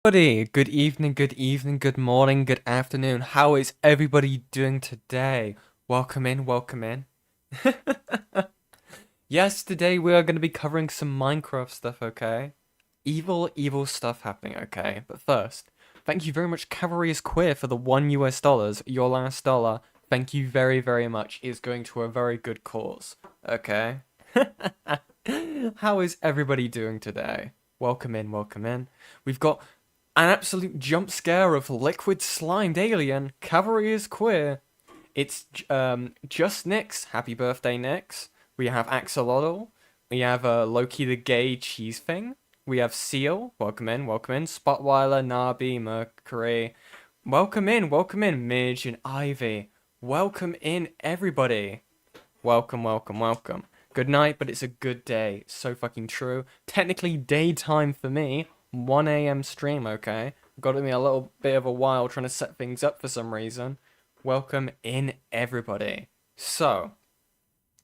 Good evening, good morning, good afternoon. How is everybody doing today? Welcome in, welcome in. Yes, today we are going to be covering some Minecraft stuff, okay? Evil stuff happening, okay? But first, thank you very much, Cavalry is Queer, for the $1. Your last dollar. Thank you very much. Is going to a very good cause, okay? How is everybody doing today? Welcome in, welcome in. We've got an absolute jump scare of liquid slimed alien. Cavalry is Queer. It's just Nix. Happy birthday, Nix. We have Axolotl. We have Loki the gay cheese thing. We have Seal. Welcome in, welcome in. Spotweiler, Nabi, Mercury. Welcome in, Midge and Ivy. Welcome in, everybody. Welcome. Good night, but it's a good day. So fucking true. Technically daytime for me. 1 a.m. stream, okay? Got me a little bit of a while trying to set things up for some reason. Welcome in, everybody. So,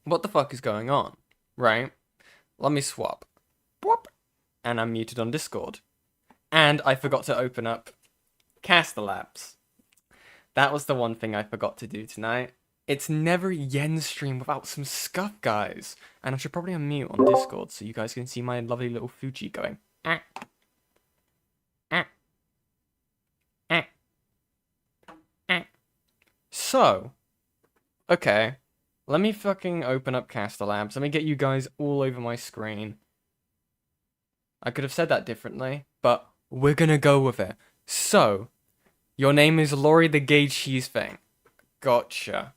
what the fuck is going on, right? Let me swap. Boop. And I'm muted on Discord. And I forgot to open up Caster Labs. That was the one thing I forgot to do tonight. It's never yen stream without some scuff, guys. And I should probably unmute on Discord so you guys can see my lovely little Fuji going. Ah. Ah. Ah. Ah. So, okay. Let me fucking open up Caster Labs. Let me get you guys all over my screen. I could have said that differently, but we're gonna go with it. So, your name is Laurie the Gay Cheese Thing. Gotcha.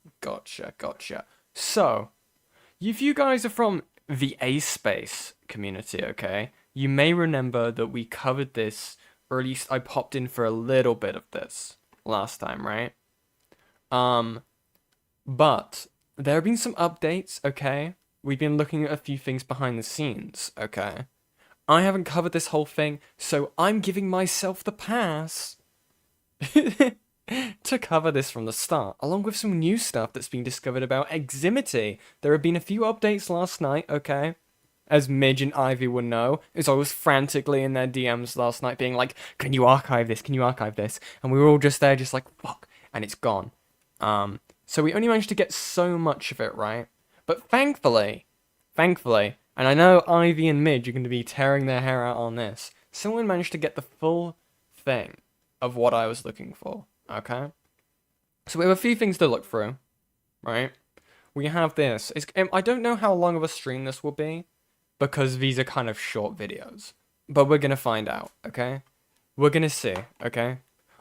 So, if you guys are from the A-Space community, okay, you may remember that we covered this, or at least I popped in for a little bit of this last time, right? But there have been some updates, okay? We've been looking at a few things behind the scenes, okay? I haven't covered this whole thing, so I'm giving myself the pass to cover this from the start, along with some new stuff that's been discovered about Eximity. There have been a few updates last night, okay? As Midge and Ivy would know, as I was frantically in their DMs last night being like, can you archive this? Can you archive this? And we were all just there just like, fuck, and it's gone. So we only managed to get so much of it, right? But thankfully, and I know Ivy and Midge are going to be tearing their hair out on this, someone managed to get the full thing of what I was looking for, okay? So we have a few things to look through, right? We have this. I don't know how long of a stream this will be, because these are kind of short videos. But we're going to find out, okay? We're going to see, okay?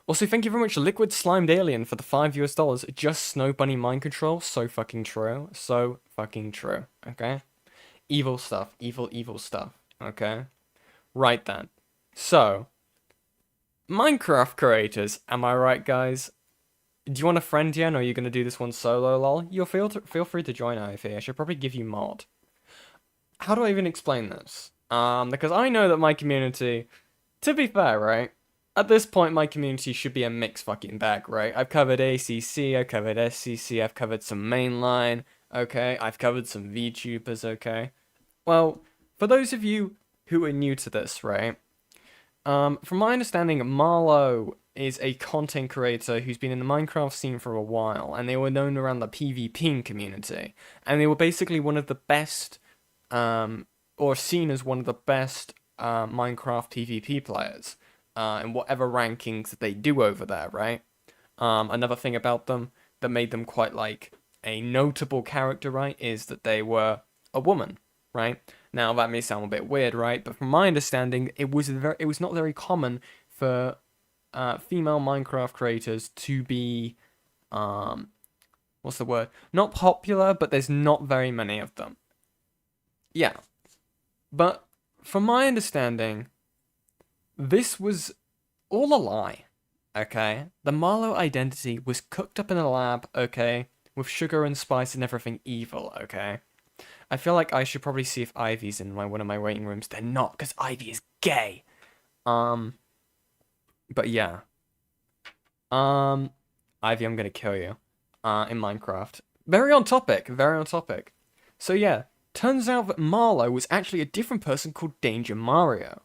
Also, thank you very much, Liquid Slimed Alien, for the $5. Just Snow Bunny Mind Control. So fucking true. So fucking true, okay? Evil stuff. Evil stuff, okay? Right then. So, Minecraft creators, am I right, guys? Do you want a friend, Yen, or are you going to do this one solo, lol? You'll feel free to join, Ivy. I should probably give you mod. How do I even explain this? Because I know that my community, to be fair, right? At this point, my community should be a mixed fucking bag, right? I've covered ACC, I've covered SCC, I've covered some mainline, okay? I've covered some VTubers, okay? Well, for those of you who are new to this, right? From my understanding, Marlo is a content creator who's been in the Minecraft scene for a while, and they were known around the PvP community. And they were basically one of the best, or seen as one of the best Minecraft PvP players. In whatever rankings that they do over there, right? Another thing about them that made them quite like a notable character, right, is that they were a woman, right? Now that may sound a bit weird, right? But from my understanding, it was not very common for female Minecraft creators to be what's the word? Not popular, but there's not very many of them. Yeah, but from my understanding, this was all a lie, okay? The Marlo identity was cooked up in a lab, okay? With sugar and spice and everything evil, okay? I feel like I should probably see if Ivy's in one of my waiting rooms. They're not, because Ivy is gay. But yeah. Ivy, I'm gonna kill you. In Minecraft. Very on topic. So yeah, turns out that Marlo was actually a different person called Danger Mario.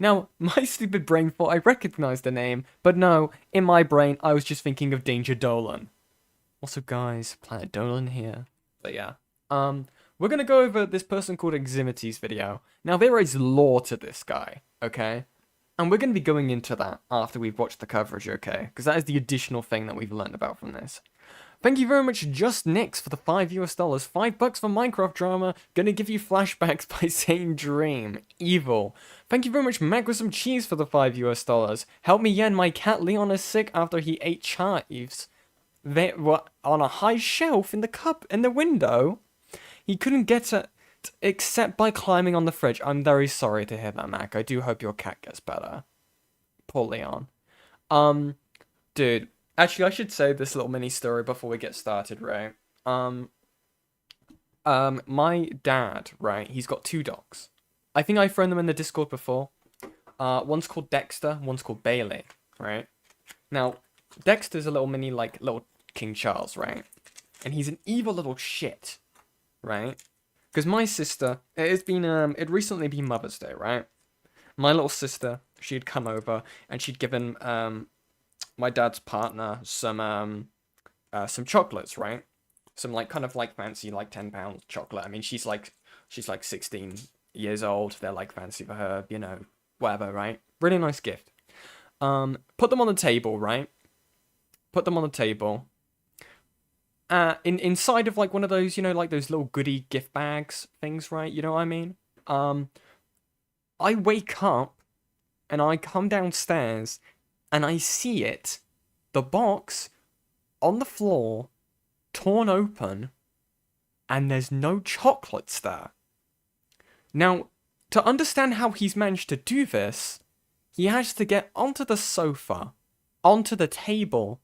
Now, my stupid brain thought I recognized the name, but no, in my brain, I was just thinking of Danger Dolan. What's up, guys? Planet Dolan here. But yeah, we're gonna go over this person called Eximity's video. Now, there is lore to this guy, okay? And we're gonna be going into that after we've watched the coverage, okay? Because that is the additional thing that we've learned about from this. Thank you very much, Just Nix, for the $5 $5 for Minecraft drama. Gonna give you flashbacks by saying dream. Evil. Thank you very much, Mac with some cheese for the $5 Help me yen, my cat Leon is sick after he ate chives. They were on a high shelf in the window. He couldn't get it except by climbing on the fridge. I'm very sorry to hear that, Mac. I do hope your cat gets better. Poor Leon. Dude. Actually, I should say this little mini story before we get started, right? My dad, right, he's got 2 dogs. I think I've thrown them in the Discord before. One's called Dexter, one's called Bailey, right? Now, Dexter's a little mini, like, little King Charles, right? And he's an evil little shit, right? Because my sister, it'd recently been Mother's Day, right? My little sister, she'd come over, and she'd given, my dad's partner some chocolates, right? Some like kind of like fancy like £10 chocolate. I mean, she's like 16 years old. They're like fancy for her, you know, whatever, right? Really nice gift. Put them on the table, right? Put them on the table. Inside of like one of those, you know, like those little goodie gift bags things, right? You know what I mean? I wake up and I come downstairs and I see it, the box, on the floor, torn open, and there's no chocolates there. Now, to understand how he's managed to do this, he has to get onto the sofa, onto the table,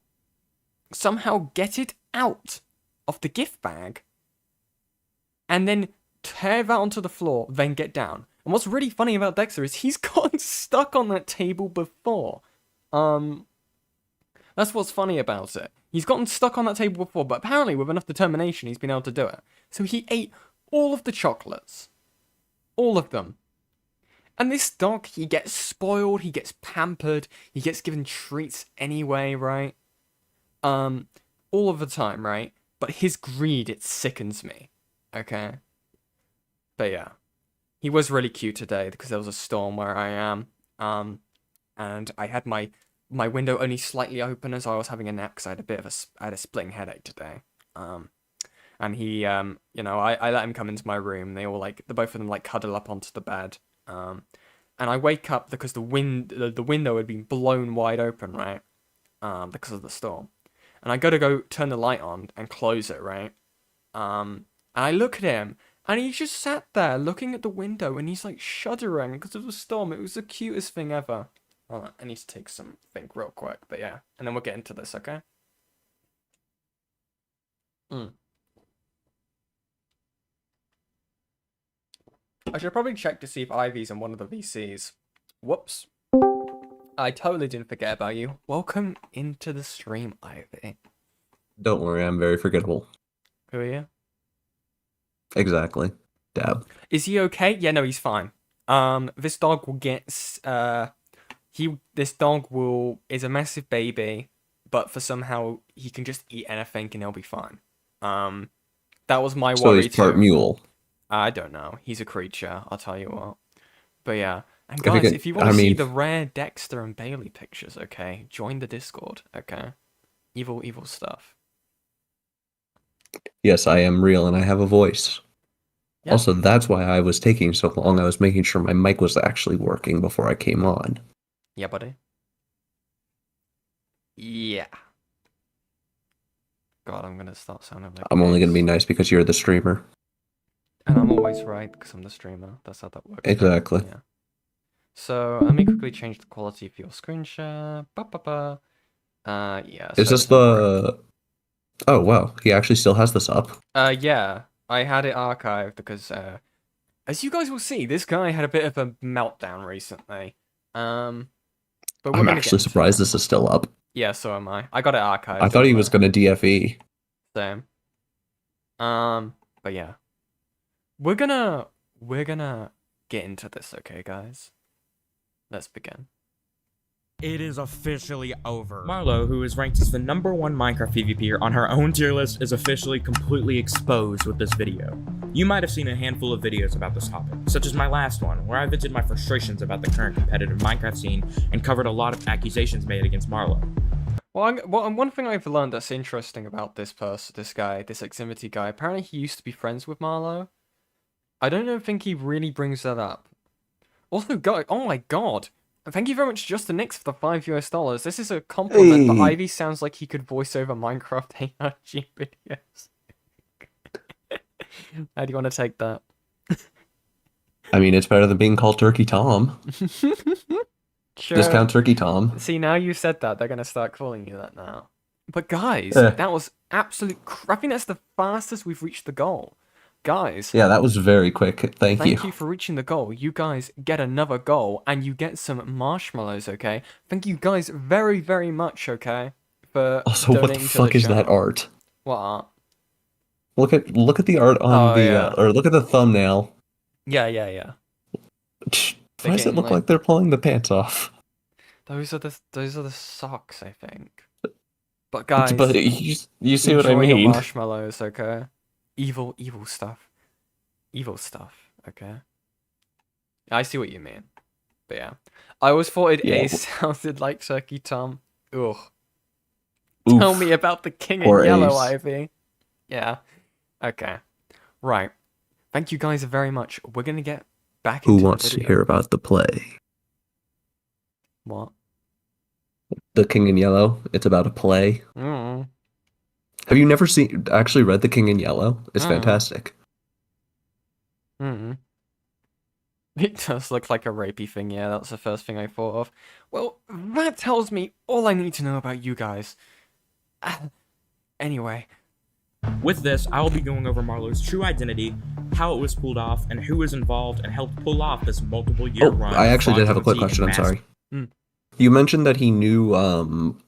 somehow get it out of the gift bag, and then tear that onto the floor, then get down. And what's really funny about Dexter is he's gotten stuck on that table before. That's what's funny about it. He's gotten stuck on that table before, but apparently with enough determination, he's been able to do it. So he ate all of the chocolates. All of them. And this dog, he gets spoiled, he gets pampered, he gets given treats anyway, right? All of the time, right? But his greed, it sickens me. Okay? But yeah. He was really cute today because there was a storm where I am. And I had my window only slightly open as I was having a nap because I had a splitting headache today. And he, you know, I let him come into my room. They all like, the both of them like cuddle up onto the bed. And I wake up because the window had been blown wide open, right? Because of the storm. And I go turn the light on and close it, right? And I look at him. And he just sat there looking at the window and he's like shuddering because of the storm. It was the cutest thing ever. Hold on, I need to take something real quick, but yeah. And then we'll get into this, okay? I should probably check to see if Ivy's in one of the VCs. Whoops. I totally didn't forget about you. Welcome into the stream, Ivy. Don't worry, I'm very forgettable. Who are you? Exactly. Dab. Is he okay? Yeah, no, he's fine. This dog will get, is a massive baby, but for somehow he can just eat anything and he'll be fine. That was my So worry he's part too. mule. I don't know. He's a creature, I'll tell you what. But yeah. And guys, if you want to see the rare Dexter and Bailey pictures, okay, join the Discord, okay? Evil, evil stuff. Yes, I am real and I have a voice. Yeah. Also, that's why I was taking so long. I was making sure my mic was actually working before I came on. Yeah, buddy. Yeah. God, I'm gonna start sounding like I'm only gonna be nice because you're the streamer. And I'm always right because I'm the streamer. That's how that works. Exactly. Yeah. So let me quickly change the quality of your screen share. Yeah. Is this the... Oh, wow. He actually still has this up. Yeah. I had it archived because, as you guys will see, this guy had a bit of a meltdown recently. But I'm actually surprised this is still up. Yeah, so am I. I got it archived. I thought he was gonna DFE. Same. But yeah. We're gonna get into this, okay, guys? Let's begin. It is officially over. Marlo, who is ranked as the #1 Minecraft PvPer on her own tier list, is officially completely exposed with this video. You might have seen a handful of videos about this topic, such as my last one, where I vented my frustrations about the current competitive Minecraft scene and covered a lot of accusations made against Marlo. Well, one thing I've learned that's interesting about this guy, this Eximity guy, apparently he used to be friends with Marlo. I don't think he really brings that up. Also, oh my god! Thank you very much, Justin Nix, for the $5 US. This is a compliment, but Ivy sounds like he could voice over Minecraft ARG videos. How do you want to take that? I mean, it's better than being called Turkey Tom. Sure. Discount Turkey Tom. See, now you said that, they're going to start calling you that now. But guys, that was absolute I think that's the fastest we've reached the goal. Guys. Yeah, that was very quick. Thank you. Thank you for reaching the goal. You guys get another goal, and you get some marshmallows, okay? Thank you guys very, very much, okay? For Also, what the fuck is that art? What art? Look at the art on or look at the thumbnail. Yeah. Why does it look like they're pulling the pants off? Those are the socks, I think. But guys, you see what I mean? Your marshmallows, okay? Evil stuff. Evil stuff, okay? I see what you mean. But yeah. I always thought it sounded like Turkey Tom. Ugh. Oof. Tell me about the king in yellow, Ivy. Yeah. Okay. Right. Thank you guys very much. We're gonna get back into Who wants to hear about the play? What? The King in Yellow. It's about a play. Have you never actually read The King in Yellow? It's fantastic. It does look like a rapey thing, yeah, that's the first thing I thought of. Well, that tells me all I need to know about you guys. Anyway. With this, I will be going over Marlo's true identity, how it was pulled off, and who was involved and helped pull off this multiple-year run. I actually did have a quick question, I'm sorry. You mentioned that he knew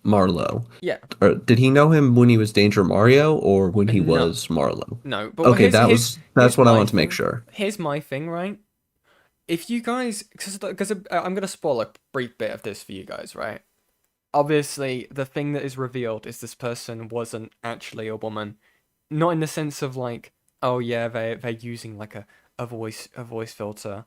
Marlo. Yeah. Did he know him when he was Danger Mario or when he was Marlo? No, but okay, that's what I want to make sure. Here's my thing, right? If you guys, because I'm gonna spoil a brief bit of this for you guys, right? Obviously, the thing that is revealed is this person wasn't actually a woman, not in the sense of like, oh yeah, they're using like a voice filter,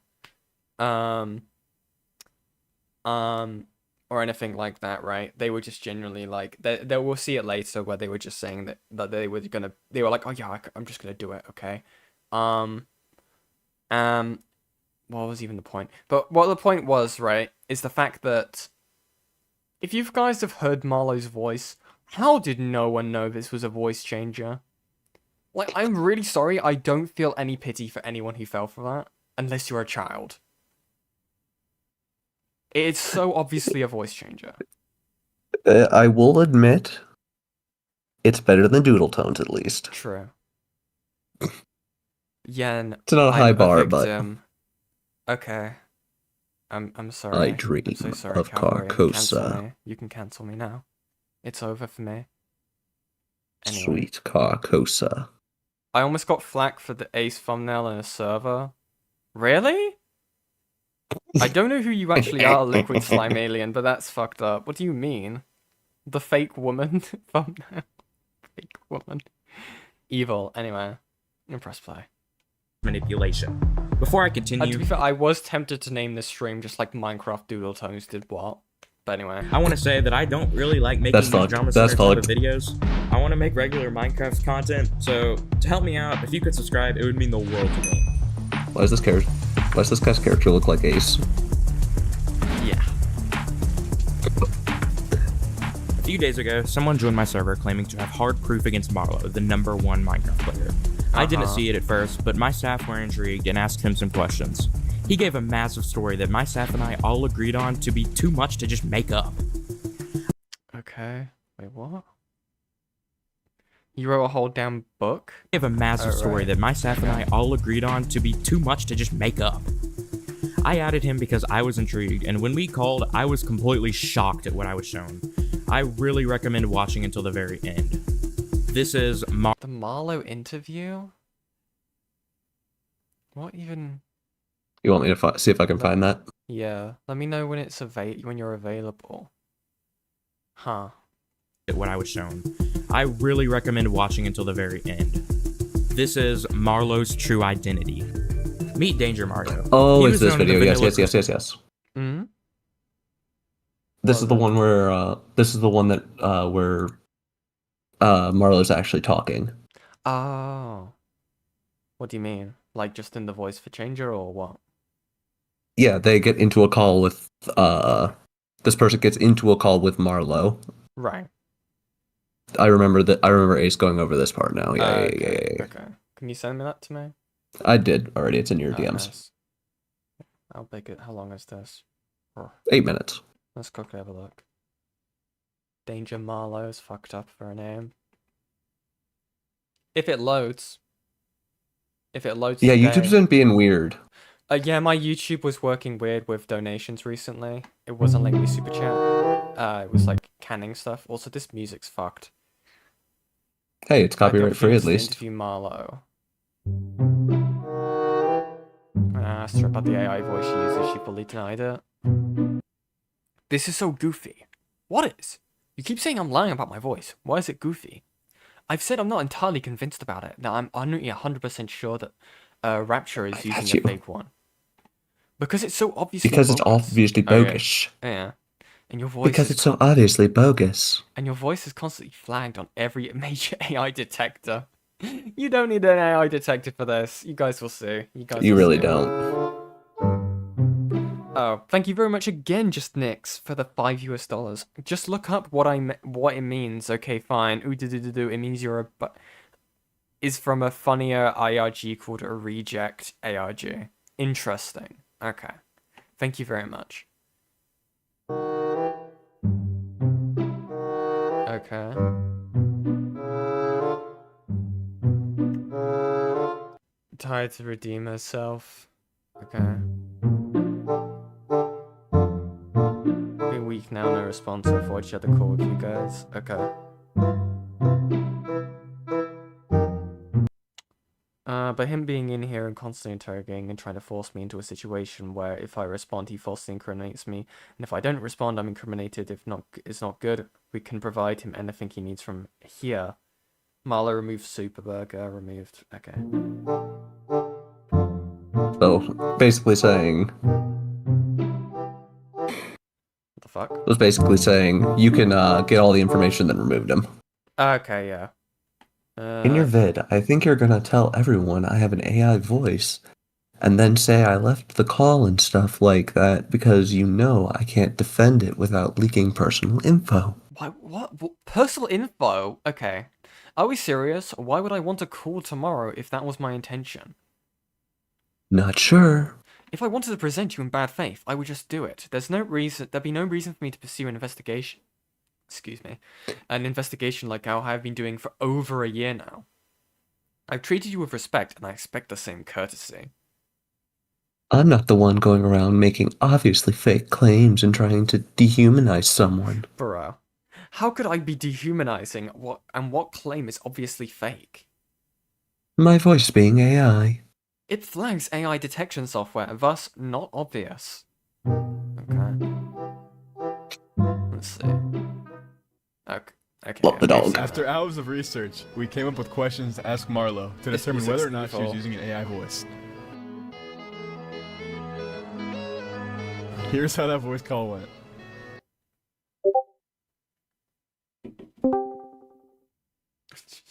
or anything like that, right? They were just genuinely like, we'll see it later where they were just saying that they were like, oh yeah, I'm just gonna do it, okay? What was even the point? But what the point was, right, is the fact that if you guys have heard Marlo's voice, how did no one know this was a voice changer? Like, I'm really sorry, I don't feel any pity for anyone who fell for that, unless you're a child. It's so obviously a voice changer. I will admit, it's better than Doodle Tones, at least. True. Yen, it's not a high bar, but... Okay. I'm sorry. I dream I'm so sorry, of Calvary. Carcosa. You can cancel me now. It's over for me. Anyway. Sweet Carcosa. I almost got flack for the ace thumbnail in a server. Really? I don't know who you actually are, Liquid Slime Alien, but that's fucked up. What do you mean? The fake woman thumbnail? Fake woman. Evil. Anyway. Press play. Manipulation. Before I continue... to be fair, I was tempted to name this stream just like Minecraft Doodle Tones did what. But anyway. I want to say that I don't really like making these drama center type of videos. I want to make regular Minecraft content, so to help me out, if you could subscribe, it would mean the world to me. Why does this guy's character look like Ace? Yeah. A few days ago, someone joined my server claiming to have hard proof against Marlo, the #1 Minecraft player. I didn't see it at first, but my staff were intrigued and asked him some questions. He gave a massive story that my staff and I all agreed on to be too much to just make up. Okay. Wait, what? You wrote a whole damn book? He gave a massive story that my staff and I all agreed on to be too much to just make up. I added him because I was intrigued, and when we called, I was completely shocked at what I was shown. I really recommend watching until the very end. This is the Marlo interview? What even? You want me to see if I can find that? Yeah. Let me know when when you're available. Huh. What I was shown. I really recommend watching until the very end. This is Marlo's true identity. Meet Danger Mario. Oh, He it's was this known in the video. Yes, vanilla yes, yes, yes, yes. Hmm? This is the one where this is the one that where Marlo's actually talking. Oh. What do you mean? Like just in the voice for changer or what? Yeah, they get into a call with this person gets into a call with Marlo. Right. I remember Ace going over this part now. Yeah, Okay. yeah. Okay. Can you send me that to me? I did already. It's in your Oh, DMs. nice. How big it? How long is this? 8 minutes. Let's quickly have a look. Danger Marlow is fucked up for a name. If it loads. If it loads Yeah, today. YouTube's been being weird. Yeah, my YouTube was working weird with donations recently. It wasn't letting me super chat. It was like canning stuff. Also, this music's fucked. Hey, it's copyright free at least. Interview Marlo. I asked her about the AI voice she uses. She fully denied it. This is so goofy. What is? You keep saying I'm lying about my voice. Why is it goofy? I've said I'm not entirely convinced about it. Now I'm 100% sure that Rapture is using a fake one. Because it's so obviously Because bogus. it's obviously bogus. Yeah. And your voice Because it's so obviously bogus. And your voice is constantly flagged on every major AI detector. You don't need an AI detector for this. You guys will see. You really don't. Oh, thank you very much again, Just Nix, for the $5 US. Just look up what it means. Okay, fine. Ooh, it means you're is from a funnier ARG called a reject ARG. Interesting. Okay. Thank you very much. Okay. Tired to redeem herself. Okay. Been weak now, no response. I thought she had a call with you guys. Okay. But him being in here and constantly interrogating and trying to force me into a situation where if I respond, he falsely incriminates me, and if I don't respond, I'm incriminated. If not, it's not good. We can provide him anything he needs from here. Marlo removed Superburger. Removed. Okay. So basically saying. What the fuck? Was basically saying you can get all the information, then removed him. Okay, yeah. In your vid, I think you're gonna tell everyone I have an AI voice, and then say I left the call and stuff like that because you know I can't defend it without leaking personal info. What? Personal info? Okay. Are we serious? Why would I want to call tomorrow if that was my intention? Not sure. If I wanted to present you in bad faith, I would just do it. There'd be no reason for me to pursue an investigation. Excuse me. An investigation like how I've been doing for over a year now. I've treated you with respect, and I expect the same courtesy. I'm not the one going around making obviously fake claims and trying to dehumanize someone. Bro. How could I be dehumanizing what claim is obviously fake? My voice being AI. It flags AI detection software, thus not obvious. Okay. Let's see. Okay. Love the dog. After hours of research, we came up with questions to ask Marlo to determine whether or not she was using an AI voice. Here's how that voice call went.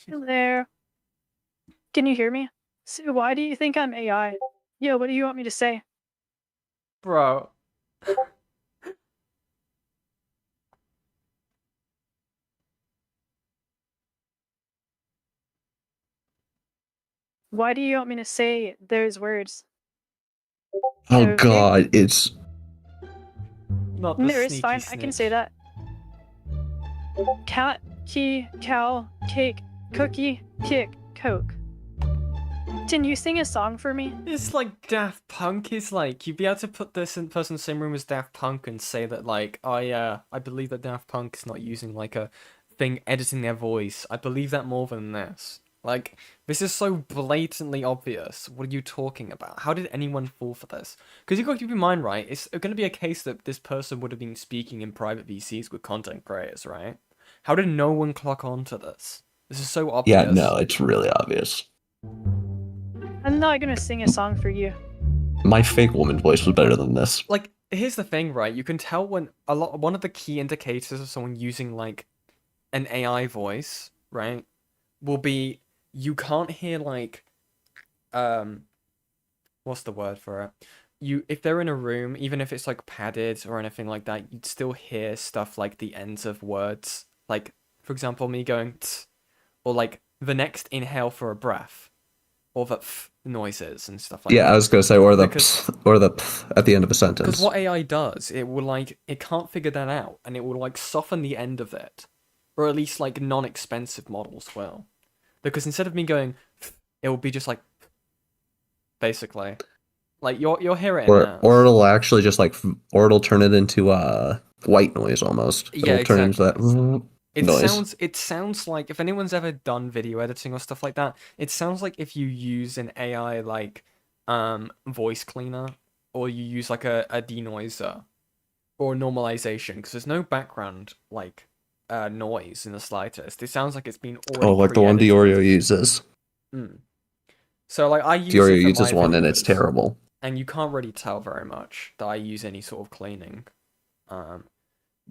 Hey there. Can you hear me? So why do you think I'm AI? Yo, what do you want me to say? Bro. Why do you want me to say those words? Oh Okay. god, it's... Not the No, it's fine. I can say that. Cat, key, cow, cake, cookie, kick, coke. Can you sing a song for me? It's like Daft Punk is like, you'd be able to put this person in the same room as Daft Punk and say that like, I believe that Daft Punk is not using like a thing editing their voice. I believe that more than this. Like, this is so blatantly obvious. What are you talking about? How did anyone fall for this? Because you've got to keep in mind, right? It's going to be a case that this person would have been speaking in private VCs with content creators, right? How did no one clock on to this? This is so obvious. Yeah, no, it's really obvious. I'm not gonna sing a song for you. My fake woman voice was better than this. Like, here's the thing, right? You can tell when one of the key indicators of someone using like an AI voice, right, will be you can't hear like what's the word for it? If they're in a room, even if it's like padded or anything like that, you'd still hear stuff like the ends of words. Like, for example, me going t, or like the next inhale for a breath, or the noises and stuff like that. Yeah, I was gonna say, or the Because- or the at the end of a sentence. Because what AI does, it will like it can't figure that out, and it will like soften the end of it, or at least like non-expensive models will, because instead of me going, it will be just like, basically, like you'll hear it. Or it'll actually just like, or it'll turn it into white noise almost. Yeah, It'll turn into that noise. It sounds like if anyone's ever done video editing or stuff like that, it sounds like if you use an AI like voice cleaner, or you use like a denoiser or normalization, because there's no background like noise in the slightest. It sounds like it's been already Oh, like the one pre-edited. Diorio uses. So like I use Diorio it for uses my one and it's videos, terrible. and you can't really tell very much that I use any sort of cleaning.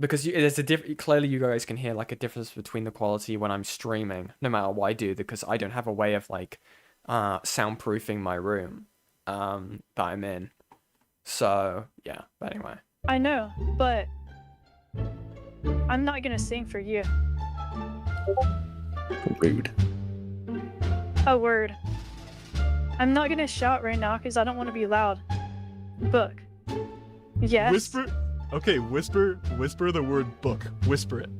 Because there's clearly you guys can hear like a difference between the quality when I'm streaming, no matter what I do, because I don't have a way of like soundproofing my room that I'm in. So yeah, but anyway. I know, but I'm not gonna sing for you. Rude. A word. I'm not gonna shout right now because I don't want to be loud. Book. Yes. Whisper. Okay, whisper the word book. Whisper it.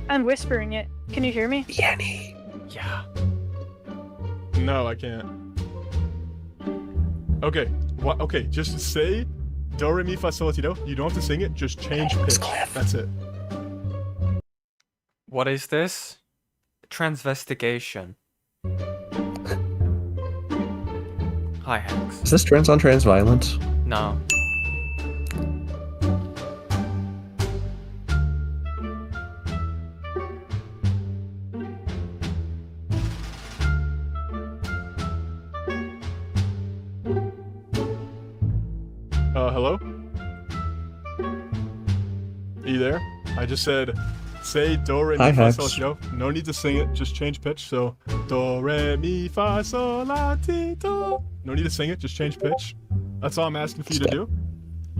I'm whispering it. Can you hear me? Yanny. Yeah. No, I can't. Okay. What? Okay, just say do re mi fa sol la ti do. You don't have to sing it. Just change pitch. That's it. What is this? Transvestigation. Hi, Hex. Is this trans on trans violence? No. Hello? Are you there? I just said, say do re Hi, mi fa Hex. sol la ti do. No need to sing it. Just change pitch. So do re mi fa sol la ti do. No need to sing it. Just change pitch. That's all I'm asking for you to do.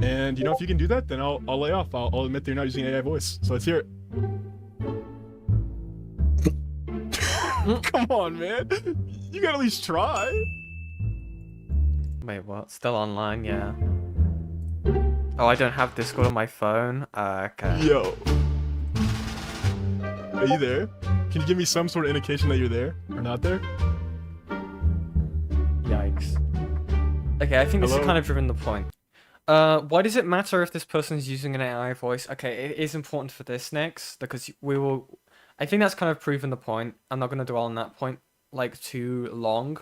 And you know, if you can do that, then I'll lay off. I'll admit that you're not using AI voice. So let's hear it. Come on, man. You gotta at least try. Wait, what? Still online? Yeah. Oh, I don't have Discord on my phone? Okay. Yo. Are you there? Can you give me some sort of indication that you're there or not there? Yikes. Okay, I think this has Hello? kind of driven the point. Why does it matter if this person's using an AI voice? Okay, it is important for this next, because we will... I think that's kind of proven the point. I'm not going to dwell on that point, like, too long.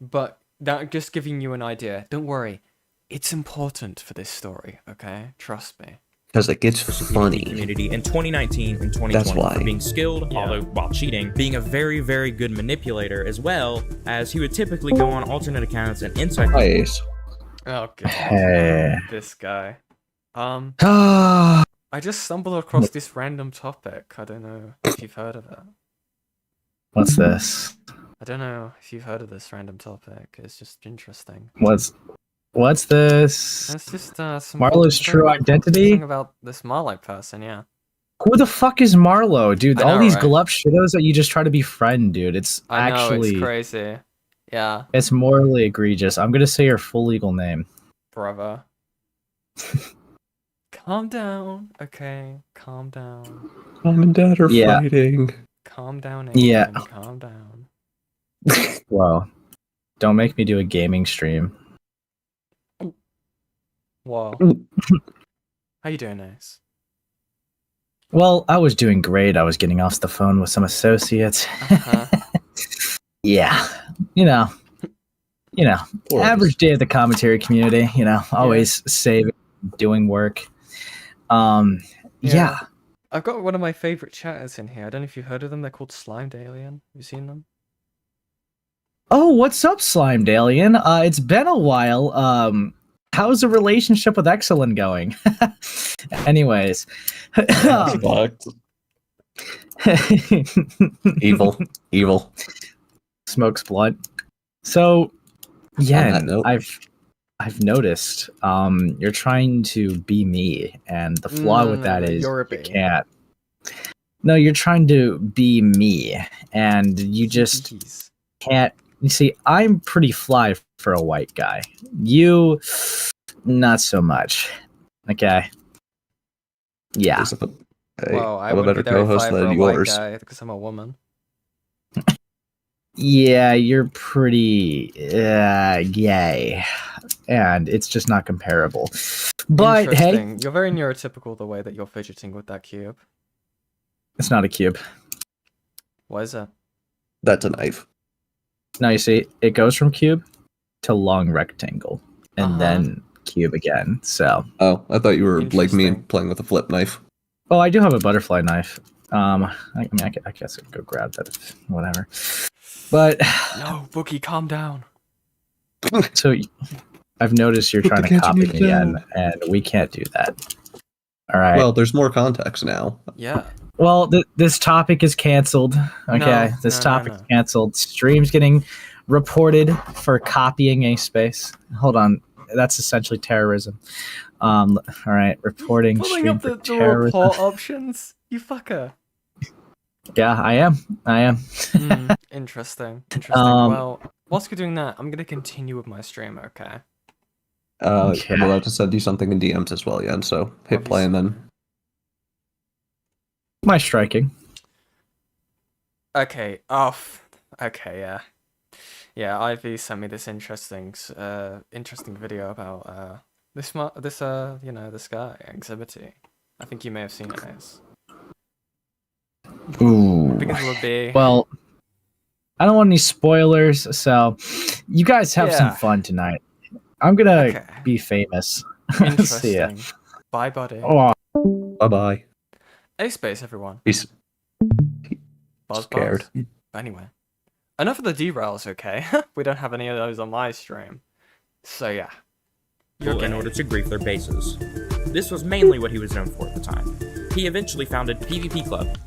But that just giving you an idea. Don't worry. It's important for this story, okay? Trust me. Because it gets LGBT funny. community in 2019 and 2020 That's why. for being skilled, Yeah. although while cheating, being a very, very good manipulator, as well as he would typically go on alternate accounts and inside. Nice. Oh, God. Hey. This guy. I Ah, just stumbled across this random topic. I don't know if you've heard of it. what's this? I don't know if you've heard of this random topic. It's just interesting. What's this? It's just some Marlo's true identity? Something about this Marlo person, yeah. Who the fuck is Marlo, dude? I All know, these right? glup shittos that you just try to befriend, dude. It's I know, actually it's crazy. Yeah, it's morally egregious. I'm gonna say your full legal name. brother. Calm down, okay? Calm down. Mom and Dad are Yeah. fighting. Calm down, Yeah. Aiden. Calm down. Wow. Don't make me do a gaming stream. Whoa. How you doing, Ace? Well, I was doing great. I was getting off the phone with some associates. Uh-huh. Yeah, you know, Boys. average day of the commentary community. Always saving, doing work. Yeah. I've got one of my favorite chatters in here. I don't know if you've heard of them. They're called Slimed Alien. Have you seen them? Oh, what's up, Slimed Alien? It's been a while. How's the relationship with Excellent going? Anyways. Fucked. Evil. Smokes blunt. So, On yeah, that note. I've noticed you're trying to be me, and the flaw with that is you're a you bee. can't. No, you're trying to be me, and you just Jeez. can't. You see, I'm pretty fly for a white guy. You, not so much. Okay. Yeah. Hey, Well, I I'm a wouldn't better be very co-host fly for than a white yours. guy because I'm a woman. Yeah, you're pretty gay, and it's just not comparable. But hey, Interesting. You're very neurotypical the way that you're fidgeting with that cube. it's not a cube. Why is that? That's a knife. Now you see, it goes from cube to long rectangle, and Uh-huh. then cube again. So, Oh, I thought you were like me Interesting. playing with a flip knife. oh, I do have a butterfly knife. I guess I could go grab that. Whatever. But No, Bookie, calm down. so I've noticed you're Put trying the to copy catching me down. in, and we can't do that. All right. Well, there's more context now. Yeah. Well, this topic is canceled. Okay, this topic is canceled. Stream's getting reported for copying a space. Hold on, that's essentially terrorism. All right, reporting Pulling stream up for the terrorism. report options. You fucker. Yeah, I am. Interesting. Um, Well, whilst you're doing that, I'm gonna continue with my stream, okay? Okay. I'm allowed to send you something in DMs as well, Yen, so hit play and then... My striking. Okay, off. Okay, yeah. Yeah, Ivy sent me this interesting video about this guy, Eximity. I think you may have seen it, Ace. Ooh. Begins with a B. Well, I don't want any spoilers, so you guys have some Yeah. fun tonight. I'm gonna Okay. be famous. See ya. Interesting. Bye, buddy. Oh, Bye-bye. A space, everyone. He's Buzz, scared. buzz. Anyway, enough of the derails, okay? We don't have any of those on my stream. So yeah. In order to grief their bases. This was mainly what he was known for at the time. He eventually founded PvP Club.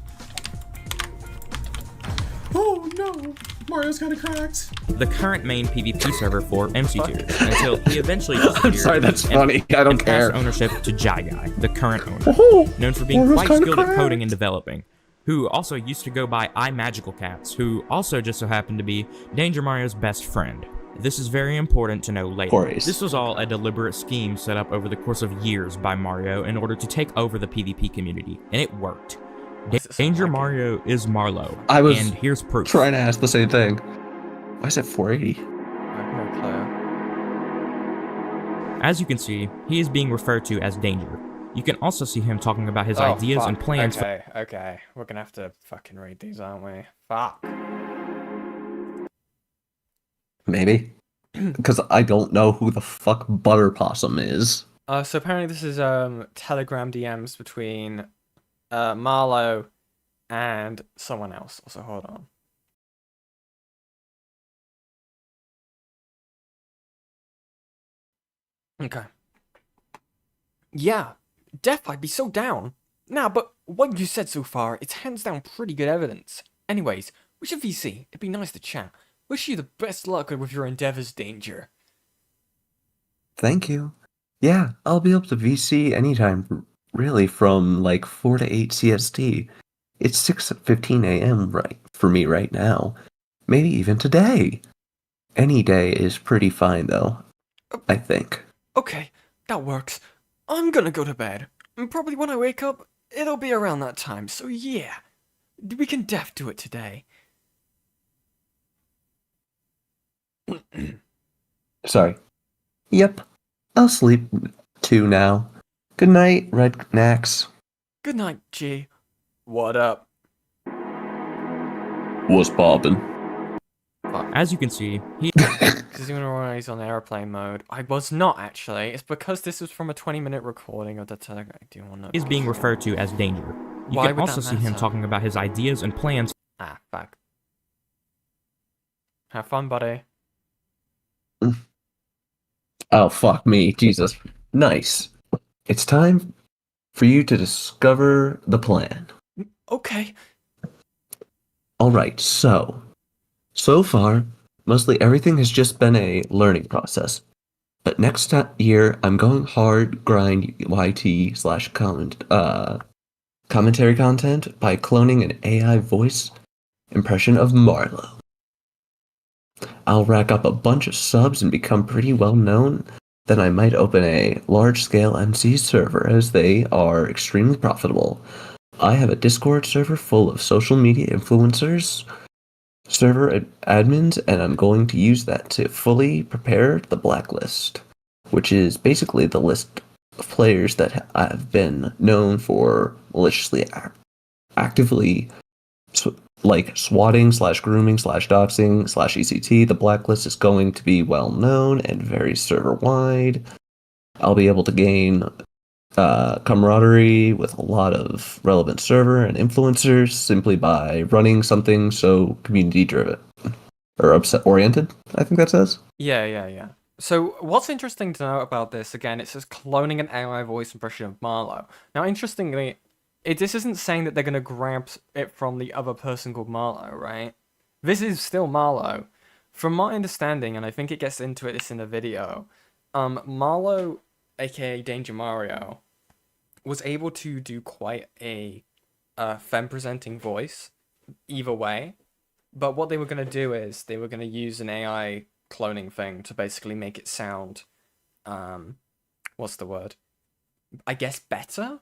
Oh no, Mario's kind of cracked. The current main PvP server for MC2, until he eventually disappeared. I'm sorry, that's and- funny. I don't and care. passed ownership to Jai Guy, the current owner, Oh, known for being Mario's quite kinda skilled at coding cracked. and developing, who also used to go by iMagical Cats, who also just so happened to be Danger Mario's best friend. This is very important to know later. Poor Ace. This was all a deliberate scheme set up over the course of years by Mario in order to take over the PvP community, and it worked. What's it so Danger laggy? Mario is Marlo, I was and here's proof. trying to ask the same thing. Why is it 480? I have no clue. As you can see, he is being referred to as Danger. You can also see him talking about his Oh, ideas and fuck. plans for Okay. We're gonna have to fucking read these, aren't we? Fuck. Maybe. Because I don't know who the fuck Butter Possum is. So apparently this is Telegram DMs between Marlo and someone else. So hold on. Okay. Yeah, Def, I'd be so down. Nah, but what you said so far, it's hands down pretty good evidence. Anyways, we should VC. It'd be nice to chat. Wish you the best luck with your endeavors, Danger. Thank you. Yeah, I'll be able to VC anytime, really, from like 4 to 8 CST. It's 6:15 a.m. right for me right now. Maybe even today. Any day is pretty fine, though. I think. Okay, that works. I'm gonna go to bed. And probably when I wake up, it'll be around that time, so yeah. We can def do it today. Sorry. Yep. I'll sleep too now. Good night, Red Nax. Good night, G. What up? What's poppin'? As you can see, he Because even when he's on airplane mode, I was not actually. It's because this was from a 20-minute recording of the Telegram. Do you want to? is being referred to as Danger. You Why can would also that see him matter? talking about his ideas and plans Ah, fuck. Have fun, buddy. Oh, fuck me. Jesus. Nice. It's time for you to discover the plan. Okay. Alright, so far, mostly everything has just been a learning process. But next year, I'm going hard grind YT slash commentary content by cloning an AI voice impression of Marlo. I'll rack up a bunch of subs and become pretty well known. Then I might open a large-scale MC server as they are extremely profitable. I have a Discord server full of social media influencers, server admins, and I'm going to use that to fully prepare the blacklist, which is basically the list of players that have been known for maliciously actively like swatting slash grooming slash doxing slash ECT. The blacklist is going to be well known and very server wide. I'll be able to gain camaraderie with a lot of relevant server and influencers simply by running something so community driven or upset oriented, I think that says. Yeah. So what's interesting to know about this, again, it says cloning an AI voice impression of Marlo. Now, interestingly, this isn't saying that they're going to grab it from the other person called Marlo, right? This is still Marlo. From my understanding, and I think it gets into this in the video, Marlo, aka Danger Mario, was able to do quite a femme-presenting voice either way. But what they were going to do is they were going to use an AI cloning thing to basically make it sound, what's the word? I guess better?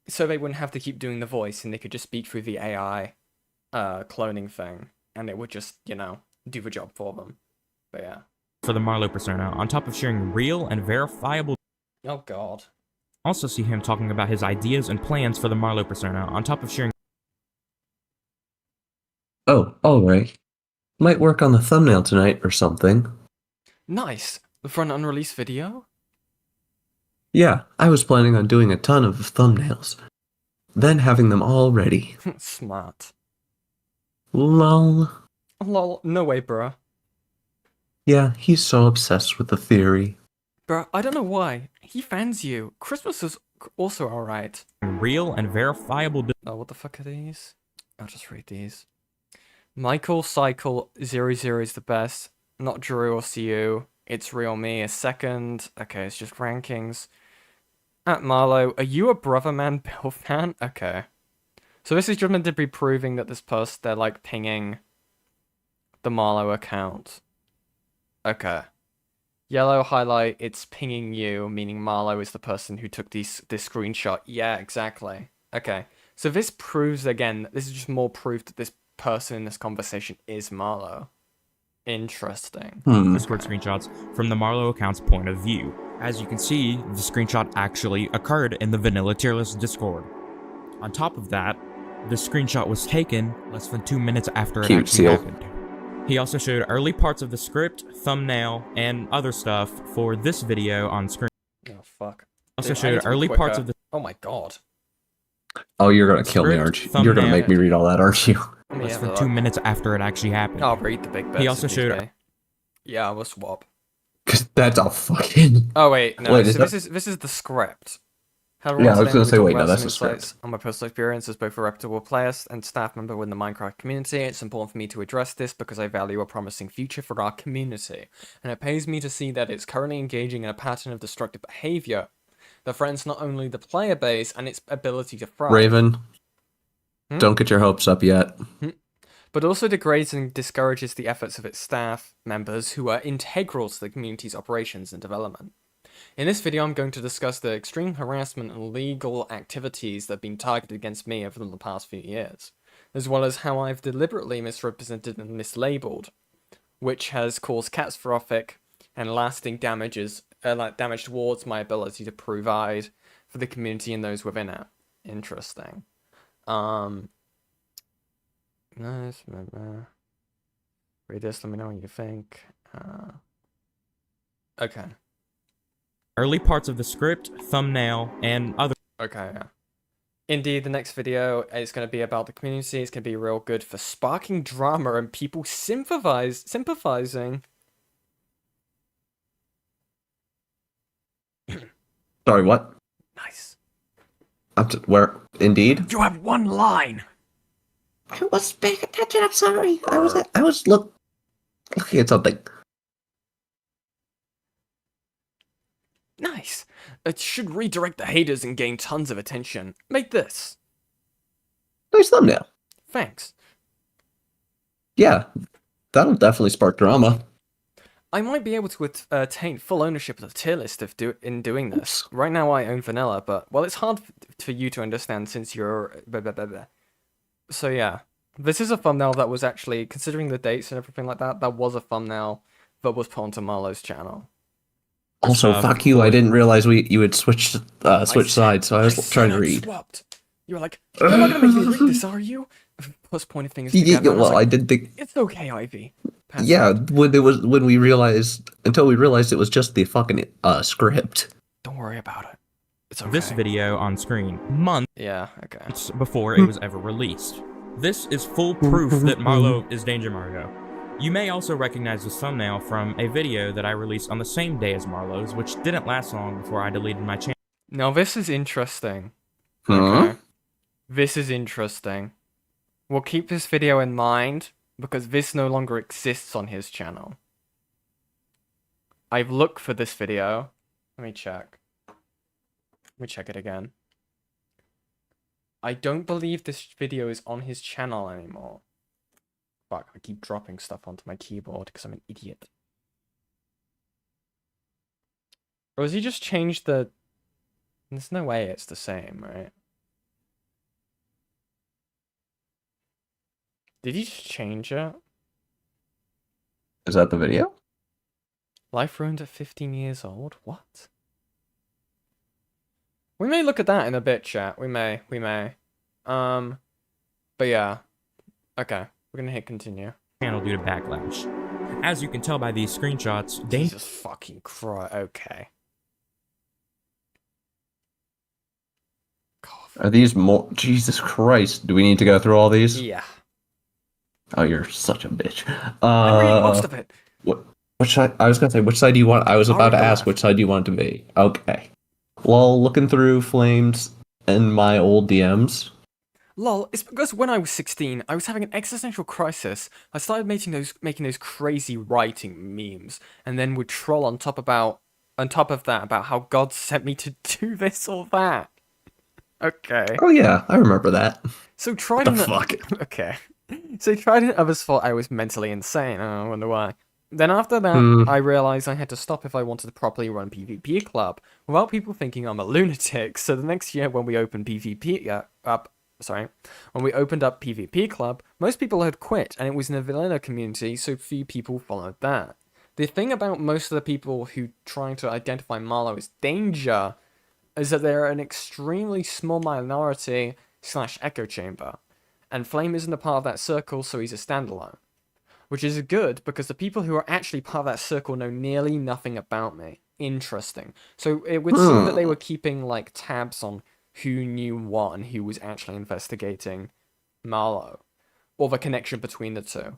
So they wouldn't have to keep doing the voice and they could just speak through the AI cloning thing and it would just, do the job for them. But yeah. for the Marlo persona, on top of sharing real and verifiable. Oh god. Also see him talking about his ideas and plans for the Marlo persona, on top of sharing. Oh, alright. Might work on the thumbnail tonight or something. Nice! For an unreleased video? Yeah, I was planning on doing a ton of thumbnails, then having them all ready. Smart. Lol. Lol, no way, bruh. Yeah, he's so obsessed with the theory. Bruh, I don't know why. He fans you. Christmas is also alright. Real and verifiable. Oh, what the fuck are these? I'll just read these. Michael Cycle 00 is the best. Not Drew or CU. It's Real Me is second. Okay, it's just rankings. At Marlo, are you a Brother Man Bill fan? Okay. So this is just meant to be proving that this person, they're like pinging the Marlo account. Okay. Yellow highlight, it's pinging you, meaning Marlo is the person who took this screenshot. Yeah, exactly. Okay. So this proves, again, this is just more proof that this person in this conversation is Marlo. Interesting. Discord screenshots from the Marlo account's point of view. As you can see, the screenshot actually occurred in the vanilla tier list Discord. On top of that, the screenshot was taken less than 2 minutes after it actually happened. He also showed early parts of the script, thumbnail, and other stuff for this video on screen. Oh, fuck. Also showed early parts of the. Oh my god. Oh, you're gonna kill me, aren't you? You're gonna make me read all that, aren't you? Less than 2 minutes after it actually happened. I'll read the big bits. He also showed. Yeah, I will swap. Cause that's a fucking. Oh wait, no. Wait, so this is the script. Hello, Yeah, I was today gonna we say, talk wait, about no, that's some the script. insights on my personal experience as both a reputable player and staff member within the Minecraft community. It's important for me to address this because I value a promising future for our community, and it pains me to see that it's currently engaging in a pattern of destructive behavior that threatens not only the player base and its ability to thrive. Raven, don't get your hopes up yet. But also degrades and discourages the efforts of its staff members who are integral to the community's operations and development. In this video, I'm going to discuss the extreme harassment and illegal activities that have been targeted against me over the past few years, as well as how I've deliberately misrepresented and mislabeled, which has caused catastrophic and lasting damage towards my ability to provide for the community and those within it. Interesting. Nice. Read this. Let me know what you think. Okay. early parts of the script, thumbnail, and other. Okay. Yeah. Indeed, the next video is going to be about the community. It's going to be real good for sparking drama and people sympathizing. Sorry, what? Nice. Where? Indeed? You have one line. I was paying attention, I'm sorry. I was looking at something. Nice. It should redirect the haters and gain tons of attention. Make this. Nice thumbnail. Thanks. Yeah, that'll definitely spark drama. I might be able to attain full ownership of the tier list in doing this. Right now I own vanilla, but, well, it's hard for you to understand since you're... Blah, blah, blah, blah. So yeah, this is a thumbnail that was actually, considering the dates and everything like that, that was a thumbnail that was put onto Marlo's channel. Also, fuck you, I didn't realize you had switched sides, so I was trying to read. Swapped. You were like, you're not gonna make me read this, are you? Plus pointed fingers together. Well, I did think... It's okay, Ivy. Yeah, until we realized it was just the fucking script. Don't worry about it. It's okay. This video on screen months Yeah, okay. before it was ever released. This is full proof that Marlo is Danger Mario. You may also recognize this thumbnail from a video that I released on the same day as Marlo's, which didn't last long before I deleted my channel. Now this is interesting. Huh? Okay. This is interesting. We'll keep this video in mind, because this no longer exists on his channel. I've looked for this video. Let me check. Let me check it again. I don't believe this video is on his channel anymore. Fuck, I keep dropping stuff onto my keyboard because I'm an idiot. Or has he just changed the... There's no way it's the same, right? Did he just change it? Is that the video? Life ruined at 15 years old? What? We may look at that in a bit, chat. We may. But yeah. Okay. We're gonna hit continue. Channel due to backlash. As you can tell by these screenshots, Jesus fucking Christ. Okay. God. Are these more... Jesus Christ, do we need to go through all these? Yeah. Oh, you're such a bitch. I'm reading most of it. Which side? I was gonna say, which side do you want? I was about to Alright, ask, which side do you want to be? Okay. Well, looking through Flames and my old DMs. Lol, it's because when I was 16, I was having an existential crisis. I started making those crazy writing memes, and then would troll on top of that about how God sent me to do this or that. Okay. Oh yeah, I remember that. So What Trident. the fuck? Okay. So Trident others thought I was mentally insane. Oh, I wonder why. Then after that, I realized I had to stop if I wanted to properly run PvP Club without people thinking I'm a lunatic. So the next year, when we opened when we opened up PvP Club, most people had quit, and it was in a vanilla community, so few people followed that. The thing about most of the people who trying to identify Marlo as danger is that they're an extremely small minority / echo chamber, and Flame isn't a part of that circle, so he's a standalone. Which is good, because the people who are actually part of that circle know nearly nothing about me. Interesting. So it would seem that they were keeping, like, tabs on who knew what and who was actually investigating Marlo, or the connection between the two.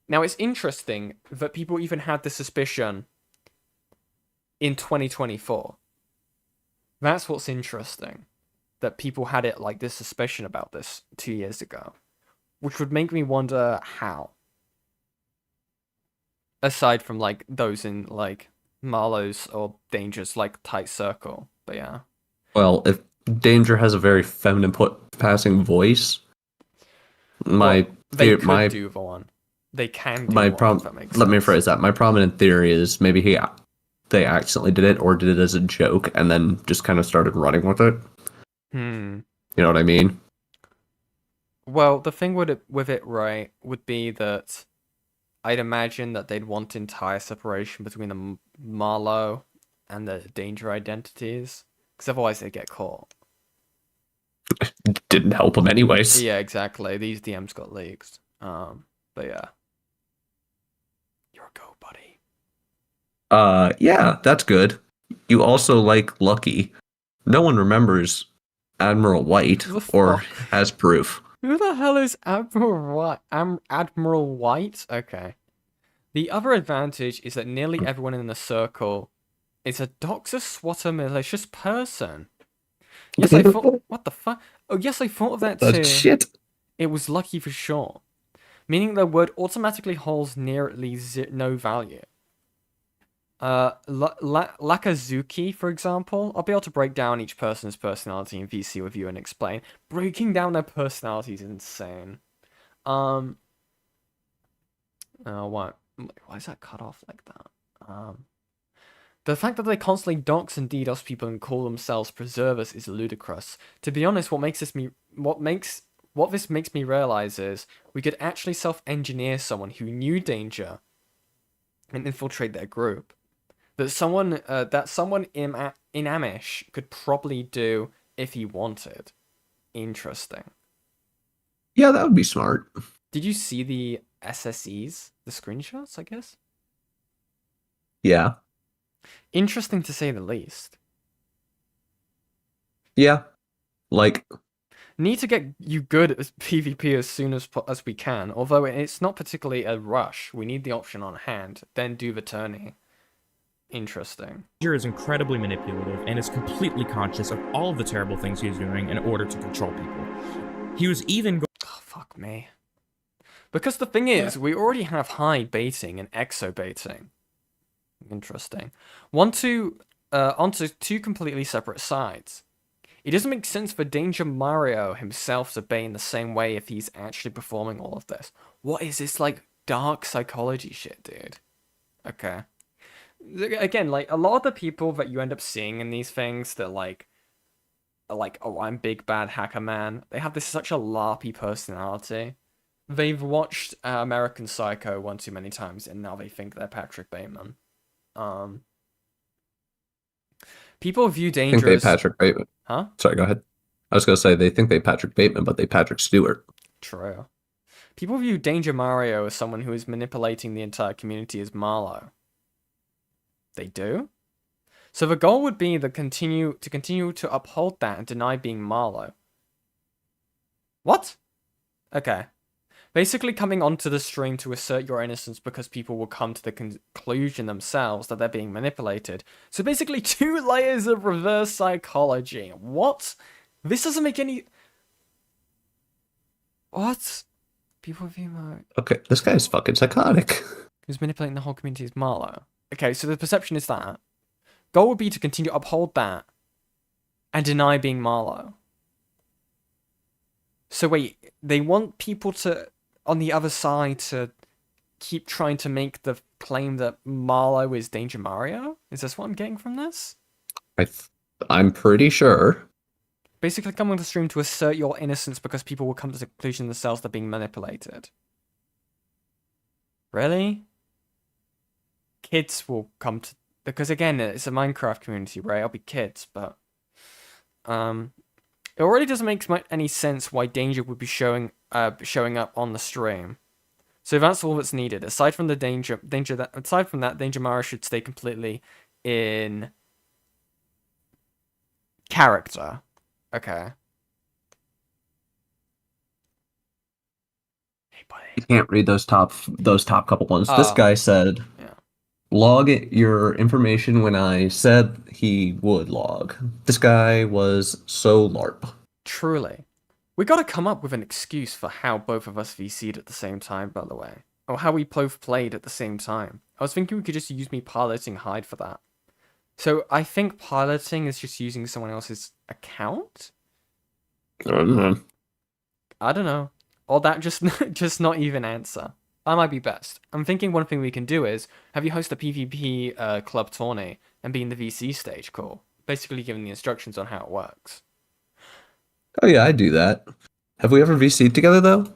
Now, it's interesting that people even had the suspicion in 2024. That's what's interesting. That people had it, like, this suspicion about this 2 years ago. Which would make me wonder how. Aside from, like, those in, like, Marlo's or Danger's, like, tight circle. But yeah. Well, if Danger has a very feminine passing voice, They could do the one. They can do one, if that makes let me sense. rephrase that. My prominent theory is maybe they accidentally did it or did it as a joke and then just kind of started running with it. You know what I mean? Well, the thing with it, right, would be that I'd imagine that they'd want entire separation between the Marlo and the Danger identities, because otherwise they'd get caught. Didn't help him anyways. Yeah, exactly. These DMs got leaked. But yeah. You're a go, buddy. Yeah, that's good. You also like Lucky. No one remembers Admiral White The or fuck? has proof. Who the hell is Admiral White? Admiral White? Okay. The other advantage is that nearly everyone in the circle is a Doxer Swatter malicious person. Yes, I thought. What the fuck? Oh, yes, I thought of that too. That's shit. It was lucky for sure, meaning the word automatically holds nearly no value. Lakazuki, for example, I'll be able to break down each person's personality in VC with you and explain. Breaking down their personality is insane. What? Why is that cut off like that? The fact that they constantly dox and DDoS people and call themselves preservers is ludicrous. To be honest, what this makes me realize is we could actually self-engineer someone who knew danger and infiltrate their group. That someone in Amish could probably do if he wanted. Interesting. Yeah, that would be smart. Did you see the SSEs, the screenshots? I guess. Yeah. Interesting to say the least. Yeah. Like, need to get you good at PvP as soon as we can. Although it's not particularly a rush. We need the option on hand. Then do the tourney. Interesting. Danger is incredibly manipulative and is completely conscious of all of the terrible things he is doing in order to control people. He was even Oh, fuck me. Because the thing is, we already have high baiting and exo baiting. Interesting. Onto two completely separate sides. It doesn't make sense for Danger Mario himself to bait in the same way if he's actually performing all of this. What is this, like, dark psychology shit, dude? Okay. Again, like, a lot of the people that you end up seeing in these things that, like, are like, oh, I'm big bad hacker man, they have this such a larpy personality. They've watched American Psycho one too many times, and now they think they're Patrick Bateman. People view danger think they as... Patrick Bateman. Huh? Sorry, go ahead. I was gonna say they think they Patrick Bateman, but they Patrick Stewart. True. People view Danger Mario as someone who is manipulating the entire community as Marlo. They do? So the goal would be to continue to uphold that and deny being Marlo. What? Okay. Basically coming onto the stream to assert your innocence because people will come to the conclusion themselves that they're being manipulated. So basically 2 layers of reverse psychology. What? This doesn't make any... What? People view Marlo... Okay, this guy's fucking psychotic. Who's manipulating the whole community as Marlo. Okay, so the perception is that. Goal would be to continue to uphold that and deny being Marlo. So wait, they want people to, on the other side, to keep trying to make the claim that Marlo is Danger Mario? Is this what I'm getting from this? I'm pretty sure. Basically come on the stream to assert your innocence because people will come to the conclusion themselves they're being manipulated. Really? Kids will come to... Because again, it's a Minecraft community, right? I'll be kids, but... It already doesn't make any sense why Danger would be showing up on the stream. So that's all that's needed. Aside from the Danger Mario should stay completely in character. Okay. Hey, buddy. You can't read those top couple ones. This guy said, Yeah. log your information when I said he would log. This guy was so LARP. Truly. We gotta come up with an excuse for how both of us VC'd at the same time, by the way. Or how we both played at the same time. I was thinking we could just use me piloting Hyde for that. So I think piloting is just using someone else's account? I don't know. I don't know. Or that just not even answer. That might be best. I'm thinking one thing we can do is have you host a PvP club tourney and be in the VC stage. Cool. Basically giving the instructions on how it works. Oh yeah, I do that. Have we ever VC'd together though?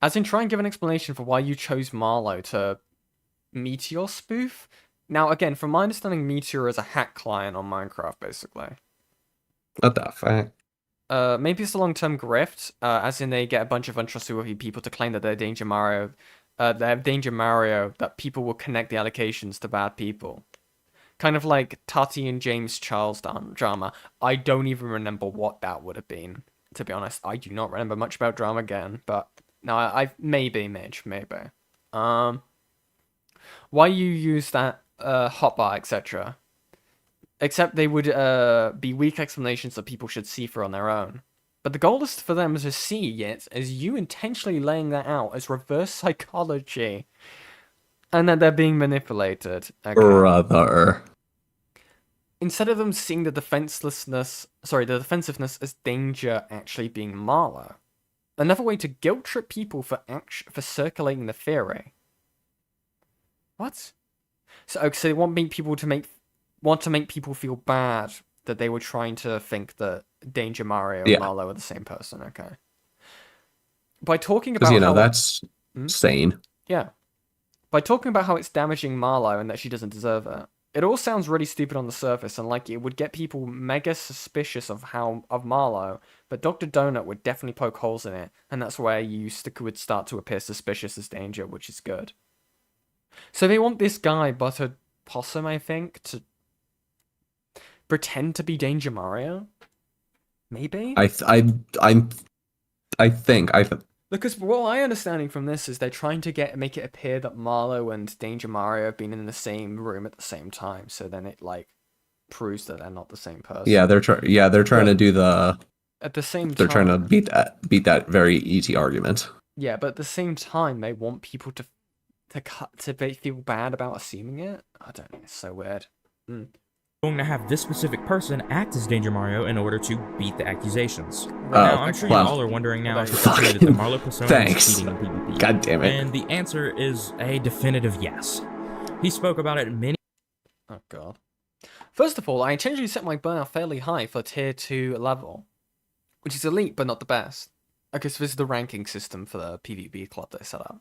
As in try and give an explanation for why you chose Marlo to Meteor spoof. Now again, from my understanding, Meteor is a hack client on Minecraft, basically. What the fuck? Maybe it's a long-term grift, as in they get a bunch of untrustworthy people to claim that they're Danger Mario. They have Danger Mario, that people will connect the allegations to bad people. Kind of like Tati and James Charles drama. I don't even remember what that would have been. To be honest, I do not remember much about drama again. But no, I maybe Midge, maybe. Why you use that hotbar, etc. Except they would be weak explanations that people should see for on their own. But the goal is for them to see it as you intentionally laying that out as reverse psychology. And that they're being manipulated. Okay. Brother. Instead of them seeing the defensiveness as danger actually being Marlo. Another way to guilt trip people for circulating the theory. What? So they want to make people feel bad that they were trying to think that Danger Mario and Marlo are the same person. Okay. By talking about how that's sane. Yeah. By talking about how it's damaging Marlo and that she doesn't deserve it. It all sounds really stupid on the surface and like it would get people mega suspicious of Marlo, but Dr. Donut would definitely poke holes in it, and that's where you would start to appear suspicious as Danger, which is good. So they want this guy, Buttered Possum, I think, to pretend to be Danger Mario? Maybe? Because what my understanding from this is they're trying to make it appear that Marlo and Danger Mario have been in the same room at the same time, so then it like proves that they're not the same person. Yeah, they're trying to do the at the same time. They're trying to beat that very easy argument. Yeah, but at the same time they want people to feel bad about assuming it. I don't know, it's so weird. Going to have this specific person act as Danger Mario in order to beat the accusations. Right. Now, I'm sure you all are wondering now if it's true that the Marlo persona is cheating in PvP. God damn it. And the answer is a definitive yes. He spoke about it many... Oh god. First of all, I intentionally set my burnout fairly high for tier 2 level, which is elite but not the best. Okay, so this is the ranking system for the PvP club that I set up.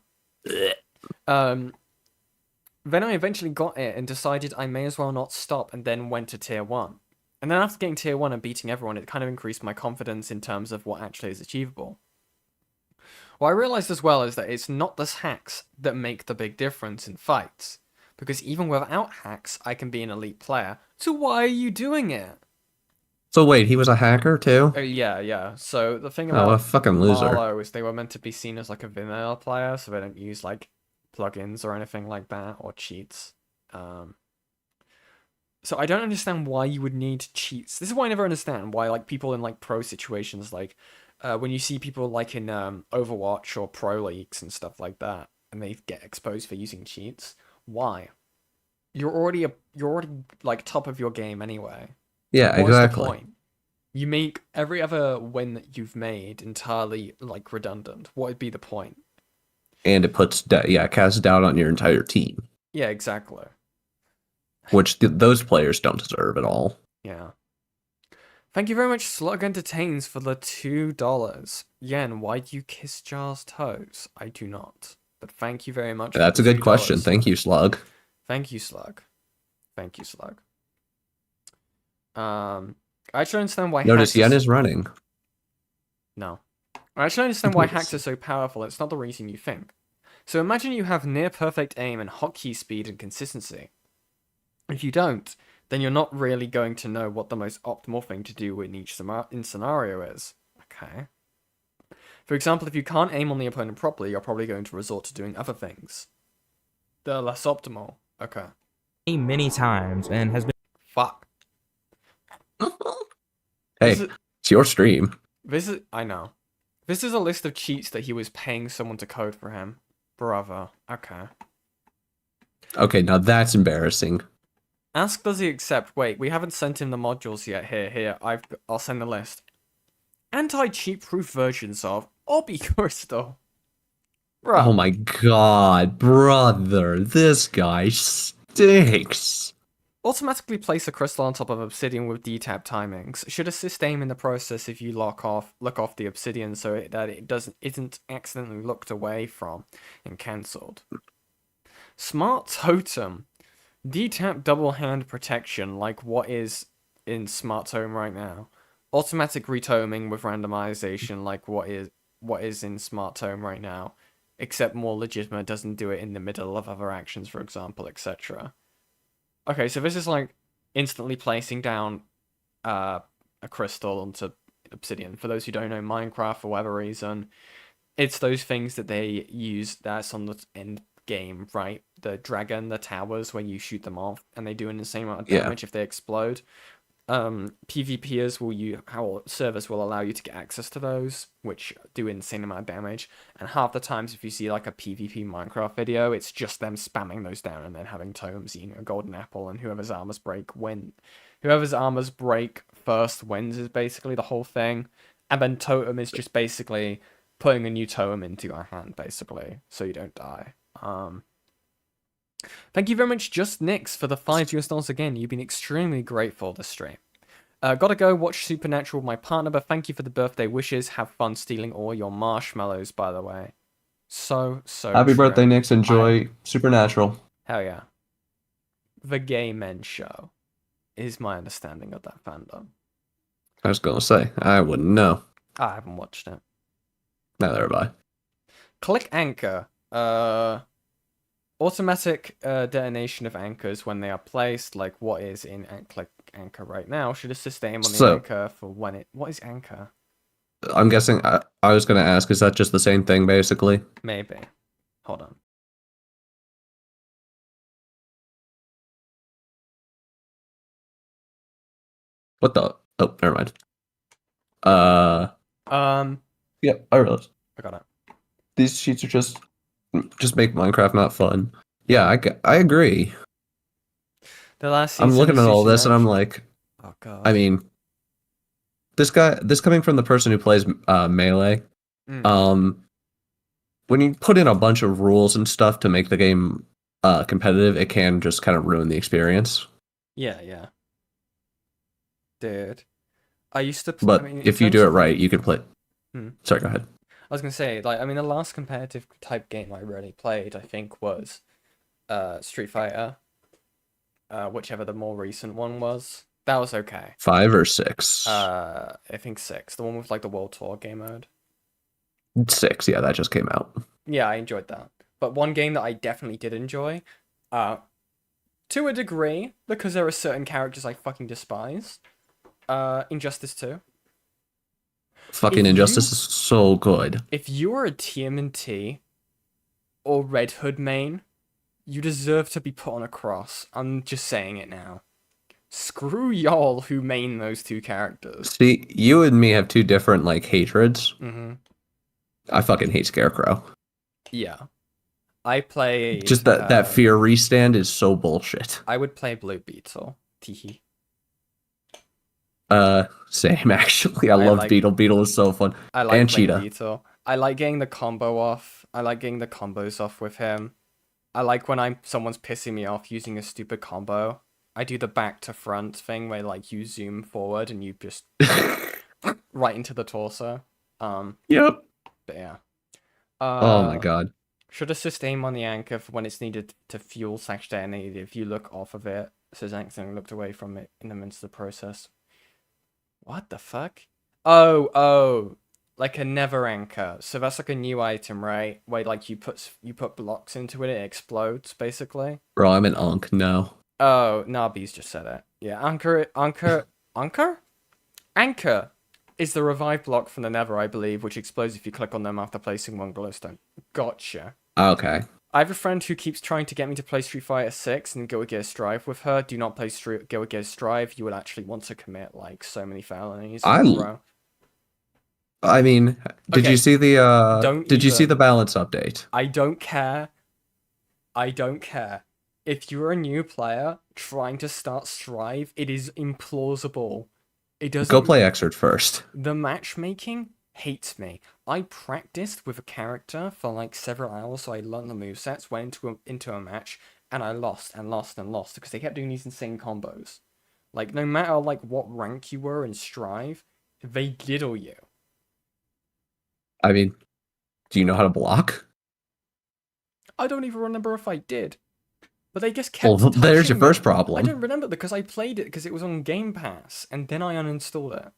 Then I eventually got it and decided I may as well not stop and then went to tier 1. And then after getting tier 1 and beating everyone, it kind of increased my confidence in terms of what actually is achievable. What I realized as well is that it's not the hacks that make the big difference in fights. Because even without hacks, I can be an elite player. So why are you doing it? So wait, he was a hacker too? Yeah. So the thing about a fucking loser. Marlo is they were meant to be seen as like a vanilla player, so they don't use like plugins or anything like that, or cheats. So I don't understand why you would need cheats. This is why I never understand why like people in like pro situations, like when you see people like in Overwatch or pro leagues and stuff like that, and they get exposed for using cheats. Why? You're already like top of your game anyway. Yeah, What's exactly. the point? You make every other win that you've made entirely like redundant. What would be the point? And it casts doubt on your entire team. Yeah, exactly. Which those players don't deserve at all. Yeah. Thank you very much, Slug Entertains, for the $2. Yen, why do you kiss Jar's toes? I do not. But thank you very much. That's a good question. Thank you, Slug. Thank you, Slug. Thank you, Slug. I actually understand why. Notice Yen is running. No. I actually understand why hacks are so powerful. It's not the reason you think. So imagine you have near perfect aim and hotkey speed and consistency. If you don't, then you're not really going to know what the most optimal thing to do in each scenario is. Okay. For example, if you can't aim on the opponent properly, you're probably going to resort to doing other things. They're less optimal. Okay. Many times and has been... Fuck. Hey, it's your stream. I know. This is a list of cheats that he was paying someone to code for him. Bravo. Okay. Okay, now that's embarrassing. Ask does he accept. Wait, we haven't sent him the modules yet. Here. I'll send the list. Anti-cheat proof versions of Obby Crystal. Bruh. Oh my god, brother, this guy stinks. Automatically place a crystal on top of obsidian with D-tab timings. Should assist aim in the process if you look off the obsidian so that it isn't accidentally looked away from and cancelled. Smart totem. D-tap double hand protection like what is in Smart Home right now. automatic retoming with randomization, like what is in Smart Tome right now, except more legitimate, doesn't do it in the middle of other actions, for example, etc. Okay, so this is like instantly placing down a crystal onto obsidian. For those who don't know Minecraft, for whatever reason, it's those things that they use that's on the end game, right? The dragon, the towers, where you shoot them off, and they do an insane amount of damage if they explode. PvPers how servers will allow you to get access to those, which do insane amount of damage. And half the times, if you see like a PvP Minecraft video, it's just them spamming those down and then having totems, eating a golden apple, and whoever's armors break first wins is basically the whole thing. And then totem is just basically putting a new totem into your hand, basically, so you don't die. Thank you very much, Just Nix, for the $5 again. You've been extremely grateful this stream. Gotta go watch Supernatural with my partner, but thank you for the birthday wishes. Have fun stealing all your marshmallows, by the way. So Happy true. birthday, Nix. Enjoy Supernatural. Hell yeah. The Gay Men Show is my understanding of that fandom. I was gonna say, I wouldn't know. I haven't watched it. Neither have I. Click anchor. Automatic detonation of anchors when they are placed, like what is in click anchor right now, should assist aim on the anchor for when it... What is anchor? I'm guessing, I was going to ask, is that just the same thing, basically? Maybe. Hold on. What the... Oh, never mind. Yep, I realized. I got it. These cheats are just make Minecraft not fun. Yeah, I agree. The last I'm looking at all this and I'm like, oh god. I mean, this coming from the person who plays Melee, when you put in a bunch of rules and stuff to make the game competitive, it can just kind of ruin the experience. Yeah. Dude. I used to... But if you do it right, you can play... Sorry, go ahead. I was gonna say, like, I mean, the last competitive type game I really played, I think, was Street Fighter. Whichever the more recent one was. That was okay. 5 or 6? I think 6. The one with, like, the World Tour game mode. 6, yeah, that just came out. Yeah, I enjoyed that. But one game that I definitely did enjoy, to a degree, because there are certain characters I fucking despise, Injustice 2. Fucking Injustice is so good. If you're a TMNT or Red Hood main, you deserve to be put on a cross. I'm just saying it now. Screw y'all who main those two characters. See, you and me have two different, like, hatreds. Mm-hmm. I fucking hate Scarecrow. Yeah. I play... Just that fear restand is so bullshit. I would play Blue Beetle. Teehee. Same, actually. I love Beetle. Beetle is so fun. I like and Cheetah. Beetle. I like getting the combo off. I like getting the combos off with him. I like when someone's pissing me off using a stupid combo. I do the back to front thing where, like, you zoom forward and you just right into the torso. Yep. But yeah. Oh my god. Should assist aim on the anchor for when it's needed to fuel / detonate if you look off of it. Says accidentally looked away from it in the midst of the process. What the fuck? Oh. Like a never anchor. So that's like a new item, right? Where, like, you put blocks into it, it explodes, basically. Bro, I'm an Unk now. Oh, Nabi's just said it. Yeah, Anchor is the revive block from the Nether, I believe, which explodes if you click on them after placing one glowstone. Gotcha. Okay. I have a friend who keeps trying to get me to play Street Fighter 6 and Guilty Gear Strive with her. Do not play Guilty Gear Strive. You would actually want to commit, like, so many felonies. I mean, did you see the you see the balance update? I don't care. If you're a new player trying to start Strive, it is implausible. It doesn't... Go play Exert first. The matchmaking hates me. I practiced with a character for like several hours, so I learned the movesets, went into a match, and I lost because they kept doing these insane combos. Like, no matter like what rank you were in Strive, they diddle you. I mean, do you know how to block? I don't even remember if I did. But they just kept Well, there's your me. first problem. I don't remember because I played it because it was on Game Pass, and then I uninstalled it.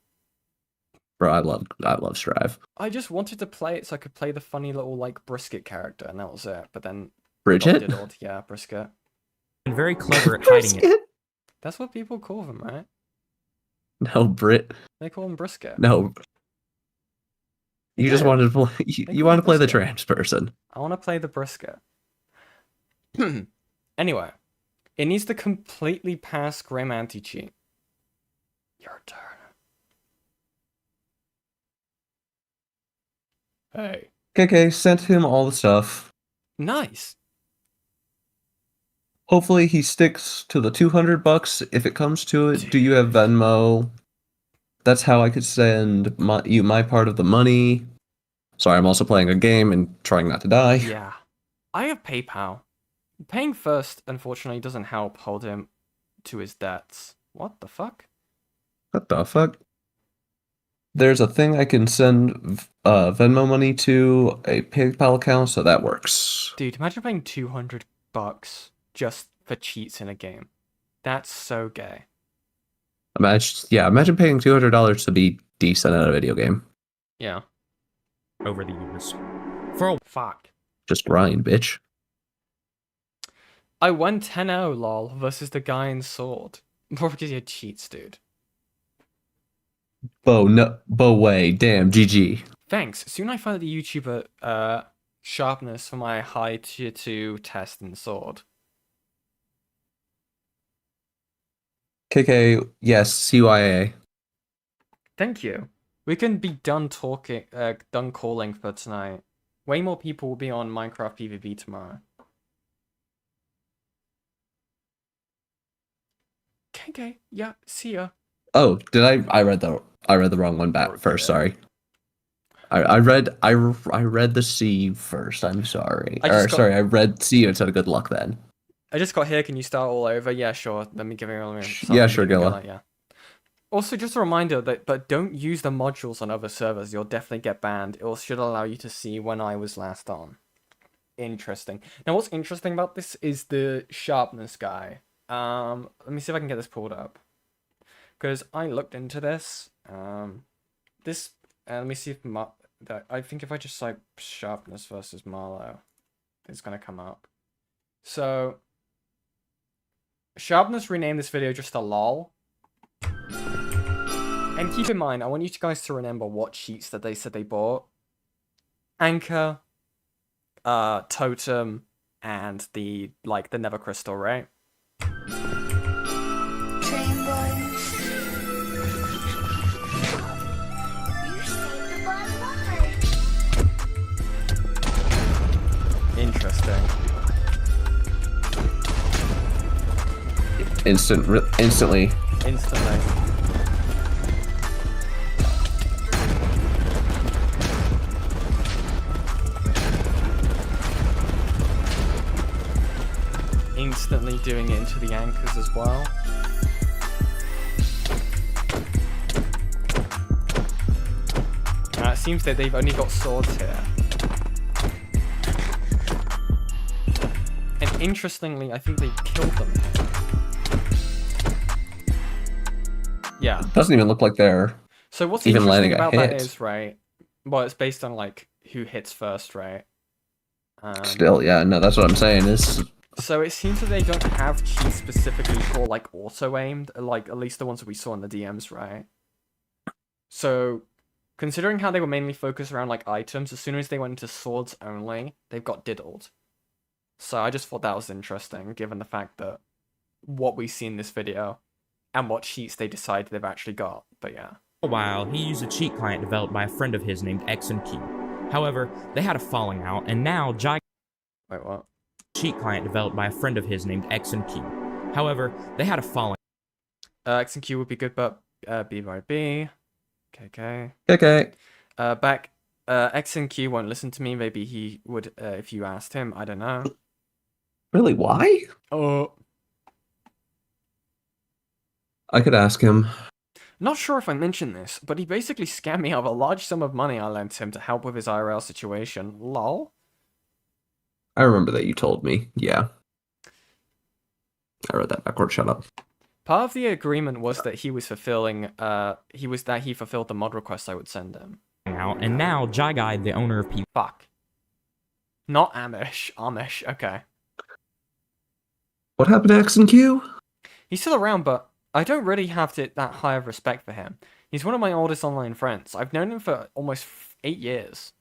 Bro, I love Strive. I just wanted to play it so I could play the funny little like brisket character, and that was it. But then got Bridget? diddled. Yeah, brisket. And very clever at hiding it. Brisket? That's what people call them, right? No, Brit. They call them brisket. No. You just Yeah. wanted to play. You call want it to play the brisket. trans person. I want to play the brisket. Anyway, it needs to completely pass Grim anti-cheat. Your turn. Hey. KK sent him all the stuff. Nice. Hopefully he sticks to the $200 if it comes to it. Do you have Venmo? That's how I could send you my part of the money. Sorry, I'm also playing a game and trying not to die. Yeah. I have PayPal. Paying first, unfortunately, doesn't help hold him to his debts. What the fuck? What the fuck? There's a thing I can send Venmo money to a PayPal account, so that works. Dude, imagine paying $200 just for cheats in a game. That's so gay. Imagine paying $200 to be decent at a video game. Yeah. Over the years. For a Fuck. Just grind, bitch. I won 10-0 lol versus the guy in Sword. More because you had cheats, dude. Bo way, damn, GG. Thanks. Soon I find the YouTuber sharpness for my high tier 2 test in Sword. KK, yes, CYA. Thank you. We can be done talking, done calling for tonight. Way more people will be on Minecraft PvP tomorrow. Okay, yeah, see ya. Oh, did I read the wrong one back first, sorry. I read the C first, I'm sorry. I read C and said good luck then. I just got here, can you start all over? Yeah, sure. Let me give you a Yeah, sure, Gilla. Yeah. Also, just a reminder but don't use the modules on other servers. You'll definitely get banned. It should allow you to see when I was last on. Interesting. Now, what's interesting about this is the sharpness guy. Let me see if I can get this pulled up. Because I looked into this. Let me see if I think if I just type sharpness versus Marlo, it's gonna come up. So, sharpness renamed this video just a lol. And keep in mind, I want you guys to remember what cheats that they said they bought. Anchor, Totem, and the Nether Crystal, right? Interesting. Instantly. Instantly doing it into the anchors as well. It seems that they've only got swords here. And interestingly, I think they killed them. Yeah. Doesn't even look like they're So what's even interesting landing a about that hit. is, right? Well, it's based on who hits first, right? Still, yeah, no, that's what I'm saying is. So it seems that they don't have cheats specifically for auto-aimed, at least the ones that we saw in the DMs, right? So, considering how they were mainly focused around items, as soon as they went into swords only, they've got diddled. So I just thought that was interesting, given the fact that what we see in this video and what cheats they decide they've actually got. But yeah. For a while, he used a cheat client developed by a friend of his named Eximity. However, they had a falling out, and now Wait, what? cheat client developed by a friend of his named Eximity. However, they had a falling. X and Q would be good, but B by B. Okay. X and Q won't listen to me. Maybe he would if you asked him. I don't know. Really, why? Oh. I could ask him. Not sure if I mentioned this, but he basically scammed me out of a large sum of money I lent him to help with his IRL situation. Lol. I remember that you told me. Yeah. I read that backward. Shut up. Part of the agreement was that he was fulfilling, he fulfilled the mod request I would send him. out, and now Jai Guy, the owner of PvP. Fuck. Not Amish, okay. What happened to X and Q? He's still around, but I don't really have that high of respect for him. He's one of my oldest online friends. I've known him for almost 8 years.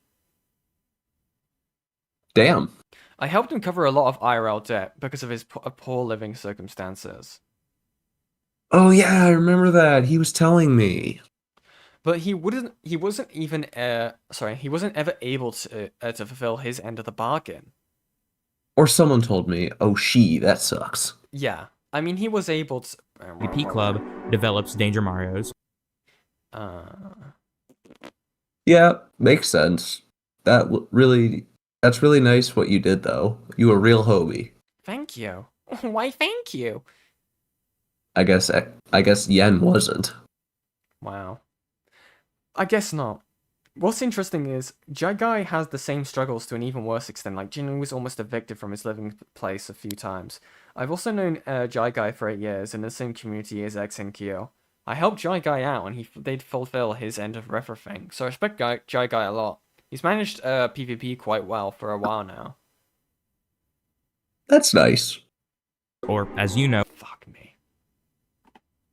Damn. I helped him cover a lot of IRL debt because of his poor living circumstances. Oh yeah, I remember that. He was telling me. But he wasn't ever able to fulfill his end of the bargain. Or someone told me, oh that sucks. Yeah, I mean, he was able to... PvP Club develops Danger Marios. Yeah, makes sense. That's really nice what you did though. You a real Hobie. Thank you. Why, thank you. I guess Yen wasn't. Wow. I guess not. What's interesting is, Jai Guy has the same struggles to an even worse extent. Like, Jin was almost evicted from his living place a few times. I've also known Jai Guy for 8 years in the same community as XNQ. I helped Jai Guy out, and they'd fulfill his end of everything. So I respect Jai Guy a lot. He's managed PvP quite well for a while now. That's nice. Or, as you know, Fuck me.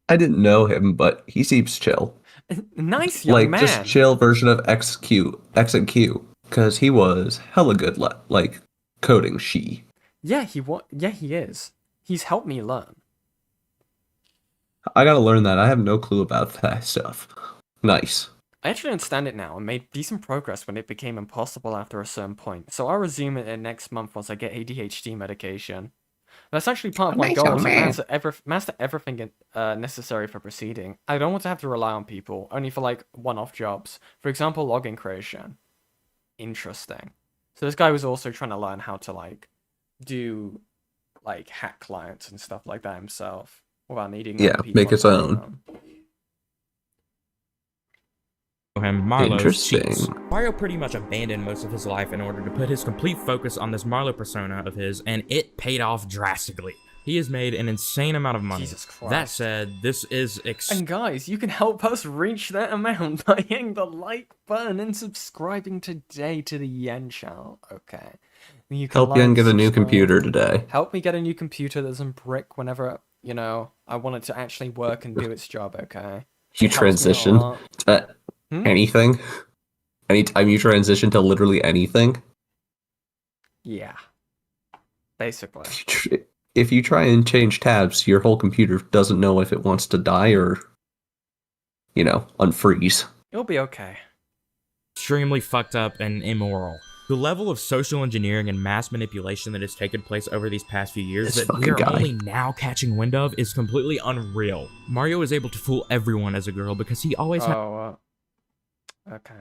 I didn't know him, but he seems chill. Nice young man. Just chill version of X and Q, because he was hella good, like coding she. Yeah, he is. He's helped me learn. I gotta learn that. I have no clue about that stuff. Nice. I actually understand it now and made decent progress when it became impossible after a certain point. So I'll resume it next month once I get ADHD medication. That's actually part of my goal to master everything necessary for proceeding. I don't want to have to rely on people, only for like one-off jobs. For example, login creation. Interesting. So this guy was also trying to learn how to like do like hack clients and stuff like that himself without needing people make his own. him Marlo Interesting. cheats. Mario pretty much abandoned most of his life in order to put his complete focus on this Marlo persona of his, and it paid off drastically. He has made an insane amount of money. Jesus Christ. That said, this is And guys, you can help us reach that amount by hitting the like button and subscribing today to the Yen channel. Okay. You can Help Yen get a new computer today. Help me get a new computer that doesn't brick whenever, I want it to actually work and do its job, okay? You transition to anything? Anytime you transition to literally anything? Yeah. Basically. If you try and change tabs, your whole computer doesn't know if it wants to die or, unfreeze. It'll be okay. extremely fucked up and immoral. The level of social engineering and mass manipulation that has taken place over these past few years that we are only now catching wind of is completely unreal. Mario is able to fool everyone as a girl because he always okay.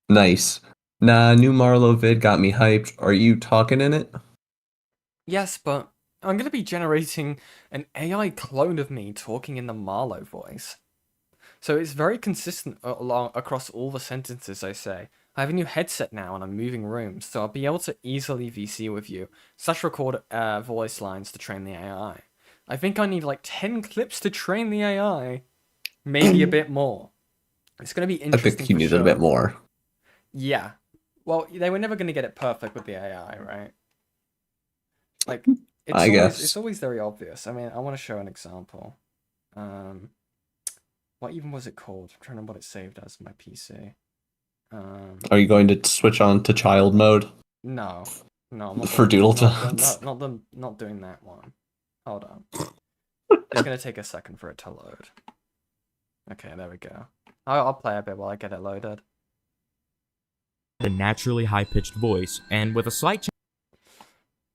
Nice. Nah, new Marlo vid got me hyped. Are you talking in it? Yes, but I'm going to be generating an AI clone of me talking in the Marlo voice. So it's very consistent across all the sentences I say. I have a new headset now and I'm moving rooms, so I'll be able to easily VC with you, / record voice lines to train the AI. I think I need like 10 clips to train the AI. Maybe a bit more. It's going to be interesting. I think you needed a bit more. Yeah. Well, they were never going to get it perfect with the AI, right? Like, it's always very obvious. I mean, I want to show an example. What even was it called? I'm trying to remember what it saved as my PC. Are you going to switch on to child mode? No, I'm not for Doodle Tots? Not doing that one. Hold on. It's going to take a second for it to load. Okay, there we go. I'll play a bit while I get it loaded. a naturally high-pitched voice, and with a slight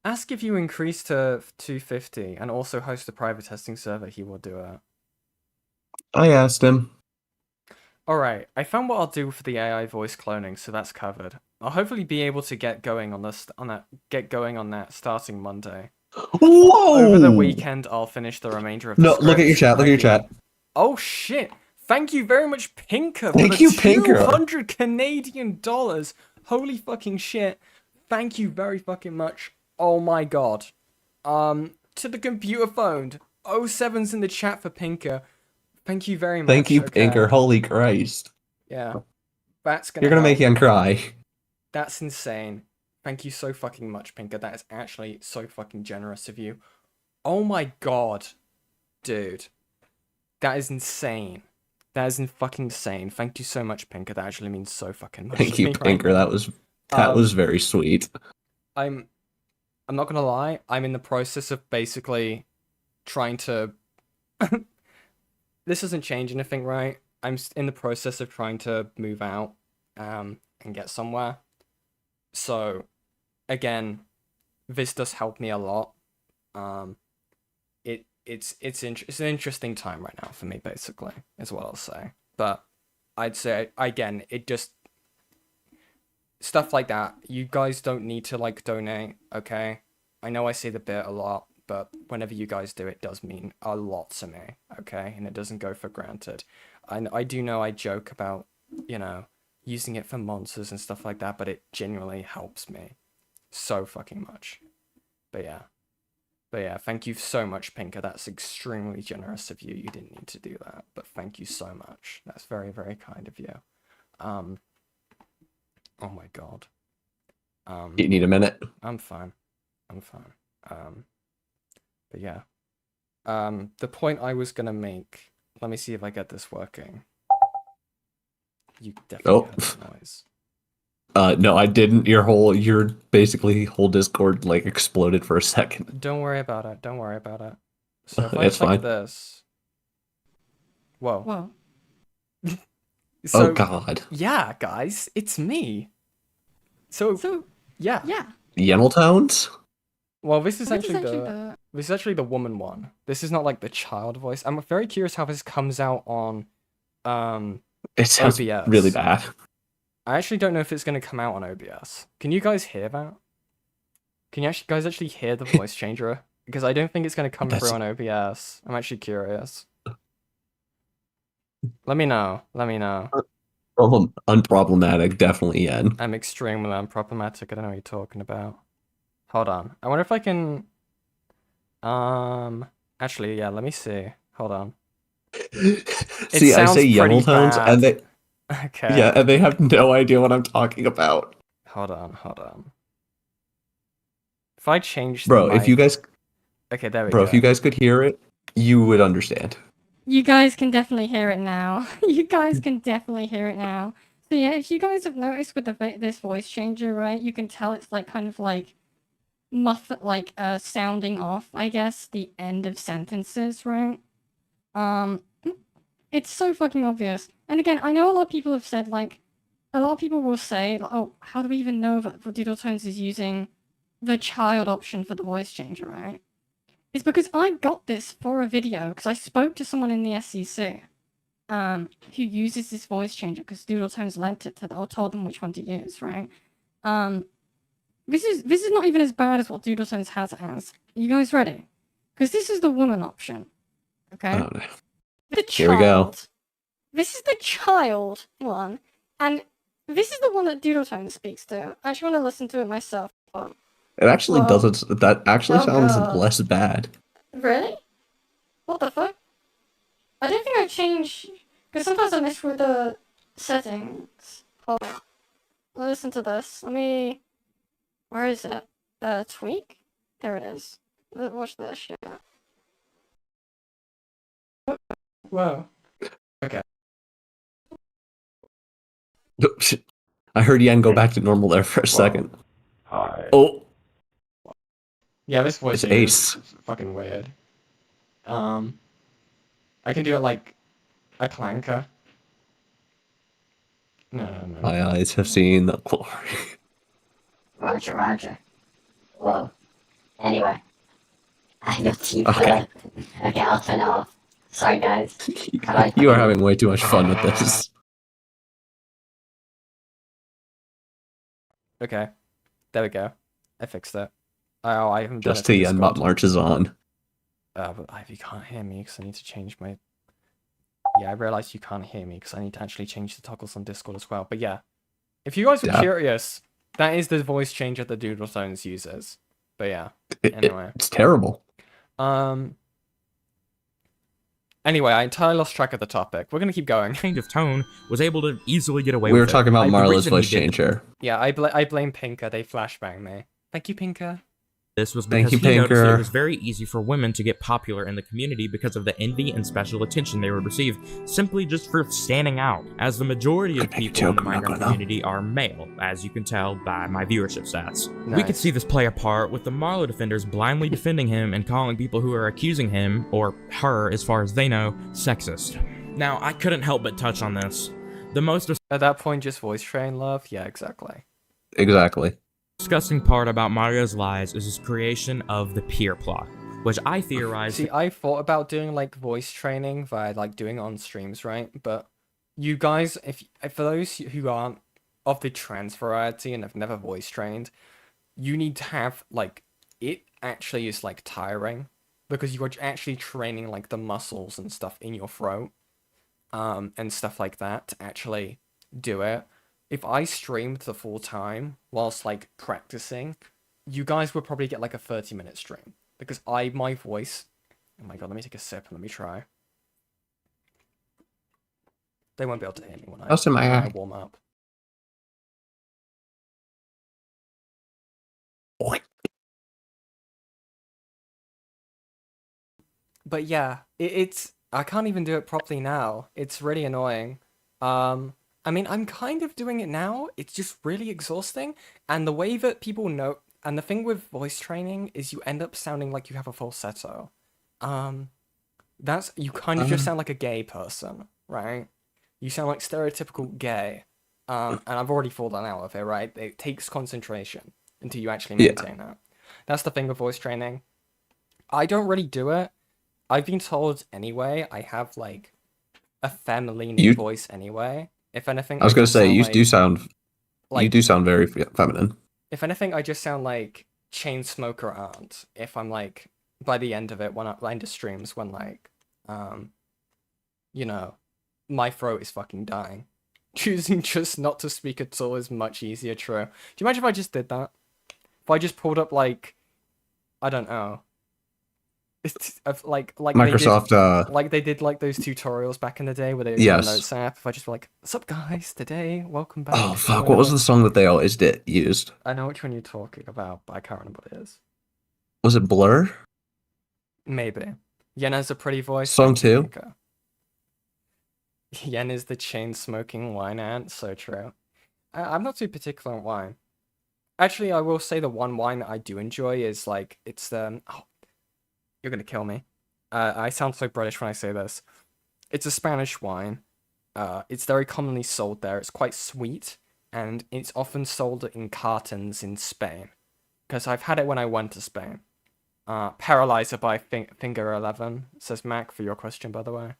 Ask if you increase to 250 and also host a private testing server, he will do it. I asked him. Alright, I found what I'll do for the AI voice cloning, so that's covered. I'll hopefully be able to get going on that starting Monday. Whoa! Over the weekend, I'll finish the remainder of the script. Look at your chat, look at your chat. Oh shit! Thank you very much, Pinker, Thank you, Pinker. 200 Canadian dollars. Holy fucking shit. Thank you very fucking much. Oh my god. To the computer phoned. 07's in the chat for Pinker. Thank you very much. Thank you, okay. Pinker. Holy Christ. Yeah. That's gonna You're gonna make help. Yan cry. That's insane. Thank you so fucking much, Pinker. That is actually so fucking generous of you. Oh my god. Dude. That is insane. That is fucking insane. Thank you so much, Pinker. That actually means so fucking much Thank to you, me right Pinker. now. That was very sweet. I'm not gonna lie, I'm in the process of basically trying to this doesn't change anything, right? I'm in the process of trying to move out and get somewhere. So again, this does help me a lot. It's an interesting time right now for me, basically, is what I'll say. But I'd say again, it just stuff like that. You guys don't need to like donate, okay? I know I say the bit a lot, but whenever you guys do, it does mean a lot to me, okay? And it doesn't go for granted. I do know I joke about, you know, using it for monsters and stuff like that, but it genuinely helps me so fucking much. But yeah, thank you so much, Pinker. That's extremely generous of you. You didn't need to do that, but thank you so much. That's very, very kind of you. Oh my god. You need a minute? I'm fine. But yeah. The point I was gonna make. Let me see if I get this working. You definitely heard that noise. No, I didn't. Your basically whole Discord like exploded for a second. Don't worry about it. Don't worry about it. So if I It's check fine. this. Whoa. Whoa. So, Oh god. yeah, guys, it's me. So yeah. Yeah. Yenel tones? Well, this is Which is actually this is actually the woman one. This is not like the child voice. I'm very curious how this comes out on It sounds OBS. really bad. I actually don't know if it's going to come out on OBS. Can you guys hear that? Can you guys actually hear the voice changer? Because I don't think it's going to come through on OBS. I'm actually curious. Let me know. Unproblematic, definitely, Yen. I'm extremely unproblematic. I don't know what you're talking about. Hold on. I wonder if I can... Actually, yeah, let me see. Hold on. See, I say Yenel pretty tones, bad. and they... Okay. Yeah, and they have no idea what I'm talking about. Hold on. If I change the Bro, mic... if you guys... Okay, there we Bro, go. if you guys could hear it, you would understand. You guys can definitely hear it now. You guys can definitely hear it now. So yeah, if you guys have noticed with this voice changer, right, you can tell it's like kind of like sounding off, I guess, the end of sentences, right? It's so fucking obvious. And again, I know a lot of people have said, like, a lot of people will say, oh, how do we even know that Doodle Tones is using the child option for the voice changer, right? It's because I got this for a video, because I spoke to someone in the SEC, who uses this voice changer, because Doodle Tones lent it to them, or told them which one to use, right? This is not even as bad as what Doodle Tones has it as. Are you guys ready? Because this is the woman option, okay? Oh, no. The Here we go. child. This is the child one, and this is the one that Doodle Tones speaks to. I actually want to listen to it myself. It actually Well, doesn't... That actually oh sounds God. less bad. Really? What the fuck? I don't think I changed... Because sometimes I mess with the settings. Hold on. Listen to this. Let me... Where is it? Tweak? There it is. Watch this shit. Whoa. Okay. I heard Yen go back to normal there for a second. Hi. Oh, Yeah, this voice It's changer Ace. is fucking weird. I can do it like a clanker. No. my eyes have seen the glory. Roger. Well, anyway. I got to Okay. Okay, I'll turn it off. Sorry, guys. You are having way too much fun with this. Okay. There we go. I fixed it. Oh, I haven't Just done till it for Yenbot Discord. marches on. But Ivy can't hear me because I need to change my... Yeah, I realized you can't hear me because I need to actually change the toggles on Discord as well. But yeah, if you guys were Yeah. curious, that is the voice changer that Doodle Tones uses. But yeah. Anyway. It's terrible. Anyway, I entirely lost track of the topic. We're gonna keep going. Change of tone was able to easily get away We with were it. talking about The Marlo's reason he voice did changer. Yeah, I blame Pinker. They flashbang me. Thank you, Pinker. This was Thank because you, he noticed that Pinker. it was very easy for women to get popular in the community because of the envy and special attention they would receive simply just for standing out, as the majority of Could make a people in the joke, I'm not Minecraft gonna. community are male, as you can tell by my viewership stats. We could Nice. see this play a part with the Marlo defenders blindly defending him and calling people who are accusing him, or her as far as they know, sexist. Now, I couldn't help but touch on this. The most At that point, just voice train love? Yeah, exactly. Exactly. disgusting part about Mario's lies is his creation of the peer plot, which I theorized. See, I thought about doing like voice training via like doing it on streams, right? But you guys, if for those who aren't of the trans variety and have never voice trained, you need to have like it actually is like tiring because you are actually training like the muscles and stuff in your throat, and stuff like that to actually do it. If I streamed the full time whilst like practicing, you guys would probably get like a 30-minute stream because my voice. Oh my god, let me take a sip and let me try. They won't be able to hear me when I warm up. But yeah, it's I can't even do it properly now. It's really annoying. I mean, I'm kind of doing it now. It's just really exhausting. And the way that people know, and the thing with voice training is you end up sounding like you have a falsetto. You kind of just sound like a gay person, right? You sound like stereotypical gay. And I've already fallen out of it, right? It takes concentration until you actually maintain that. That's the thing with voice training. I don't really do it. I've been told anyway, I have like a feminine voice anyway. If anything, I was gonna say you like, do sound very feminine. If anything, I just sound like Chainsmoker aunt. If I'm like by the end of it, when I end of streams, when like, you know, my throat is fucking dying. Choosing just not to speak at all is much easier. True. Do you imagine if I just did that? If I just pulled up like, I don't know. It's like Microsoft, like they did like those tutorials back in the day where they yes. the notes app. If I just were like, "What's up, guys? Today, welcome back." Oh fuck! What was the song that they always used? I know which one you're talking about, but I can't remember what it is. Was it Blur? Maybe. Yen has a pretty voice. Song 2. Yen is the chain-smoking wine ant. So true. I'm not too particular on wine. Actually, I will say the one wine that I do enjoy is like it's oh, you're gonna kill me. I sound so British when I say this. It's a Spanish wine. It's very commonly sold there. It's quite sweet, and it's often sold in cartons in Spain. Because I've had it when I went to Spain. Paralyzer by Finger 11, says Mac, for your question, by the way.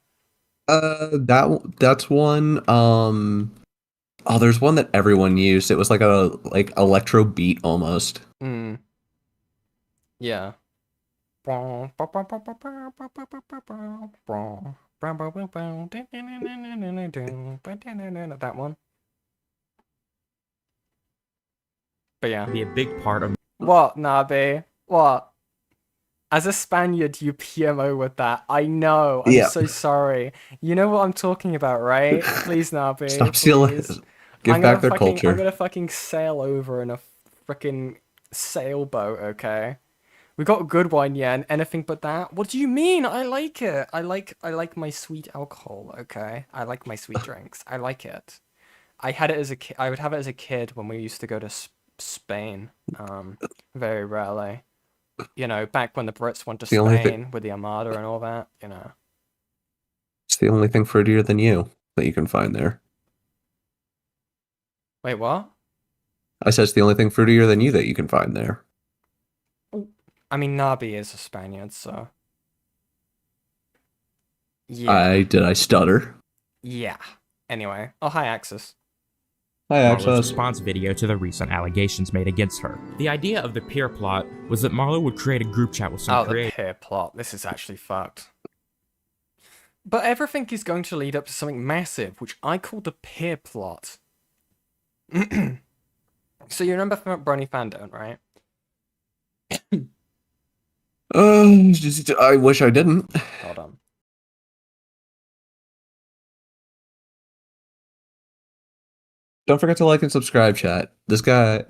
That's one. Oh, there's one that everyone used. It was like a electro beat almost. Yeah. That one. But yeah. Be a big part of. What, Nabi? What? As a Spaniard, you PMO with that. I know. I'm so sorry. You know what I'm talking about, right? Please, Nabi. Stop stealing. Give back their culture. I'm gonna fucking sail over in a freaking sailboat, okay? We got good wine, Yen. Anything but that? What do you mean? I like it. I like my sweet alcohol, okay? I like my sweet drinks. I like it. I had it as a kid. I would have it as a kid when we used to go to Spain. Very rarely. You know, back when the Brits went to Spain with the Armada and all that, you know. It's the only thing fruitier than you that you can find there. Wait, what? I said it's the only thing fruitier than you that you can find there. I mean, Nabi is a Spaniard, so... Yeah. Did I stutter? Yeah. Anyway. Oh, hi, Axis. Hi, Marlo's Axis. response video to the recent allegations made against her. The idea of the peer plot was that Marlo would create a group chat with some the peer plot. This is actually fucked. But everything is going to lead up to something massive, which I call the peer plot. So you remember Brony Fandom, right? I wish I didn't. Hold on. Don't forget to like and subscribe, chat. This guy,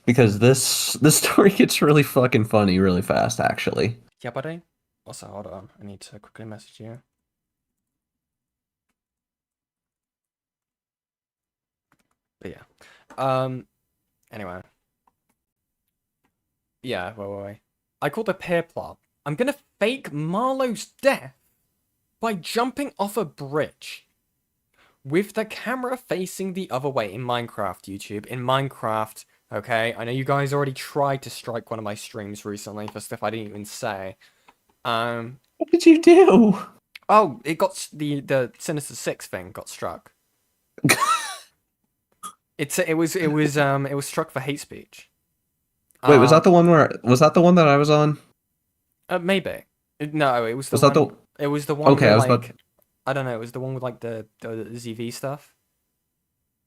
because this story gets really fucking funny really fast, actually. Yeah, buddy. Also, hold on. I need to quickly message you. But yeah. Anyway. Yeah, wait. I called a peer plot. I'm gonna fake Marlo's death by jumping off a bridge. With the camera facing the other way in Minecraft, YouTube. In Minecraft, okay? I know you guys already tried to strike one of my streams recently for stuff I didn't even say. What did you do? Oh, it got the Sinister Six thing got struck. It was struck for hate speech. Wait, was that the one that I was on? Maybe. No, it was the Was that one. It was the one. Okay, with, I was like, about. I don't know. It was the one with like the ZV stuff.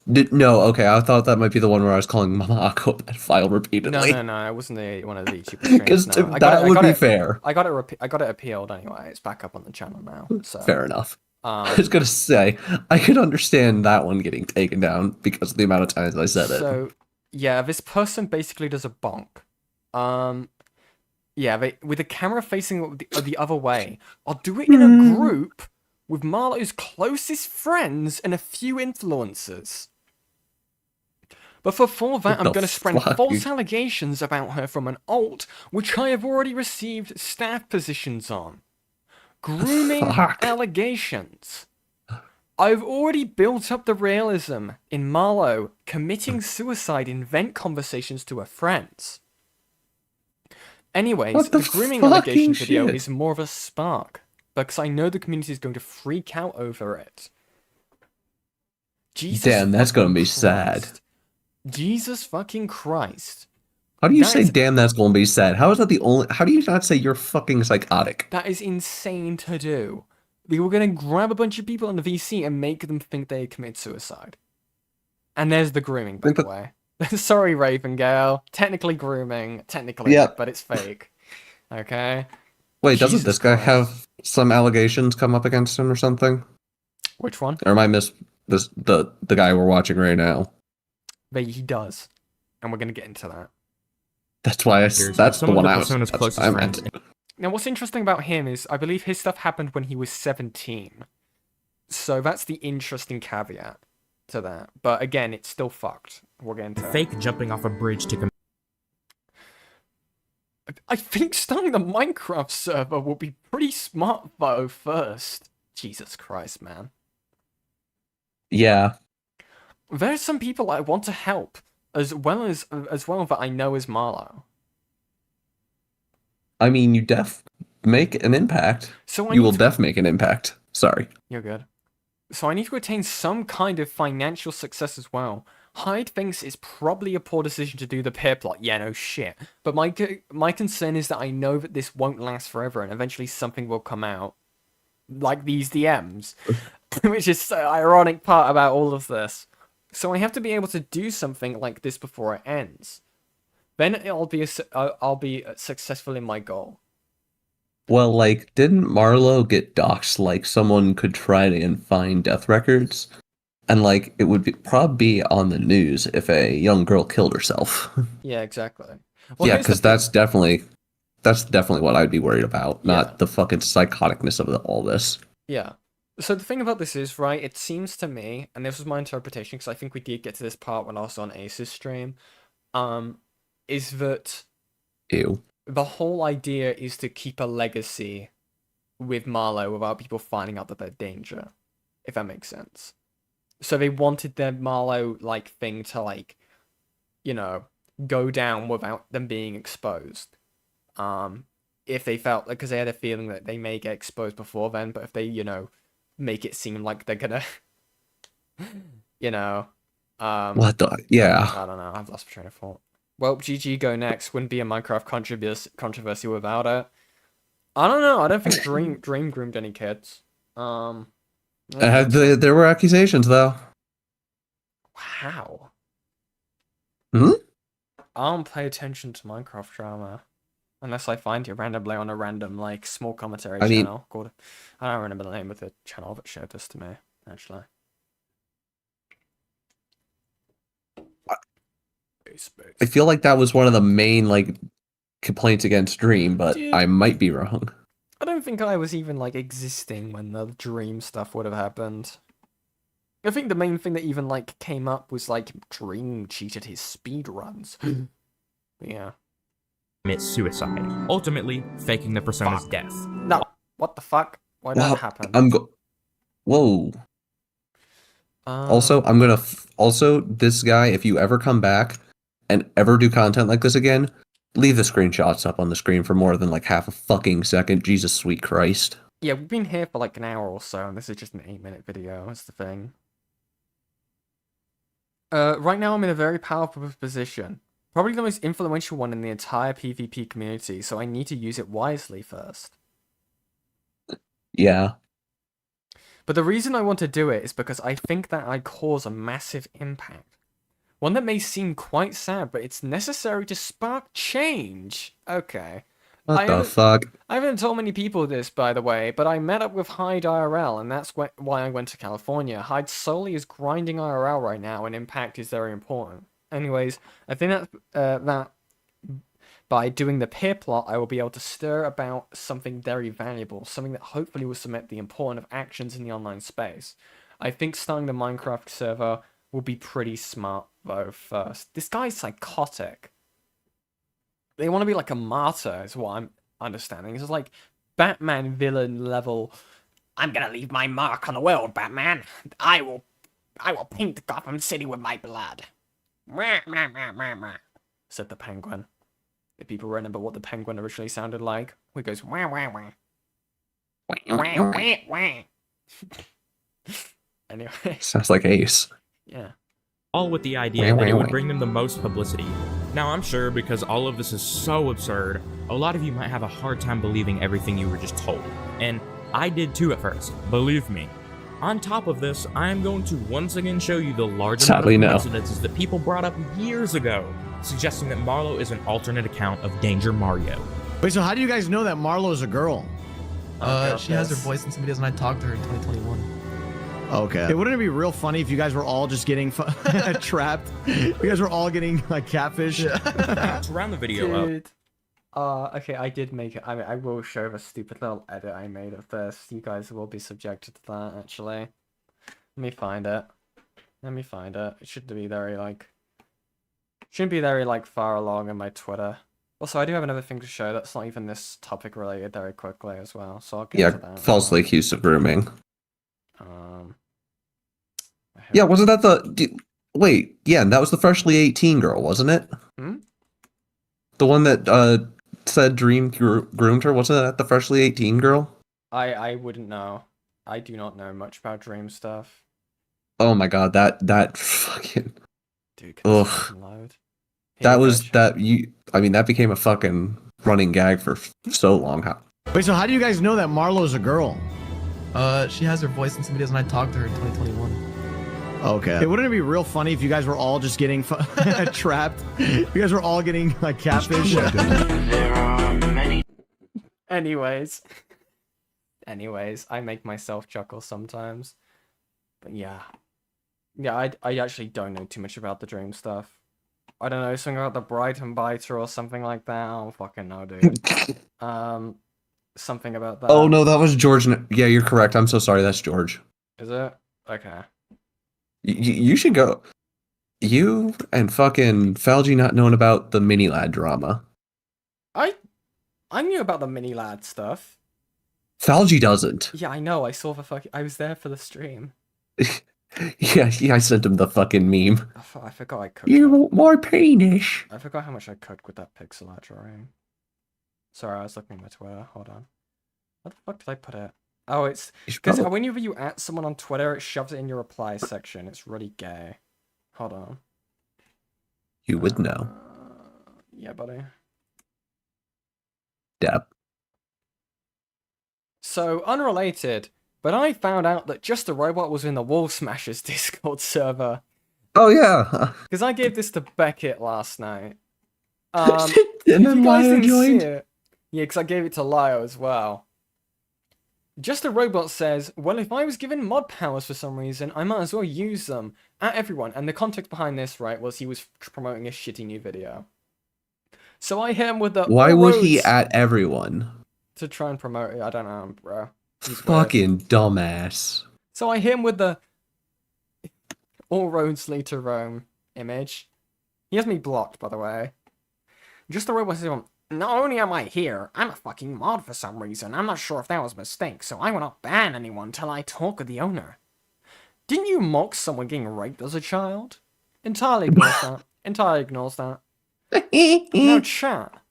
No, okay, I thought that might be the one where I was calling Mama Akko a pedophile repeatedly. No. It wasn't one of the YouTuber Because streams. No. that would be fair. I got it appealed anyway. It's back up on the channel now. So Fair enough. I was gonna say I could understand that one getting taken down because of the amount of times I said it. So yeah, this person basically does a bonk. Yeah, with the camera facing the other way. I'll do it in a group with Marlo's closest friends and a few influencers. But before that, I'm going to spread false allegations about her from an alt, which I have already received staff positions on. Grooming allegations. I've already built up the realism in Marlo committing suicide in vent conversations to her friends. Anyways, the grooming allegation video is more of a spark, because I know the community is going to freak out over it. Jesus damn, that's gonna be Christ. sad. Jesus fucking Christ. How do you say damn that's gonna be sad? How is that the only how do you not say you're fucking psychotic? That is insane to do. We were gonna grab a bunch of people on the VC and make them think they committed suicide. And there's the grooming, by the way. Sorry, Ravengale. Technically grooming, but it's fake. Okay? Wait, doesn't this guy have some allegations come up against him or something? Which one? Or am I the guy we're watching right now? But he does. And we're gonna get into that. That's why that's the one I was. Now, what's interesting about him is I believe his stuff happened when he was 17. So that's the interesting caveat to that. But again, it's still fucked. We'll get into fake jumping off a bridge to I think starting the Minecraft server will be pretty smart though first. Jesus Christ, man. Yeah. There's some people I want to help, as well that I know as Marlo. I mean, you make an impact. So you will make an impact. Sorry. You're good. So I need to attain some kind of financial success as well. Hyde thinks it's probably a poor decision to do the peer plot. Yeah, no shit. But my concern is that I know that this won't last forever and eventually something will come out. Like these DMs. Which is the ironic part about all of this. So I have to be able to do something like this before it ends. Then I'll be successful in my goal. Well, like, didn't Marlo get doxxed? Like, someone could try and find death records, and like, it would probably be on the news if a young girl killed herself. Yeah, exactly. Well, yeah, because that's definitely what I'd be worried about, not the fucking psychoticness of all this. Yeah. So the thing about this is, right, it seems to me, and this was my interpretation, because I think we did get to this part when I was on Ace's stream, is that the whole idea is to keep a legacy with Marlo without people finding out that they're danger, if that makes sense. So they wanted their Marlo, like, thing to, like, you know, go down without them being exposed. If they felt, because they had a feeling that they may get exposed before then, but if they, you know, make it seem like they're gonna, you know, what the, yeah. I don't know, I've lost my train of thought. Well, GG go next. Wouldn't be a Minecraft controversy without it. I don't know. I don't think Dream groomed any kids. There were accusations though. How? Hmm? I don't pay attention to Minecraft drama. Unless I find you randomly on a random, like, small commentary I mean- channel called... I don't remember the name of the channel that showed this to me, actually. I feel like that was one of the main, like, complaints against Dream, but Dude. I might be wrong. I don't think I was even, like, existing when the Dream stuff would have happened. I think the main thing that even, like, came up was, like, Dream cheated his speed runs. Yeah. Commit suicide, ultimately faking the persona's death. No. What the fuck? Why did that happen? Whoa. Also, I'm gonna... Also, this guy, if you ever come back and ever do content like this again, leave the screenshots up on the screen for more than, like, half a fucking second. Jesus sweet Christ. Yeah, we've been here for, like, an hour or so, and this is just an 8-minute video. That's the thing. Right now I'm in a very powerful position. Probably the most influential one in the entire PvP community, so I need to use it wisely first. Yeah. But the reason I want to do it is because I think that I cause a massive impact. One that may seem quite sad, but it's necessary to spark change. Okay. What the fuck? I haven't told many people this, by the way, but I met up with Hyde IRL, and that's why I went to California. Hyde solely is grinding IRL right now, and impact is very important. Anyways, I think that by doing the peer plot, I will be able to stir about something very valuable, something that hopefully will cement the importance of actions in the online space. I think starting the Minecraft server will be pretty smart, though, first. This guy's psychotic. They want to be like a martyr, is what I'm understanding. It's like Batman villain level. I'm gonna leave my mark on the world, Batman. I will paint Gotham City with my blood. Said the penguin. If people remember what the penguin originally sounded like, it goes wah wah wah. Wah wah wah. Anyway. Sounds like Ace. Yeah. All with the idea that it would bring them the most publicity. Now I'm sure because all of this is so absurd, a lot of you might have a hard time believing everything you were just told. And I did too at first, believe me. On top of this, I am going to once again show you the large amount of coincidences that people brought up years ago, suggesting that Marlo is an alternate account of Danger Mario. Wait, so how do you guys know that Marlo is a girl? She has her voice in some videos, and I talked to her in 2021. Okay. Hey, wouldn't it be real funny if you guys were all just getting trapped? You guys were all getting like catfish. To round the video up. Okay, I did make it. I mean, I will show the stupid little edit I made of this. You guys will be subjected to that, actually. Let me find it. It should be very, like... Shouldn't be very, like, far along in my Twitter. Also, I do have another thing to show that's not even this topic related very quickly as well, so I'll get to that. Falsely accused of grooming. Yeah, wasn't that the... Wait, yeah, that was the freshly 18 girl, wasn't it? Hmm? The one that said Dream groomed her, wasn't that the freshly 18 girl? I wouldn't know. I do not know much about Dream stuff. Oh my god, that fucking... Dude, ugh. load? That was, I mean, that became a fucking running gag for so long. Wait, so how do you guys know that Marlo is a girl? She has her voice in some videos, and I talked to her in 2021. Okay. Hey, wouldn't it be real funny if you guys were all just getting trapped? You guys were all getting like catfish. There are many. Anyways, I make myself chuckle sometimes. But yeah. Yeah, I actually don't know too much about the Dream stuff. I don't know, something about the Brighton Biter or something like that. I don't fucking know, dude. Something about that. Oh no, that was George. Yeah, you're correct. I'm so sorry. That's George. Is it? Okay. You should go. You and fucking Falgi not knowing about the mini lad drama. I knew about the mini lad stuff. Falgi doesn't. Yeah, I know. I saw I was there for the stream. Yeah, I sent him the fucking meme. I forgot I cooked. You want more penis? I forgot how much I cooked with that pixel art drawing. Sorry, I was looking at my Twitter. Hold on. What the fuck did I put it? Oh, it's because whenever you at someone on Twitter, it shoves it in your reply section. It's really gay. Hold on. You would know. Yeah, buddy. Dab. So, unrelated, but I found out that Just a Robot was in the Wall Smashers Discord server. Oh, yeah. Because I gave this to Beckett last night. And If then you guys Lio didn't see joined. it, yeah, because I gave it to Lio as well. Just a Robot says, well, if I was given mod powers for some reason, I might as well use them at everyone. And the context behind this, right, was he was promoting a shitty new video. So I hit him with the Why all would he roads at everyone? to try and promote it. I don't know, bro. He's weird. Fucking dumbass. So I hit him with the all roads lead to Rome image. He has me blocked, by the way. Just a Robot says, not only am I here, I'm a fucking mod for some reason. I'm not sure if that was a mistake, so I will not ban anyone till I talk with the owner. Didn't you mock someone getting raped as a child? Entirely ignores that. Entirely ignores that. Now, chat.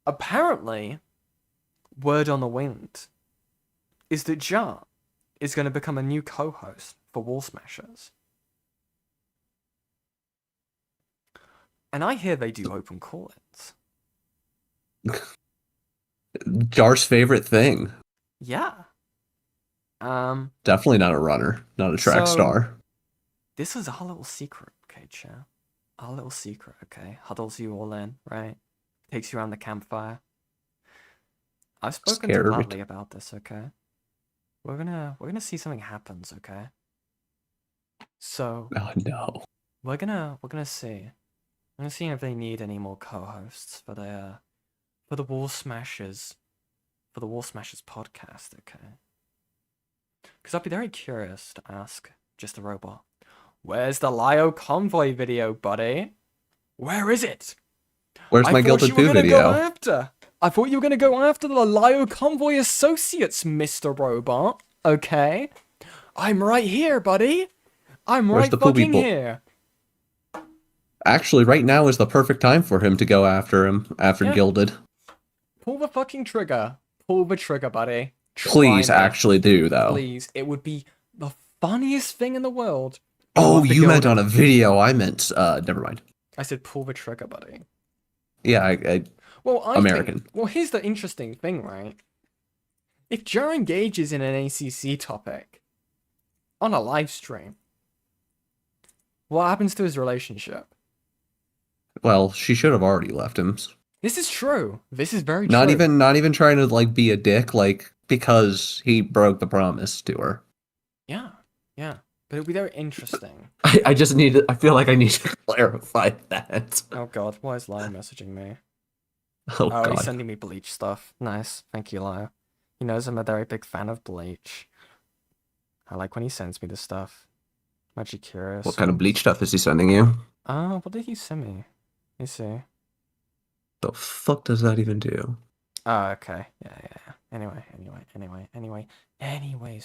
Apparently, word on the wind is that Jar is going to become a new co-host for Wall Smashers. And I hear they do open call-ins. Jar's favorite thing. Yeah. Definitely not a runner, not a track So- star. This is our little secret, okay, chat? Our little secret, okay? Huddles you all in, right? Takes you around the campfire. I've spoken to Scared. Bradley about this, okay? We're gonna see something happens, okay? So Oh no. we're gonna see. I'm gonna see if they need any more co-hosts for the Wall Smashers podcast, okay? Because I'd be very curious to ask Just a Robot, where's the Lio convoy video, buddy? Where is it? Where's I my thought Gilded you were Poo gonna video? Go after. I thought you were gonna go after the Lio convoy associates, Mr. Robot. Okay, I'm right here, buddy. I'm Where's right the poo fucking people? here. Actually, right now is the perfect time for him to go after him after Yeah. Gilded. Pull the fucking trigger. Pull the trigger, buddy. Try Please me. actually do, though. Please. It would be the funniest thing in the world. Oh, Love the you meant Gilded. on a video. I meant, never mind. I said pull the trigger, buddy. Yeah, I Well, I American. Think, well, here's the interesting thing, right? If Joe engages in an ACC topic on a live stream, what happens to his relationship? well, she should have already left him. This is true. This is very Not true. even trying to like be a dick, like because he broke the promise to her. Yeah, yeah. But it'd be very interesting. I feel like I need to clarify that. Oh god, why is Lyle messaging me? Oh, Oh, he's god. sending me Bleach stuff. Nice. Thank you, Lyle. He knows I'm a very big fan of Bleach. I like when he sends me this stuff. I'm actually curious. What kind of bleach stuff is he sending you? What did he send me? Let me see. The fuck does that even do? Oh, okay. Yeah. Anyways,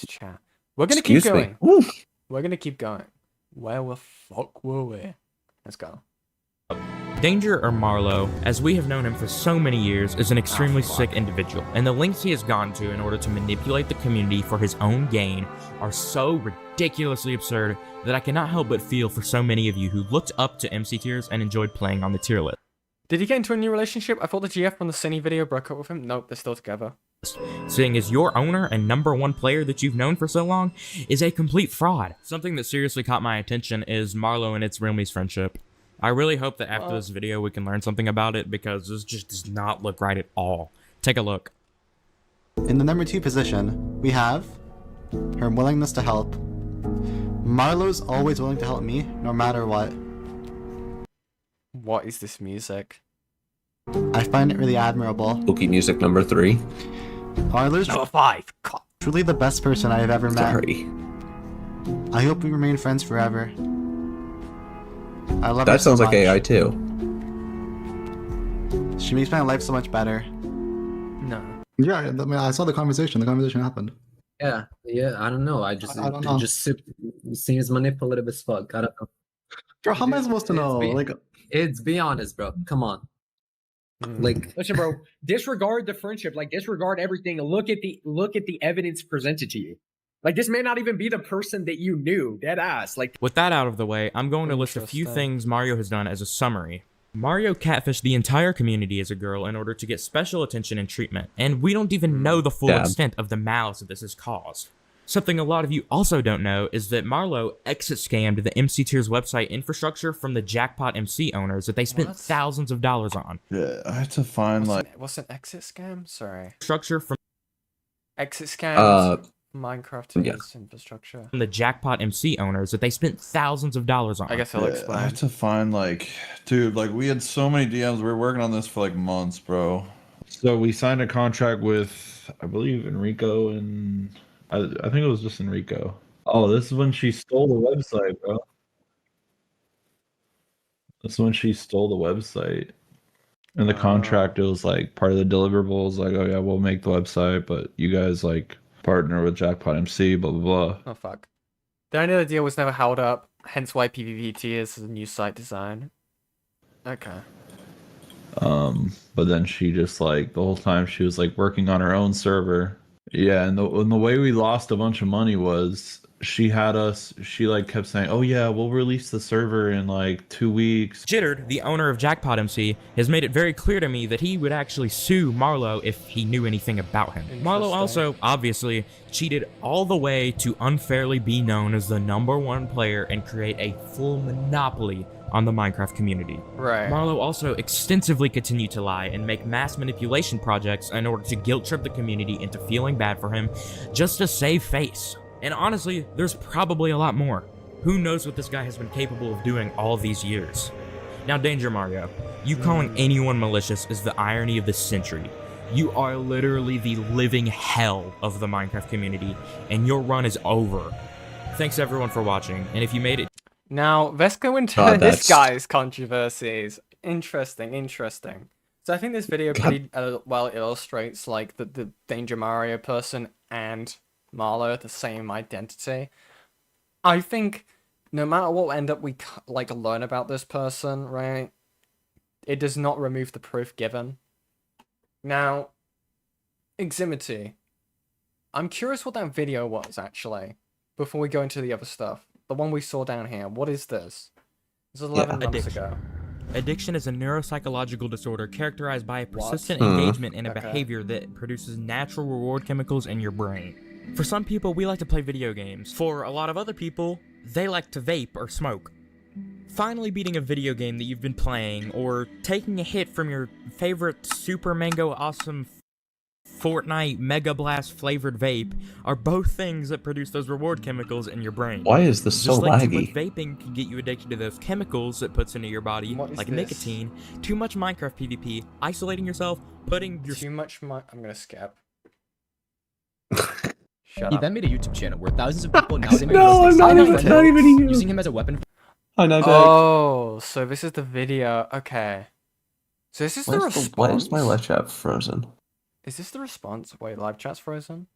chat. We're gonna keep Excuse me. going. Woo. We're gonna keep going. Where the fuck were we? Let's go. Danger, or Marlo, as we have known him for so many years, is an extremely fuck. sick individual, and the lengths he has gone to in order to manipulate the community for his own gain are so ridiculously absurd that I cannot help but feel for so many of you who looked up to MC tiers and enjoyed playing on the tier list. Did he get into a new relationship? I thought the GF from the Cine video broke up with him. Nope, they're still together. Seeing as your owner and #1 player that you've known for so long is a complete fraud. Something that seriously caught my attention is Marlo and its Realmies friendship. I really hope that after this video we can learn something about it, because this just does not look right at all. Take a look. In the #2 position, we have her willingness to help. Marlo's always willing to help me, no matter what. What is this music? I find it really admirable. Spooky music number 3. Marlo's Number 5. truly the best person I have ever met. Sorry. I hope we remain friends forever. I love her That so sounds like much. AI too. She makes my life so much better. No. Yeah, I mean, I saw the conversation. The conversation happened. Yeah, I don't know. I don't know. It just seems manipulative as fuck. I don't know. Bro, how am I supposed to know? It's be honest, bro. Come on. Like, listen, bro. Disregard the friendship. Like, disregard everything. Look at the evidence presented to you. Like, this may not even be the person that you knew. Dead ass. Like, With that out of the way, I'm going to list a few Interesting. things Mario has done as a summary. Mario catfished the entire community as a girl in order to get special attention and treatment, and we don't even know the full Dab. extent of the malice that this has caused. Something a lot of you also don't know is that Marlo exit scammed the MC Tier's website infrastructure from the Jackpot MC owners that they spent thousands of dollars on. Yeah, I had to find What's an exit scam? Sorry. Structure from Exit scams. Minecraft infrastructure. From the Jackpot MC owners that they spent thousands of dollars on. I guess I'll explain. I had to find dude, we had so many DMs. We were working on this for months, bro. So we signed a contract with, I believe, Enrico, and I think it was just Enrico. Oh, this is when she stole the website, bro. This is when she stole the website. In the contract, it was part of the deliverables, oh yeah, we'll make the website, but you guys partner with Jackpot MC, blah blah blah. Oh fuck. The only other deal was never held up, hence why PvPT is a new site design. Okay. But then she just the whole time she was working on her own server. Yeah, and the way we lost a bunch of money was she kept saying, oh yeah, we'll release the server in 2 weeks. Jittered, the owner of Jackpot MC, has made it very clear to me that he would actually sue Marlo if he knew anything about him. Marlo also, obviously, cheated all the way to unfairly be known as the #1 player and create a full monopoly on the Minecraft community. Right. Marlo also extensively continued to lie and make mass manipulation projects in order to guilt trip the community into feeling bad for him just to save face. And honestly, there's probably a lot more. Who knows what this guy has been capable of doing all these years. Now, Danger Mario, you calling anyone malicious is the irony of the century. You are literally the living hell of the Minecraft community, and your run is over. Thanks everyone for watching, and if you made it... Now, let's go into this guy's controversies. Interesting. So I think this video pretty well illustrates the Danger Mario person and Marlo, the same identity. I think no matter what end up we learn about this person, right, it does not remove the proof given. Now, Eximity. I'm curious what that video was, actually, before we go into the other stuff. The one we saw down here. What is this? This is 11 months ago. Addiction is a neuropsychological disorder characterized by a persistent engagement in a behavior that produces natural reward chemicals in your brain. For some people, we like to play video games. For a lot of other people, they like to vape or smoke. Finally beating a video game that you've been playing, or taking a hit from your favorite Super Mango Awesome Fortnite Mega Blast flavored vape are both things that produce those reward chemicals in your brain. Why is this so laggy? Too laggy? much vaping can get you addicted to those chemicals it puts into your body, like nicotine. Too much Minecraft PvP, isolating yourself, putting your... I'm gonna skip. He then made a YouTube channel where thousands of people now No, I'm not even you. using him as a weapon. Oh, so this is the video. Okay. So this is the response. Why is my live chat frozen? Is this the response? Wait, live chat's frozen?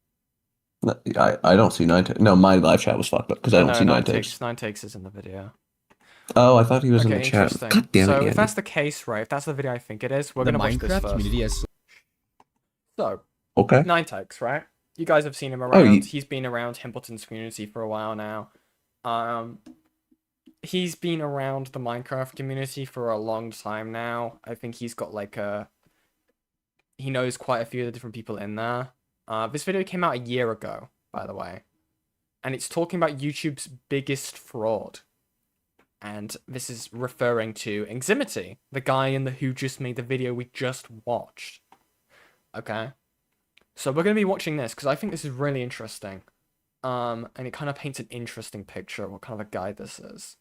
No, I don't see 9 takes. No, my live chat was fucked up because I don't see 9 takes. 9 takes is in the video. Oh, I thought he was in the chat. God damn it, So if that's the case, right, if that's the video I think it is, we're gonna watch this first. So, okay. 9 takes, right? You guys have seen him around. He's been around Himpleton's community for a while now. He's been around the Minecraft community for a long time now. I think he's got he knows quite a few of the different people in there. This video came out a year ago, by the way. And it's talking about YouTube's biggest fraud. And this is referring to Eximity, the guy who just made the video we just watched. Okay? So we're going to be watching this, because I think this is really interesting. And it kind of paints an interesting picture of what kind of a guy this is.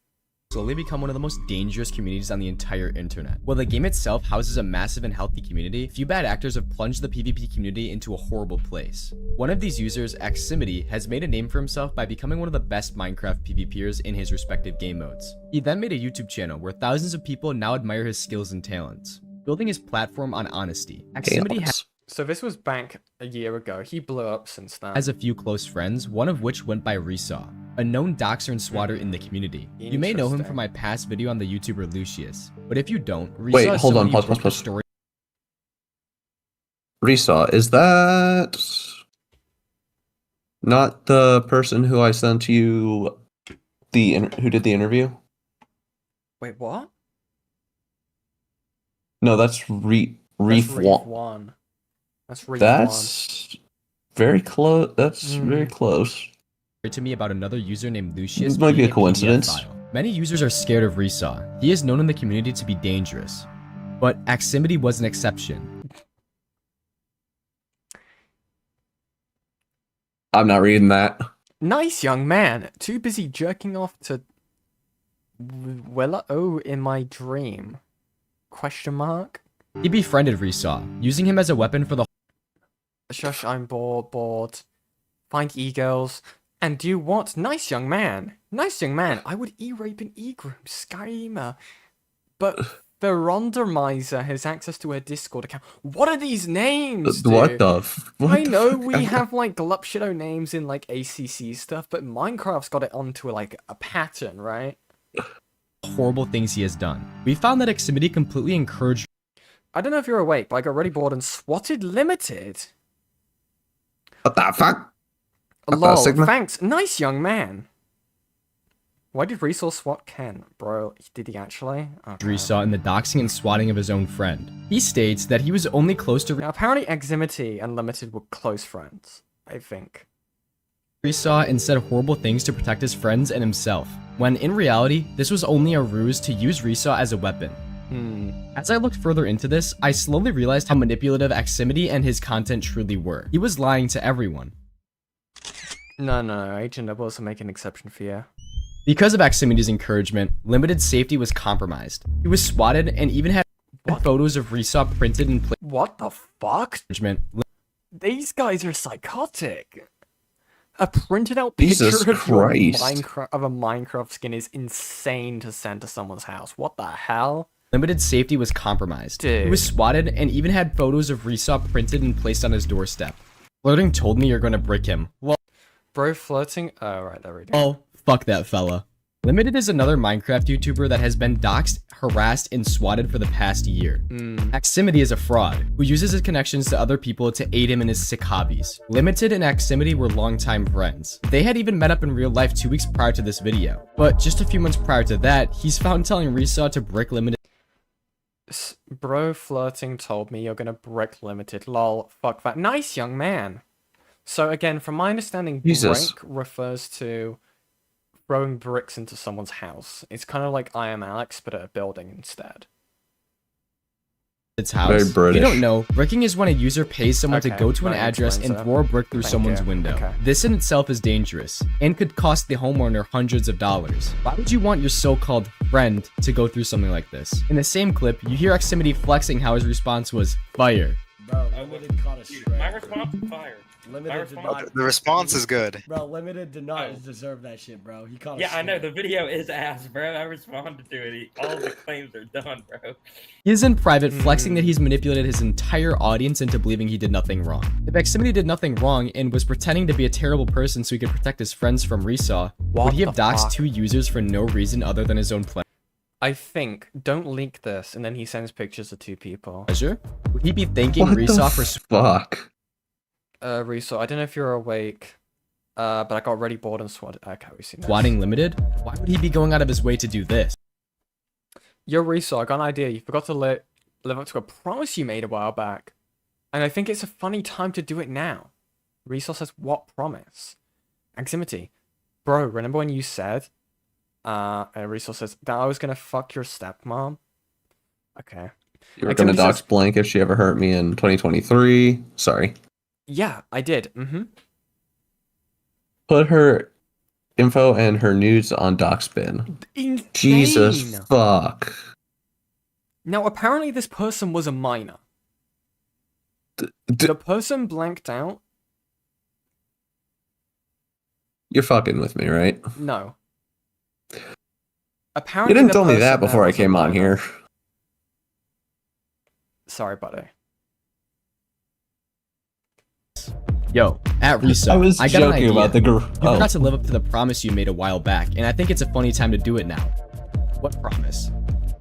Slowly become one of the most dangerous communities on the entire internet. While the game itself houses a massive and healthy community, few bad actors have plunged the PvP community into a horrible place. One of these users, Eximity, has made a name for himself by becoming one of the best Minecraft PvPers in his respective game modes. He then made a YouTube channel where thousands of people now admire his skills and talents, building his platform on honesty. Eximity So this was back a year ago. He blew up since then. Has a few close friends, one of which went by Resaw, a known doxer and swatter in the community. You may know him from my past video on the YouTuber Lucius, but if you don't, Resaw Wait, hold on, pause. Resaw, is that not the person who I sent you who did the interview? Wait, what? No, that's Reef One. That's Reef That's very close. That's very close. to me about another user named Lucius. This might be a creating coincidence. PDF file. Many users are scared of Resaw. He is known in the community to be dangerous. But Aximity was an exception. I'm not reading that. Nice young man. Too busy jerking off to Willow in my dream. Question mark? He befriended Resaw, using him as a weapon for the Shush, I'm bored. Find e-girls. And do what? Nice young man. Nice young man. I would e-rape an e-groom. Screamer. But the Rondermiser has access to her Discord account. What are these names, dude? What the I know we have, like, Glupshido names in, like, ACC stuff, but Minecraft's got it onto, like, a pattern, right? horrible things he has done. We found that Eximity completely encouraged. I don't know if you're awake, but I got really bored and swatted Limited. What the fuck? Lol, thanks. Nice young man. Why did Resource swat Ken? Bro, did he actually? Okay. Resaw in the doxing and swatting of his own friend. He states that he was only close to. Now, apparently, Eximity and Limited were close friends, I think. Resaw and said horrible things to protect his friends and himself, when in reality, this was only a ruse to use Resaw as a weapon. As I looked further into this, I slowly realized how manipulative Eximity and his content truly were. He was lying to everyone. No, Agent Nibbles will make an exception for you. Because of Eximity's encouragement, Limited's safety was compromised. He was swatted and even had photos of Resaw printed in place. What the fuck? These guys are psychotic. A printed out picture Jesus of, Christ. of a Minecraft skin is insane to send to someone's house. What the hell? Limited's safety was compromised. Dude. He was swatted and even had photos of Resaw printed and placed on his doorstep. Flirting told me you're gonna brick him. Well, bro, flirting? Oh, right, there we go. Oh, fuck that fella. Limited is another Minecraft YouTuber that has been doxxed, harassed, and swatted for the past year. Eximity is a fraud, who uses his connections to other people to aid him in his sick hobbies. Limited and Eximity were longtime friends. They had even met up in real life 2 weeks prior to this video. But just a few months prior to that, he's found telling Resaw to brick Limited. Bro, flirting told me you're gonna brick Limited. Lol, fuck that. Nice young man. So again, from my understanding, Jesus. brick refers to throwing bricks into someone's house. It's kind of like I Am Alex, but at a building instead. Its house. Very British. If you don't know, bricking is when a user pays someone to go to an that address and explains it. throw a brick through Thank someone's you. window. Okay. This in itself is dangerous, and could cost the homeowner hundreds of dollars. Why would you want your so-called friend to go through something like this? In the same clip, you hear Eximity flexing how his response was, fire. Bro, Limited caught us straight. My response is fire. Limited did not. The response is good. Bro, Limited did not deserve that shit, bro. He caught us Yeah, I know. straight. The video is ass, bro. I responded to it. All the claims are done, bro. He is in private flexing that he's manipulated his entire audience into believing he did nothing wrong. If Eximity did nothing wrong and was pretending to be a terrible person so he could protect his friends from Resaw, would he have doxed 2 users for no reason other than his own pleasure? I think, don't leak this, and then he sends pictures of 2 people. Would he be thanking What Resaw the for fuck? Reso, I don't know if you're awake, but I got really bored and swatted. Okay, we've seen this. swatting Limited? Why would he be going out of his way to do this? Yo, Reso, I got an idea. You forgot to live up to a promise you made a while back. And I think it's a funny time to do it now. Reso says, what promise? Eximity. Bro, remember when you said, Reso says, that I was gonna fuck your stepmom? Okay. You were gonna Eximity dox says, blank if she ever hurt me in 2023. Sorry. yeah, I did. Put her info and her nudes on Doxbin. Insane. Jesus fuck. Now, apparently this person was a minor. The person blanked out. You're fucking with me, right? No. You Apparently didn't the tell me person that there before I was a came on minor. here. Sorry, buddy. Yo, at Resaw, I was got an joking idea. about the You oh. forgot to live up to the promise you made a while back, and I think it's a funny time to do it now. What promise?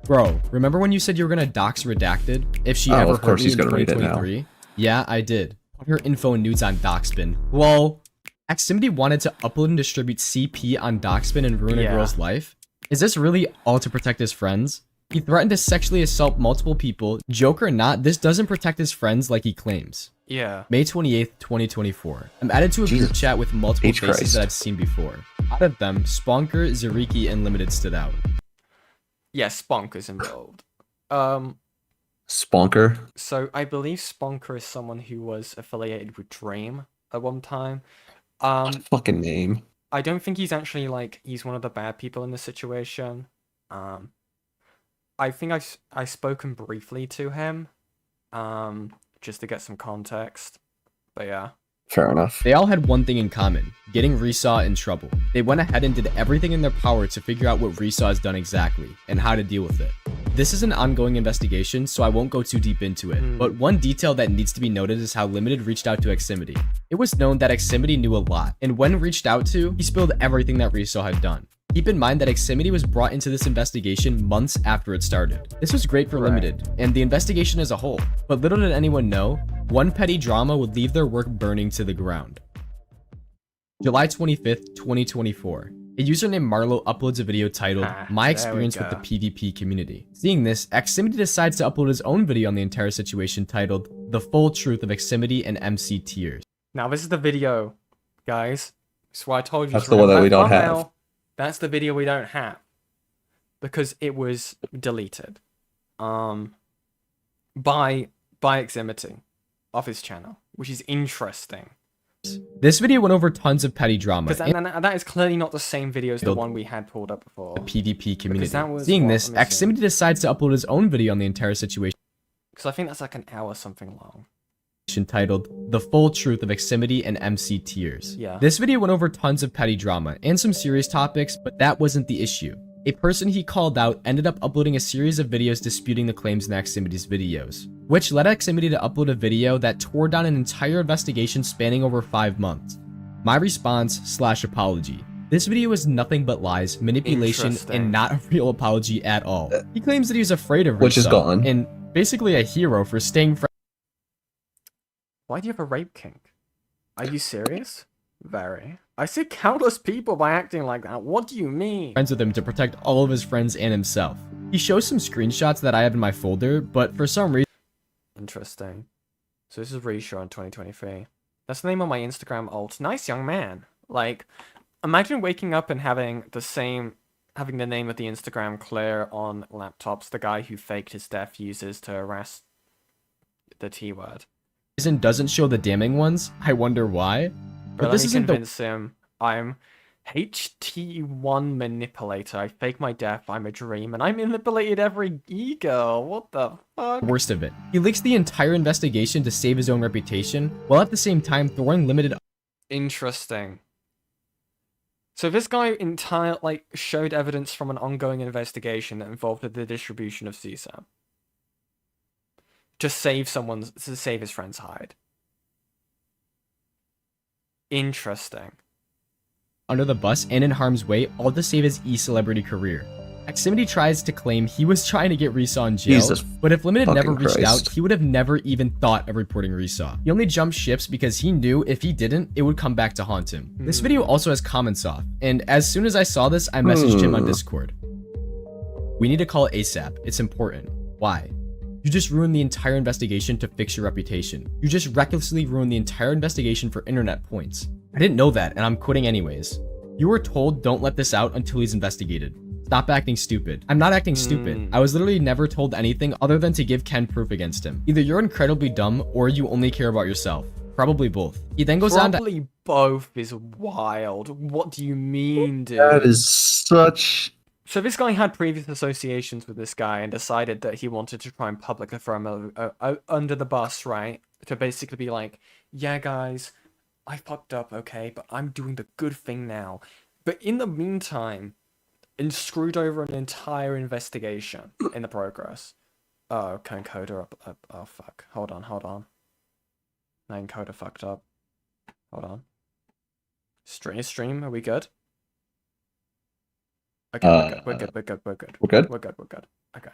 Bro, remember when you said you were gonna dox Redacted if she Oh, ever of course hurt he's you in gonna read it now. 2023? Yeah, I did. Put her info and nudes on Doxbin. Lol. Eximity wanted to upload and distribute CP on Doxbin and ruin a Yeah. girl's life? Is this really all to protect his friends? He threatened to sexually assault multiple people. Joke or not, this doesn't protect his friends like he claims. Yeah. May 28th, 2024. I'm added to a group chat with multiple H. faces Christ. that I've seen before. Out of them, Sponker, Zariki, and Limited stood out. Yeah, Sponker's involved. Sponker. So I believe Sponker is someone who was affiliated with Dream at one time. Fucking name. I don't think he's actually like he's one of the bad people in the situation. I think I spoken briefly to him, just to get some context. But yeah. Fair enough. They all had one thing in common, getting Resaw in trouble. They went ahead and did everything in their power to figure out what Resaw has done exactly, and how to deal with it. This is an ongoing investigation, so I won't go too deep into it, but one detail that needs to be noted is how Limited reached out to Eximity. It was known that Eximity knew a lot, and when reached out to, he spilled everything that Resaw had done. Keep in mind that Eximity was brought into this investigation months after it started. This was great for Limited, and the investigation as a whole, but little did anyone know, one petty drama would leave their work burning to the ground. July 25th, 2024. A user named Marlo uploads a video titled, My Experience with the PvP Community. Seeing this, Eximity decides to upload his own video on the entire situation titled, The Full Truth of Eximity and MC Tiers. Now this is the video, guys. That's why I told you. That's the one that we don't have. That's the video we don't have. Because it was deleted. By Eximity. Off his channel. Which is interesting. This video went over tons of petty drama. And that is clearly not the same video as the one we had pulled up before. The PvP community. Was Seeing this, Eximity decides to upload his own video on the entire situation. Because I think that's like an hour something long. Titled The Full Truth of Eximity and MC Tiers. Yeah. This video went over tons of petty drama and some serious topics, but that wasn't the issue. A person he called out ended up uploading a series of videos disputing the claims in Eximity's videos, which led Eximity to upload a video that tore down an entire investigation spanning over 5 months. My response/apology. This video is nothing but lies, manipulation, and not a real apology at all. He claims that he was afraid of Which is gone. and basically a hero for staying friends. Why do you have a rape kink? Are you serious? Very. I see countless people by acting like that. What do you mean? Friends with him to protect all of his friends and himself. He shows some screenshots that I have in my folder, but for some reason... Interesting. So this is Reassure in 2023. That's the name of my Instagram alt. Nice young man. Like, imagine waking up and having the name of the Instagram clear on laptops the guy who faked his death uses to harass the T-word. Doesn't show the damning ones. I wonder why. But this isn't convince him. I'm HT1 manipulator. I fake my death. I'm a dream, and I manipulated every e-girl. What the fuck? Worst of it. He leaks the entire investigation to save his own reputation, while at the same time throwing Limited. Interesting. So this guy showed evidence from an ongoing investigation that involved the distribution of CSAM. To save his friend's hide. Interesting. Under the bus and in harm's way, all to save his e-celebrity career. Eximity tries to claim he was trying to get Resaw in jail, but if Limited never reached out, he would have never even thought of reporting Resaw. He only jumped ships because he knew if he didn't, it would come back to haunt him. This video also has comments off, and as soon as I saw this, I messaged him on Discord. We need to call it ASAP. It's important. Why? You just ruined the entire investigation to fix your reputation. You just recklessly ruined the entire investigation for internet points. I didn't know that, and I'm quitting anyways. You were told don't let this out until he's investigated. Stop acting stupid. I'm not acting stupid. I was literally never told anything other than to give Ken proof against him. Either you're incredibly dumb or you only care about yourself. Probably both. He then goes on to— Probably both is wild. What do you mean, dude? That is such... So this guy had previous associations with this guy and decided that he wanted to try and publicly throw him under the bus, right? To basically be like, yeah, guys, I fucked up, okay, but I'm doing the good thing now. But in the meantime, and screwed over an entire investigation in the progress. Oh, encoder up. Oh, fuck. Hold on. My encoder fucked up. Hold on. Stream, are we good? Okay, we're good. We're good? We're good. Okay.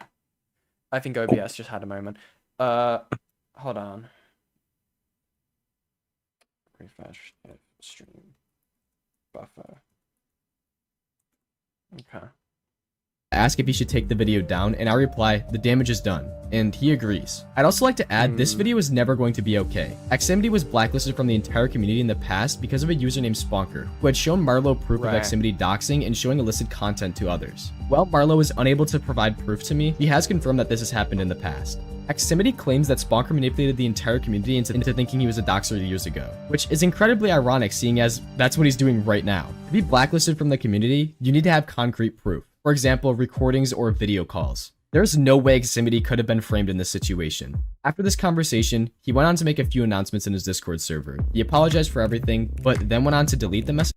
I think OBS just had a moment. Hold on. Refresh stream buffer. Okay. ask if he should take the video down, and I reply, the damage is done, and he agrees. I'd also like to add, this video is never going to be okay. Eximity was blacklisted from the entire community in the past because of a user named Sponker, who had shown Marlo proof of Eximity doxing and showing illicit content to others. While Marlo is unable to provide proof to me, he has confirmed that this has happened in the past. Eximity claims that Sponker manipulated the entire community into thinking he was a doxer years ago, which is incredibly ironic seeing as that's what he's doing right now. To be blacklisted from the community, you need to have concrete proof. For example, recordings or video calls. There's no way Eximity could have been framed in this situation. After this conversation, he went on to make a few announcements in his Discord server. He apologized for everything, but then went on to delete the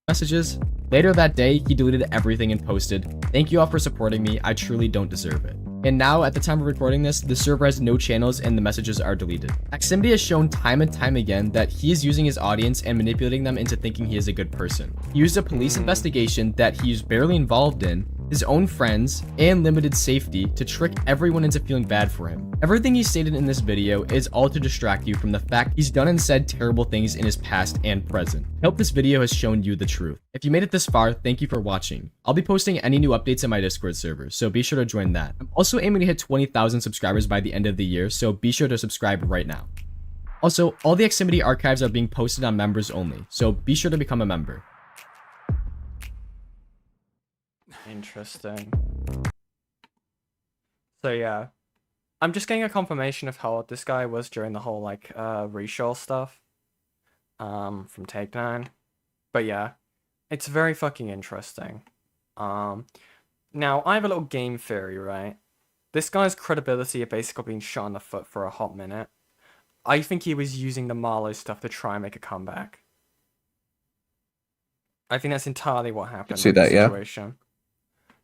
messages. Later that day, he deleted everything and posted, "Thank you all for supporting me, I truly don't deserve it." And now, at the time of recording this, the server has no channels and the messages are deleted. Eximity has shown time and time again that he is using his audience and manipulating them into thinking he is a good person. He used a police investigation that he's barely involved in, his own friends, and limited safety to trick everyone into feeling bad for him. Everything he stated in this video is all to distract you from the fact he's done and said terrible things in his past and present. I hope this video has shown you the truth. If you made it this far, thank you for watching. I'll be posting any new updates in my Discord server, so be sure to join that. I'm also aiming to hit 20,000 subscribers by the end of the year, so be sure to subscribe right now. Also, all the Eximity archives are being posted on members only, so be sure to become a member. Interesting. So yeah, I'm just getting a confirmation of how old this guy was during the whole like reshow stuff from Take9. But yeah, it's very fucking interesting. Now I have a little game theory, right? This guy's credibility had basically been shot in the foot for a hot minute. I think he was using the Marlo stuff to try and make a comeback. I think that's entirely what happened in this situation.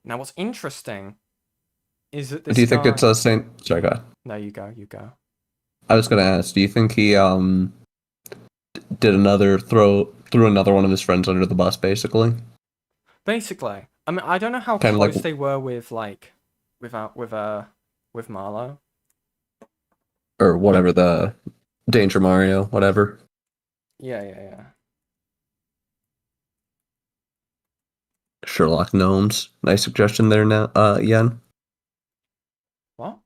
Now, what's interesting is that this Do you think it's a Saint? Sorry, go ahead. No, you go. You go. I was gonna ask. Do you think he did another threw another one of his friends under the bus, basically? Basically, I mean, I don't know how Kinda close like- they were with with Marlo. Or whatever, the Danger Mario, whatever. Yeah. Sherlock Gnomes. Nice suggestion there now, Yen. What?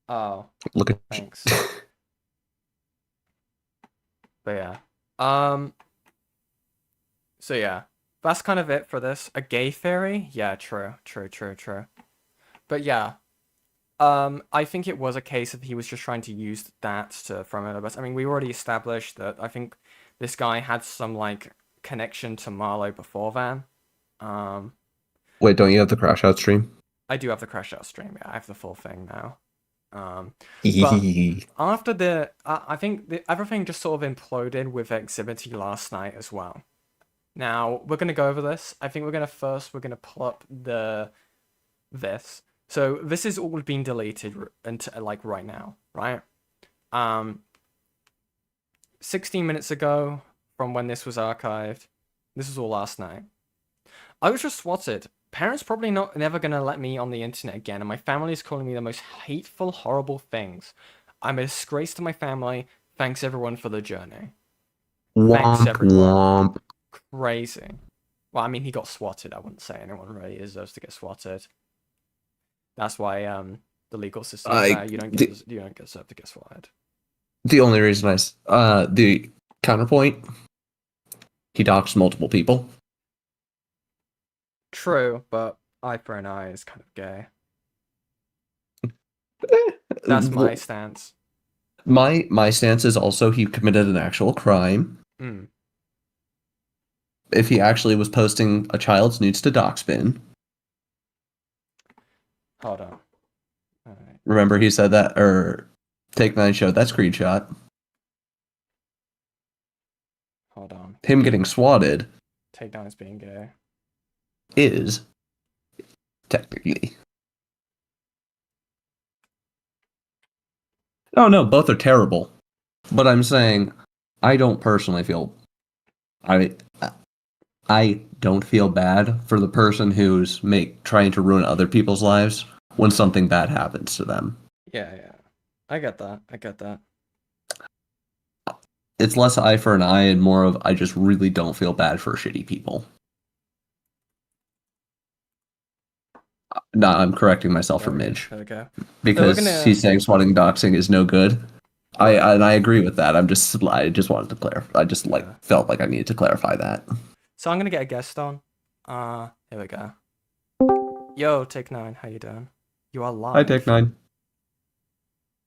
Oh. Look at Thanks. But yeah. So yeah. That's kind of it for this. A gay theory? Yeah, true. But yeah. I think it was a case of he was just trying to use that to throw him under the bus. I mean, we already established that I think this guy had some like connection to Marlo before then. Wait, don't you have the Crash Out stream? I do have the Crash Out stream. Yeah, I have the full thing now. But after the, I think everything just sort of imploded with Eximity last night as well. Now we're gonna go over this. I think we're gonna pull up this. So this is all being deleted like right now, right? 16 minutes ago from when this was archived. This was all last night. I was just swatted. Parents probably never gonna let me on the internet again, and my family is calling me the most hateful, horrible things. I'm a disgrace to my family. Thanks everyone for the journey. Thanks everyone. Crazy. Well, I mean, he got swatted. I wouldn't say anyone really deserves to get swatted. That's why the legal system is that you don't deserve to get swatted. The only reason the counterpoint, he doxed multiple people. True, but eye for an eye is kind of gay. That's my stance. My stance is also he committed an actual crime. If he actually was posting a child's nudes to Doxbin. Hold on. All right. Remember he said that, or Take9 showed that screenshot. Hold on. Him getting swatted. Take9 is being gay. Is technically. No, both are terrible. But I'm saying I don't personally feel I don't feel bad for the person who's trying to ruin other people's lives when something bad happens to them. Yeah. I get that. It's less eye for an eye and more of I just really don't feel bad for shitty people. No, I'm correcting myself for There we go, Midge. there we go. Because gonna- he's saying swatting doxing is no good. And I agree with that. I just wanted to clarify. I just felt like I needed to clarify that. So I'm gonna get a guest on. Here we go. Yo, Take 9, how you doing? You are live. Hi, Take 9.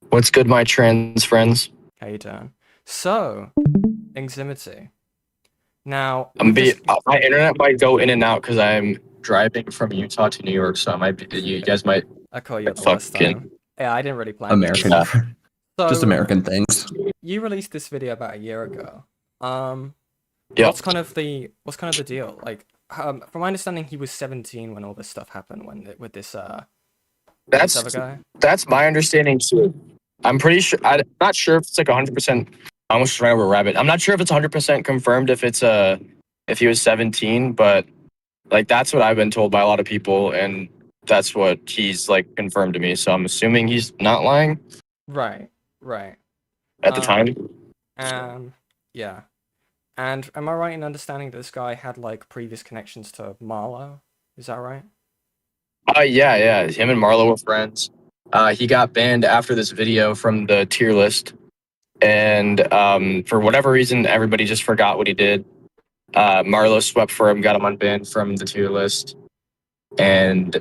What's good, my trans friends? How you doing? So, Eximity. Now, my internet might go in and out because I'm driving from Utah to New York, so I might be, you guys might. I call you at the worst time. Yeah, I didn't really plan American. this. Just So, American things. You released this video about a year ago. Yeah. What's kind of the deal? Like, from my understanding, he was 17 when all this stuff happened. With this this other guy. That's my understanding too. I'm pretty sure. I'm not sure if it's like 100%. I almost just ran over a rabbit. I'm not sure if it's 100% confirmed if he was 17, but like that's what I've been told by a lot of people, and that's what he's like confirmed to me. So I'm assuming he's not lying. Right. At the time. Yeah. And am I right in understanding that this guy had like previous connections to Marlo? Is that right? Yeah. Him and Marlo were friends. He got banned after this video from the tier list, and for whatever reason, everybody just forgot what he did. Marlo swept for him, got him unbanned from the tier list, and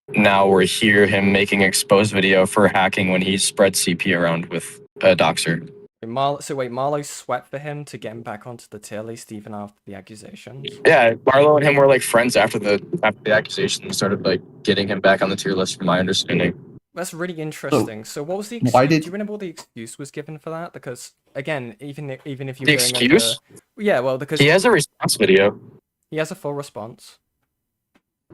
now we're here him making exposed video for hacking when he spread CP around with a doxer. Marlo swept for him to get him back onto the tier list even after the accusations? Yeah, Marlo and him were like friends after the accusations, started like getting him back on the tier list from my understanding. That's really interesting. So what was the Why do you remember what the excuse was given for that? Because again, even if you The excuse? Yeah, well, because He has a response video. He has a full response.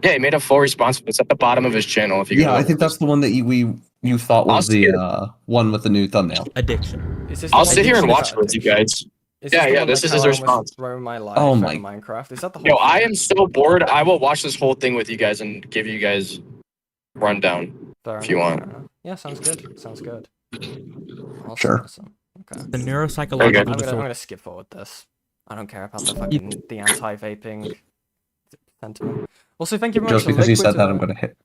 Yeah, he made a full response. It's at the bottom of his channel. If you Yeah, I think that's the one that you thought was the one with the new thumbnail. Addiction. I'll sit here and watch with you guys. Yeah, this is his response. My life Oh on my- Minecraft. Is that the whole Yo, thing? I am so bored. I will watch this whole thing with you guys and give you guys rundown if you want. Yeah, sounds good. Sounds good. Awesome, Sure. Awesome. Okay. The neuropsychological I'm disorder. gonna skip forward this. I don't care about the anti-vaping sentiment. Also, thank you very much. Just because you Liquid, said that, I'm gonna hit.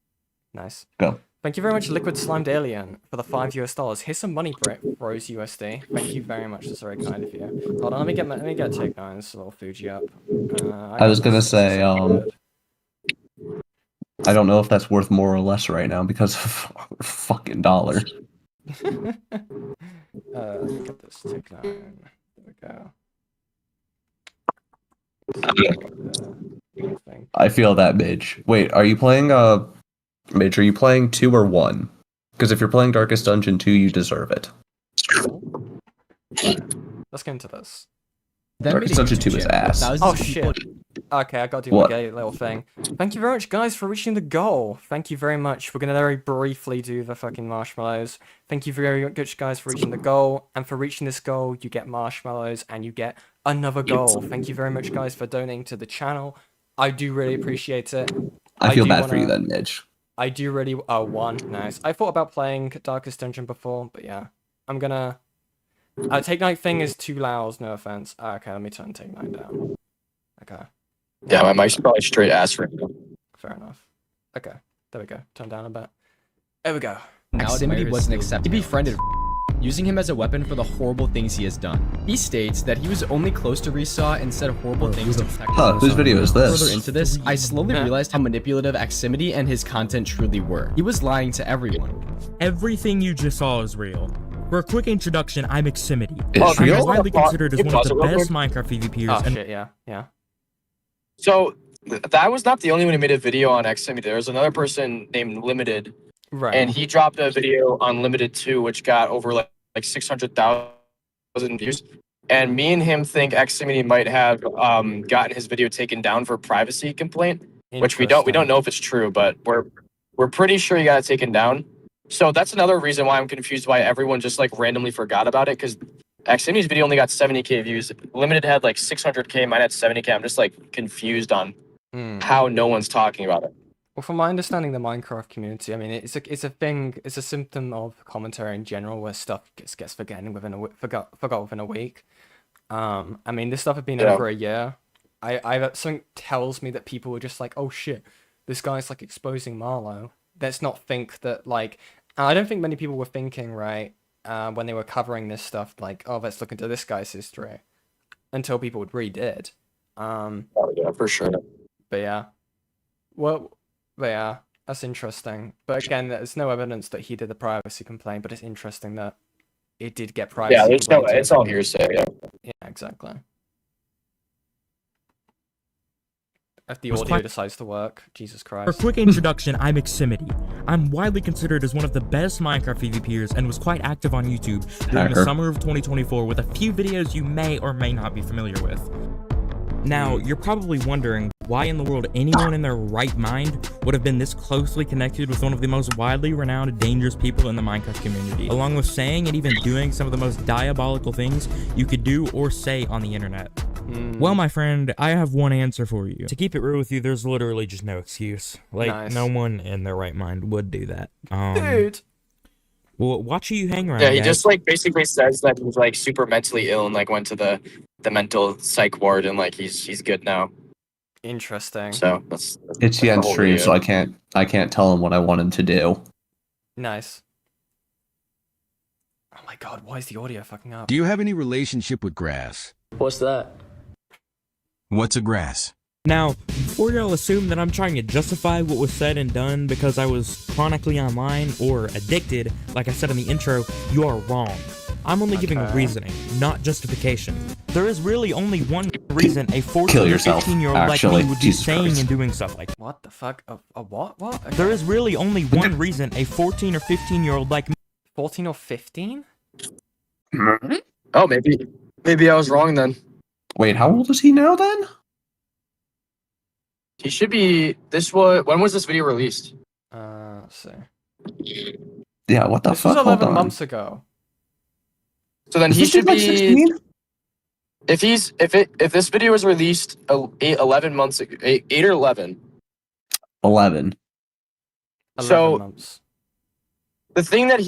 Nice. Go. Thank you very much, Liquid Slimed Alien, for the $5. Here's some money, Bros USD. Thank you very much. That's very kind of you. Hold on, let me get Take 9's little Fuji up. I was gonna say, I don't know if that's worth more or less right now because of fucking dollar. Let me get this Take 9. There we go. I feel that, Midge. Wait, are you playing Midge, are you playing 2 or 1? Because if you're playing Darkest Dungeon 2, you deserve it. Let's get into this. Darkest Dungeon 2 is ass. Oh shit. Okay, I gotta do my gay little thing. Thank you very much, guys, for reaching the goal. Thank you very much. We're gonna very briefly do the fucking marshmallows. Thank you very much, guys, for reaching the goal. And for reaching this goal, you get marshmallows and you get another goal. Thank you very much, guys, for donating to the channel. I do really appreciate it. I feel bad for you then, Midge. I do really. Oh, 1. Nice. I thought about playing Darkest Dungeon before, but yeah. I'm gonna. Take 9 thing is too loud, no offense. Okay, let me turn Take 9 down. Okay. Yeah, my mic's probably straight ass right now. Fair enough. Okay, there we go. Turn down a bit. There we go. Eximity wasn't accepted. He befriended using him as a weapon for the horrible things he has done. He states that he was only close to Resaw and said horrible things to protect Huh, whose video is this? Further into this, I slowly realized how manipulative Eximity and his content truly were. He was lying to everyone. Everything you just saw is real. For a quick introduction, I'm Eximity. It's I'm real? widely considered as one of the Real best quick. Minecraft PvPers. Oh and shit, yeah. So that was not the only one who made a video on Eximity. There was another person named Limited, Right. and he dropped a video on Limited 2, which got over like 600,000 views. And me and him think Eximity might have gotten his video taken down for privacy complaint, which we don't know if it's true, but we're pretty sure he got it taken down. So that's another reason why I'm confused why everyone just like randomly forgot about it, because Eximity's video only got 70k views. Limited had like 600k, mine had 70k. I'm just like confused on how no one's talking about it. Well, from my understanding, the Minecraft community, I mean, it's a thing, it's a symptom of commentary in general where stuff gets forgotten forgot within a week. I mean, this stuff had been over a year. I something tells me that people were just like, oh shit, this guy's like exposing Marlo. let's not think that like I don't think many people were thinking right when they were covering this stuff like, oh, let's look into this guy's history until people really did. Oh, yeah, for sure. But yeah, well, but yeah, that's interesting. But again, there's no evidence that he did the privacy complaint. But it's interesting that it did get privacy. Yeah, there's no. complained to. It's all hearsay. Yeah. Yeah, exactly. If the audio decides to work, Jesus Christ. For a quick introduction, I'm Eximity. I'm widely considered as one of the best Minecraft PvPers and was quite active on YouTube during the summer of 2024 with a few videos you may or may not be familiar with. Now, you're probably wondering why in the world anyone in their right mind would have been this closely connected with one of the most widely renowned and dangerous people in the Minecraft community, along with saying and even doing some of the most diabolical things you could do or say on the internet. Well, my friend, I have one answer for you. To keep it real with you, there's literally just no excuse. Like, no one in their right mind would do that. Dude. Well, watch who you hang around. Yeah, he guys. just like basically says that he's like super mentally ill and like went to the mental psych ward and like he's good now. Interesting. So that's It's the end stream, so I can't tell him what I want him to do. Nice. Oh my god, why is the audio fucking up? Do you have any relationship with grass? What's that? What's a grass? Now, before y'all assume that I'm trying to justify what was said and done because I was chronically online or addicted, like I said in the intro, you are wrong. I'm only giving reasoning, not justification. There is really only one reason a 14 or 15-year-old like me would be saying and doing stuff like that. What the fuck? A what? What? Okay. There is really only one reason a 14 or 15-year-old like me... 14 or 15? Oh, maybe I was wrong then. Wait, how old is he now then? He should be. When was this video released? Let's see. Yeah, what the this fuck? was 11 Hold on. months ago. So then he should be. If this video was released 11 months ago, 8 or 11. 11. So months. the thing that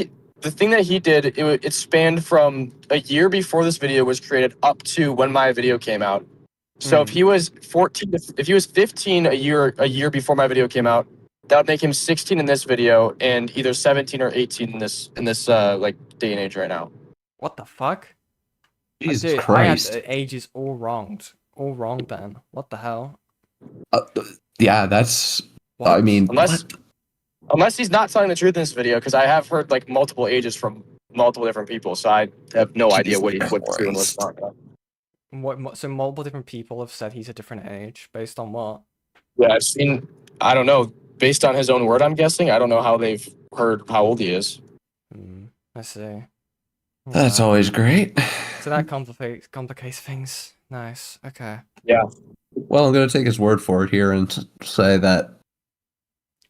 he did, it spanned from a year before this video was created up to when my video came out. So if he was 14, if he was 15 a year before my video came out, that would make him 16 in this video and either 17 or 18 in this like day and age right now. What the fuck? Jesus Dude, Christ. I had ages all wronged. All wrong then. What the hell? Yeah, that's. What? I mean, Unless he's not telling the truth in this video, because I have heard like multiple ages from multiple different people, so I have no idea what's true and what's not. What? So multiple different people have said he's a different age based on what? Yeah, I've seen. I don't know. Based on his own word, I'm guessing. I don't know how they've heard how old he is. I see. That's always great. So that complicates things. Nice. Okay. Yeah. Well, I'm gonna take his word for it here and say that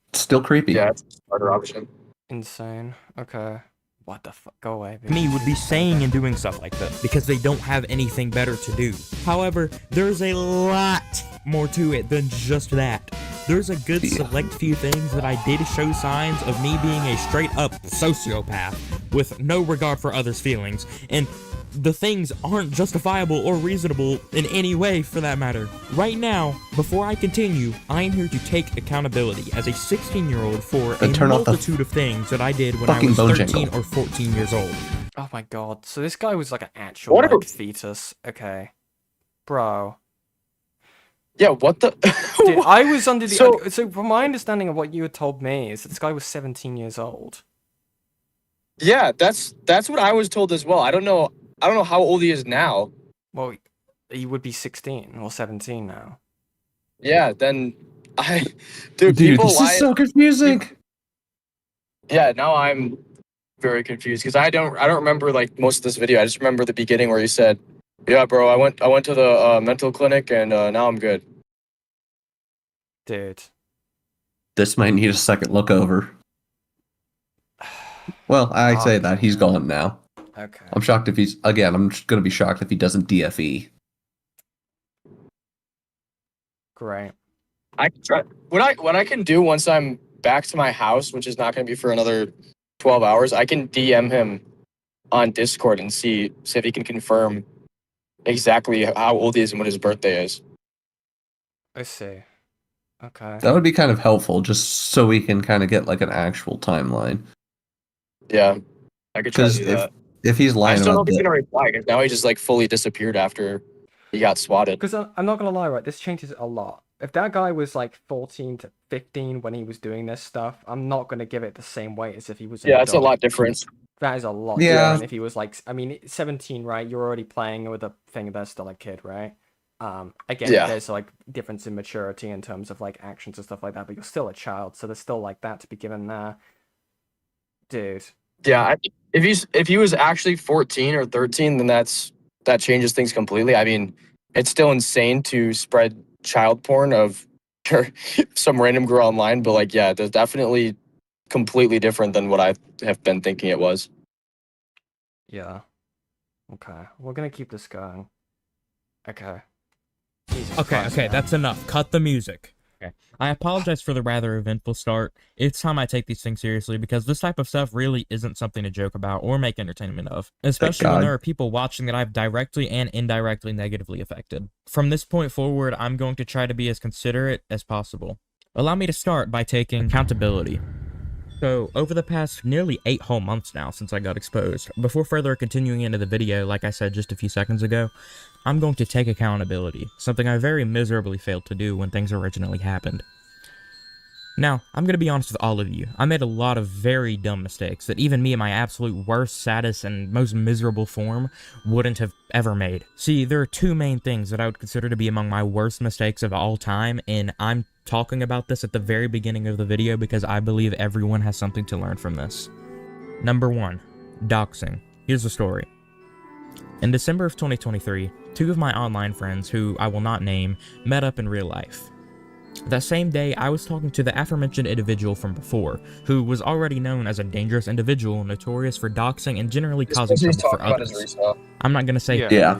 it's still creepy. Yeah, it's a smarter option. Insane. Okay. What the fuck? Go away. Me would be saying and doing stuff like that because they don't have anything better to do. However, there's a lot more to it than just that. There's a good select few things that I did show signs of me being a straight up sociopath with no regard for others' feelings, and the things aren't justifiable or reasonable in any way for that matter. Right now, before I continue, I am here to take accountability as a 16-year-old for a multitude of things that I did when I was 13 or 14 years old. Oh my god. So this guy was like an actual like, fetus. Okay. Bro. Yeah, what the? Dude, I was under the... So from my understanding of what you had told me is that this guy was 17 years old. Yeah, that's what I was told as well. I don't know how old he is now. Well, he would be 16 or 17 now. Yeah, then dude, people this is so confusing. Yeah, now I'm very confused because I don't remember like most of this video. I just remember the beginning where he said, "Yeah, bro, I went to the mental clinic and now I'm good." Dude, this might need a second look over. Well, I say that he's gone now. Okay. I'm shocked if he's I'm just gonna be shocked if he doesn't DFE. Great. I can try what I can do once I'm back to my house, which is not going to be for another 12 hours. I can DM him on Discord and see if he can confirm exactly how old he is and what his birthday is. I see. Okay. That would be kind of helpful, just so we can kind of get like an actual timeline. Yeah, I could try to Because do that. if he's I lying still don't about think he's the gonna reply because now he just like fully disappeared after he got swatted. Because I'm not gonna lie, right? This changes a lot. If that guy was like 14 to 15 when he was doing this stuff, I'm not gonna give it the same weight as if he was an Yeah, it's a adult. lot different. That is a lot Yeah. different. If he was like, I mean, 17, right? You're already playing with a thing that's still a kid, right? Again, Yeah. there's like difference in maturity in terms of like actions and stuff like that, but you're still a child, so there's still like that to be given there, dude. Yeah, if he was actually 14 or 13, then that changes things completely. I mean, it's still insane to spread child porn of some random girl online, but like, yeah, there's definitely completely different than what I have been thinking it was. Yeah. Okay, we're gonna keep this going. Okay. Jesus Okay, Christ, okay, man. that's enough. Cut the music. Okay. I apologize for the rather eventful start. It's time I take these things seriously because this type of stuff really isn't something to joke about or make entertainment of, especially when God. there are people watching that I've directly and indirectly negatively affected. From this point forward, I'm going to try to be as considerate as possible. Allow me to start by taking accountability. So, over the past nearly 8 whole months now since I got exposed, before further continuing into the video, like I said just a few seconds ago, I'm going to take accountability, something I very miserably failed to do when things originally happened. Now, I'm going to be honest with all of you. I made a lot of very dumb mistakes that even me in my absolute worst, saddest, and most miserable form wouldn't have ever made. See, there are 2 main things that I would consider to be among my worst mistakes of all time, and I'm talking about this at the very beginning of the video because I believe everyone has something to learn from this. Number 1. Doxing. Here's the story. In December of 2023, 2 of my online friends, who I will not name, met up in real life. That same day, I was talking to the aforementioned individual from before, who was already known as a dangerous individual notorious for doxing and generally causing trouble for others. I'm not going to say Yeah.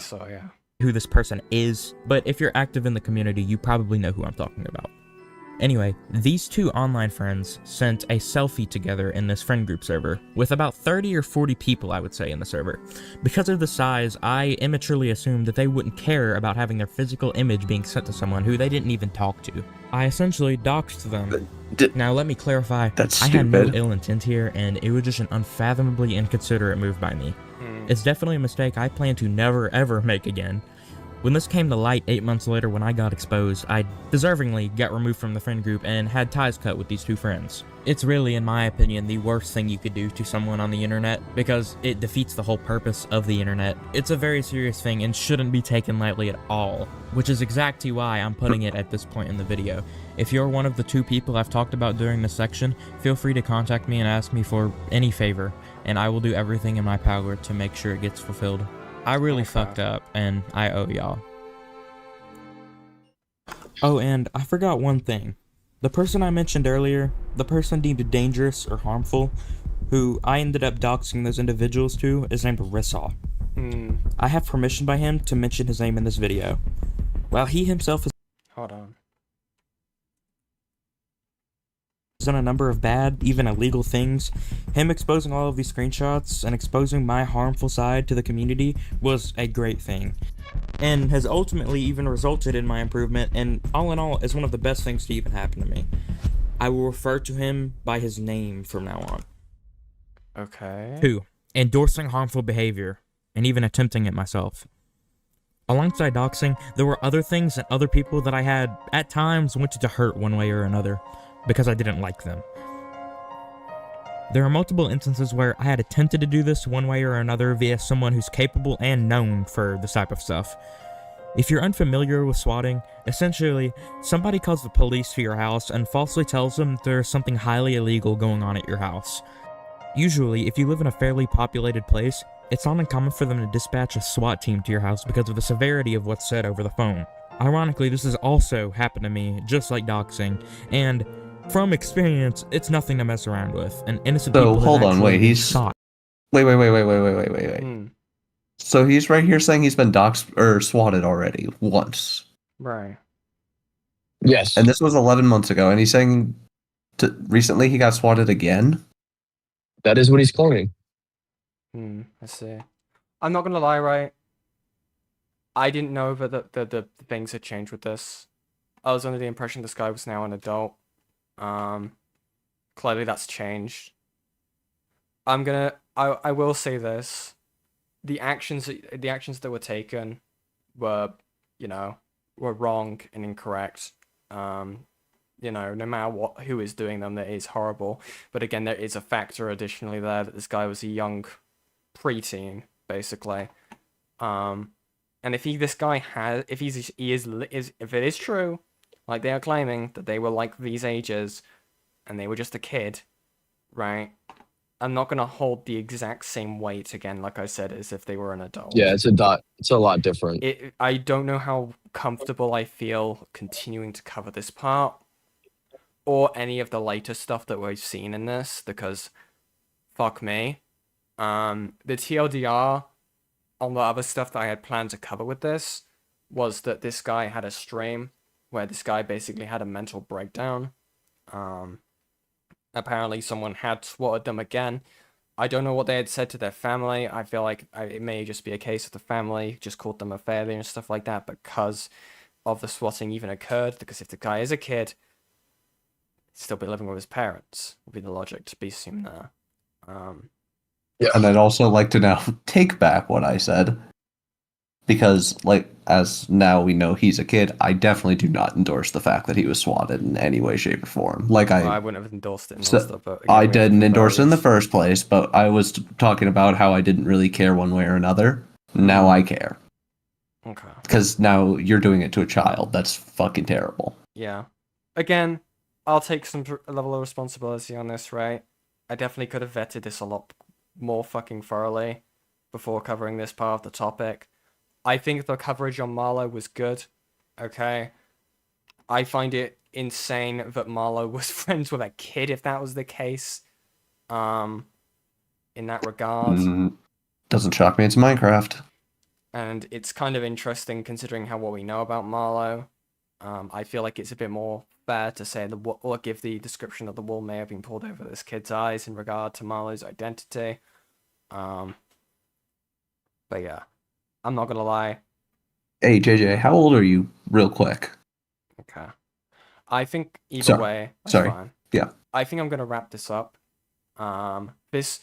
who this person is, but if you're active in the community, you probably know who I'm talking about. Anyway, these 2 online friends sent a selfie together in this friend group server, with about 30 or 40 people, I would say, in the server. Because of the size, I immaturely assumed that they wouldn't care about having their physical image being sent to someone who they didn't even talk to. I essentially doxed them. Now, let me clarify, I had no ill intent here, and it was just an unfathomably inconsiderate move by me. It's definitely a mistake I plan to never ever make again. When this came to light 8 months later when I got exposed, I deservingly got removed from the friend group and had ties cut with these 2 friends. It's really, in my opinion, the worst thing you could do to someone on the internet because it defeats the whole purpose of the internet. It's a very serious thing and shouldn't be taken lightly at all, which is exactly why I'm putting it at this point in the video. If you're one of the 2 people I've talked about during this section, feel free to contact me and ask me for any favor, and I will do everything in my power to make sure it gets fulfilled. I really fucked up, and I owe y'all. Oh, and I forgot one thing. The person I mentioned earlier, the person deemed dangerous or harmful, who I ended up doxing those individuals to, is named Rissaw. I have permission by him to mention his name in this video. While he himself has Hold on. done a number of bad, even illegal things, him exposing all of these screenshots and exposing my harmful side to the community was a great thing, and has ultimately even resulted in my improvement, and all in all is one of the best things to even happen to me. I will refer to him by his name from now on. Okay. 2. Endorsing harmful behavior, and even attempting it myself. Alongside doxing, there were other things and other people that I had, at times, wanted to hurt one way or another, because I didn't like them. There are multiple instances where I had attempted to do this one way or another via someone who's capable and known for this type of stuff. If you're unfamiliar with swatting, essentially, somebody calls the police to your house and falsely tells them there's something highly illegal going on at your house. Usually, if you live in a fairly populated place, it's not uncommon for them to dispatch a SWAT team to your house because of the severity of what's said over the phone. Ironically, this has also happened to me, just like doxing, and from experience, it's nothing to mess around with, and innocent people hold have on, actually wait, been he's shot. Wait. So he's right here saying he's been doxed or swatted already once. Right. Yes. And this was 11 months ago, and he's saying recently he got swatted again? That is what he's claiming. I see. I'm not gonna lie, right? I didn't know that the things had changed with this. I was under the impression this guy was now an adult. Clearly that's changed. I will say this. The actions that were taken were, were wrong and incorrect. No matter who is doing them, that is horrible. But again, there is a factor additionally there that this guy was a young preteen, basically. And if it is true, like they are claiming that they were like these ages, and they were just a kid, right? I'm not gonna hold the exact same weight again, like I said, as if they were an adult. Yeah, it's a lot different. I don't know how comfortable I feel continuing to cover this part, or any of the later stuff that we've seen in this, because fuck me. The TLDR on the other stuff that I had planned to cover with this was that this guy had a stream where this guy basically had a mental breakdown. Apparently someone had swatted them again. I don't know what they had said to their family. I feel like it may just be a case of the family just called them a failure and stuff like that because of the swatting even occurred. Because if the guy is a kid, he'd still be living with his parents, would be the logic to be assumed there. And I'd also like to now take back what I said. Because, like, as now we know he's a kid, I definitely do not endorse the fact that he was swatted in any way, shape, or form. Like, I wouldn't have endorsed it. But again, I didn't endorse it in the first place, but I was talking about how I didn't really care one way or another. Now I care. Okay. Because now you're doing it to a child. That's fucking terrible. Yeah. Again, I'll take some level of responsibility on this, right? I definitely could have vetted this a lot more fucking thoroughly before covering this part of the topic. I think the coverage on Marlo was good, okay? I find it insane that Marlo was friends with a kid, if that was the case. In that regard. Doesn't shock me, it's Minecraft. And it's kind of interesting considering what we know about Marlo. I feel like it's a bit more fair to say or give the description that the wool may have been pulled over this kid's eyes in regard to Marlo's identity. But yeah. I'm not gonna lie. Hey, JJ, how old are you, real quick? Okay. I think either way, that's fine. Yeah. I think I'm gonna wrap this up. This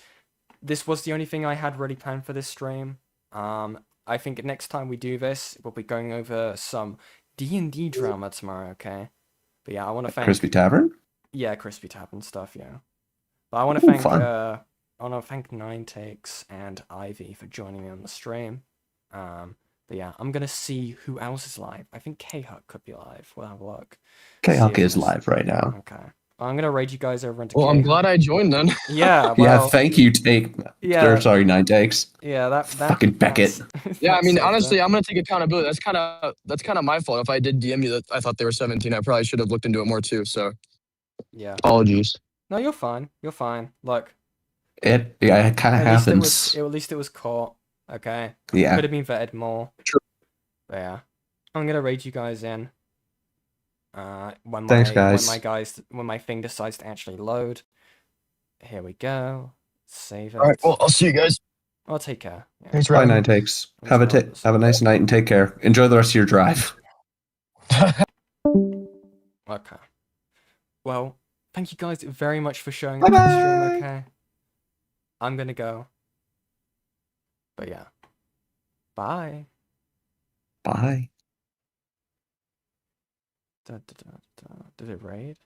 was the only thing I had really planned for this stream. I think next time we do this, we'll be going over some D&D drama tomorrow, okay? But yeah, I want to thank Crispy Tavern? Yeah, Crispy Tavern stuff, yeah. But I want to thank Nine Takes and Ivy for joining me on the stream. But yeah, I'm gonna see who else is live. I think K-Huck could be live. We'll have a look. K-Huck is live right now. Okay. I'm gonna raid you guys over into Well, I'm glad I joined then. Yeah, yeah, thank you, Nine Takes. Yeah, that fucking Beckett. Yeah, I mean, honestly, I'm gonna take accountability. That's kind of my fault. If I did DM you that I thought they were 17, I probably should have looked into it more too. So, yeah, apologies. No, you're fine. You're fine. Look, it kind of happens. At least it was caught. Okay. Yeah. Could have been vetted more. True. But yeah, I'm gonna raid you guys in. When my thing decides to actually load. Here we go. Save it. All right. Well, I'll see you guys. Well, take care. Yeah. Thanks for Bye, Nine Takes. Have a nice night and take care. Enjoy the rest of your drive. Okay. Well, thank you guys very much for showing up to the stream. Okay. I'm gonna go. But yeah. Bye. Bye. Did it raid?